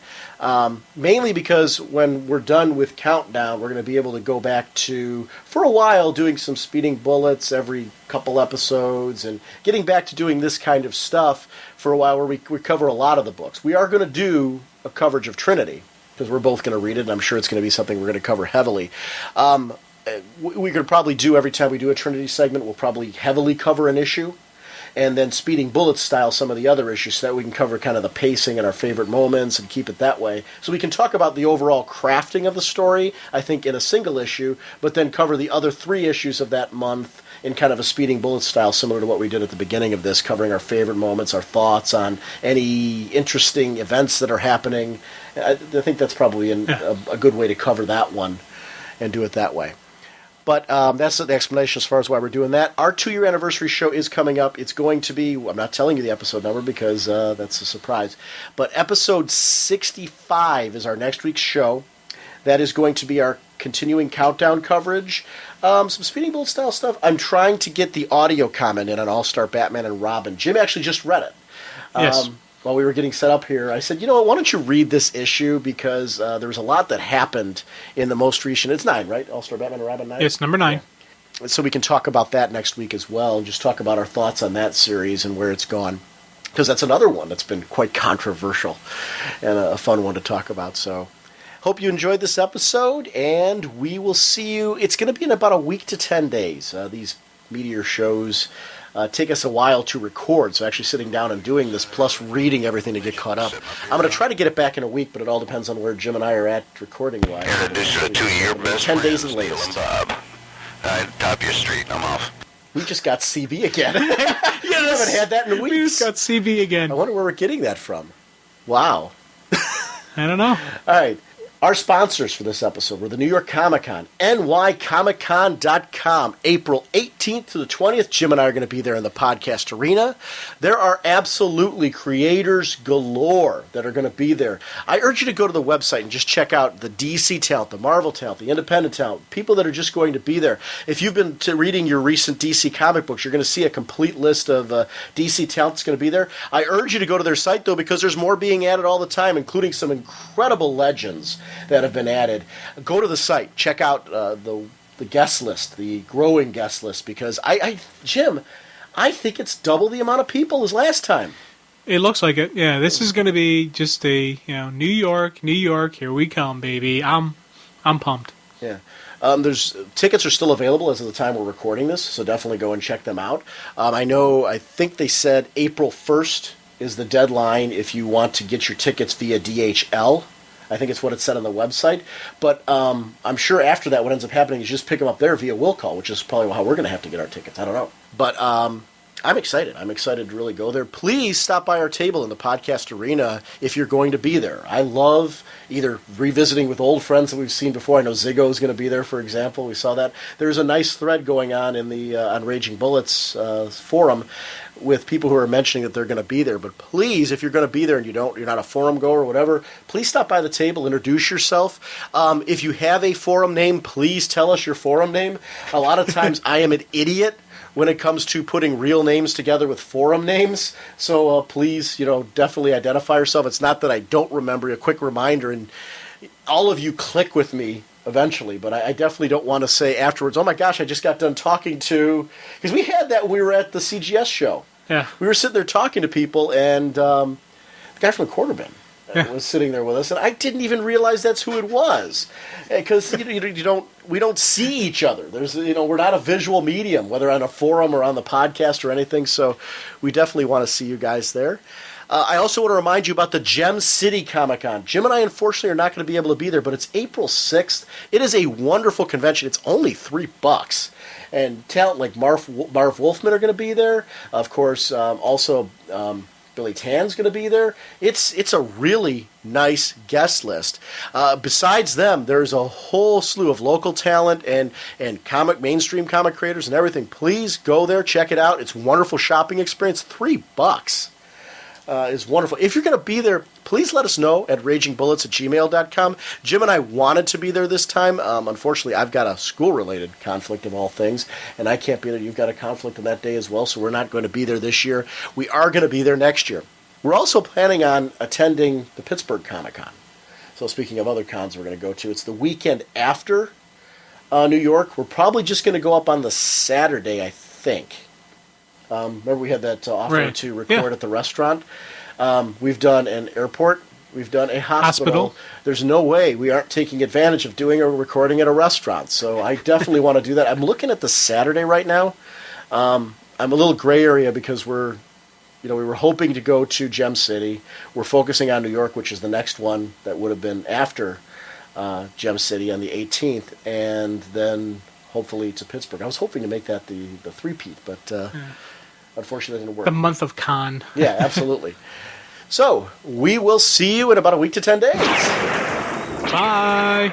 mainly because when we're done with Countdown, we're going to be able to go back to, for a while, doing some Speeding Bullets every couple episodes and getting back to doing this kind of stuff for a while where we cover a lot of the books. We are going to do a coverage of Trinity because we're both going to read it, and I'm sure it's going to be something we're going to cover heavily. We could probably do, every time we do a Trinity segment, we'll probably heavily cover an issue, and then Speeding Bullets style some of the other issues so that we can cover kind of the pacing and our favorite moments and keep it that way. So we can talk about the overall crafting of the story, I think, in a single issue, but then cover the other 3 issues of that month in kind of a Speeding Bullets style, similar to what we did at the beginning of this, covering our favorite moments, our thoughts on any interesting events that are happening. I think that's probably a good way to cover that one and do it that way. But that's the explanation as far as why we're doing that. Our 2-year anniversary show is coming up. It's going to be, I'm not telling you the episode number because that's a surprise, but episode 65 is our next week's show. That is going to be our continuing Countdown coverage. Some Speeding Bullet style stuff. I'm trying to get the audio comment in on All-Star Batman and Robin. Jim actually just read it. Yes. While we were getting set up here, I said, why don't you read this issue, because there was a lot that happened in the most recent... It's 9, right? All-Star Batman and Robin 9? It's number 9. Yeah. So we can talk about that next week as well, and just talk about our thoughts on that series and where it's gone. Because that's another one that's been quite controversial and a fun one to talk about. So hope you enjoyed this episode, and we will see you... It's going to be in about a week to 10 days. These Meteor shows... take us a while to record, so actually sitting down and doing this, plus reading everything to get caught up. I'm going to try to get it back in a week, but it all depends on where Jim and I are at recording-wise. In addition to 2-year best 10 days at friends, latest. Bob. Top your street, I'm off. We just got CB again. Yes! We haven't had that in weeks. We just got CB again. I wonder where we're getting that from. Wow. I don't know. All right. Our sponsors for this episode were the New York Comic Con, nycomiccon.com, April 18th to the 20th. Jim and I are going to be there in the podcast arena. There are absolutely creators galore that are going to be there. I urge you to go to the website and just check out the DC talent, the Marvel talent, the independent talent, people that are just going to be there. If you've been reading your recent DC comic books, you're going to see a complete list of DC talent that's going to be there. I urge you to go to their site, though, because there's more being added all the time, including some incredible legends that have been added. Go to the site, check out the guest list, the growing guest list, because Jim, I think it's double the amount of people as last time. It looks like it. Yeah, this is going to be just a New York, here we come, baby. I'm pumped. Yeah. There's tickets are still available as of the time we're recording this, so definitely go and check them out. I think they said April 1st is the deadline if you want to get your tickets via DHL. I think it's what it said on the website. But I'm sure after that, what ends up happening is you just pick them up there via will call, which is probably how we're going to have to get our tickets. I don't know. But I'm excited. I'm excited to really go there. Please stop by our table in the podcast arena if you're going to be there. I love either revisiting with old friends that we've seen before. I know Ziggo is going to be there, for example. We saw that. There's a nice thread going on in the on Raging Bullets forum with people who are mentioning that they're going to be there. But please, if you're going to be there and you're not a forum goer or whatever, please stop by the table, introduce yourself. If you have a forum name, please tell us your forum name. A lot of times I am an idiot when it comes to putting real names together with forum names. So please, definitely identify yourself. It's not that I don't remember. A quick reminder, and all of you click with me eventually, but I definitely don't want to say afterwards, oh my gosh, I just got done talking to... Because we had that when we were at the CGS show. Yeah. We were sitting there talking to people, and the guy from the Quarter Bin was sitting there with us, and I didn't even realize that's who it was, because we don't see each other. There's we're not a visual medium, whether on a forum or on the podcast or anything. So we definitely want to see you guys there. I also want to remind you about the Gem City Comic Con. Jim and I, unfortunately, are not going to be able to be there, but it's April 6th. It is a wonderful convention. It's only $3. And talent like Marv Wolfman are going to be there. Of course, also Billy Tan's going to be there. It's a really nice guest list. Besides them, there's a whole slew of local talent and mainstream comic creators and everything. Please go there, check it out. It's a wonderful shopping experience. $3 is wonderful. If you're going to be there, please let us know at ragingbullets@gmail.com. Jim and I wanted to be there this time. Unfortunately, I've got a school-related conflict of all things, and I can't be there. You've got a conflict on that day as well, so we're not going to be there this year. We are going to be there next year. We're also planning on attending the Pittsburgh Comic-Con. So speaking of other cons we're going to go to, it's the weekend after New York. We're probably just going to go up on the Saturday, I think. Remember we had that offer to record at the restaurant? We've done an airport. We've done a hospital. There's no way we aren't taking advantage of doing a recording at a restaurant. So I definitely want to do that. I'm looking at the Saturday right now. I'm a little gray area because we were hoping to go to Gem City. We're focusing on New York, which is the next one that would have been after Gem City on the 18th, and then hopefully to Pittsburgh. I was hoping to make that the three-peat, but unfortunately it didn't work. The month of con. Yeah, absolutely. So, we will see you in about a week to 10 days. Bye.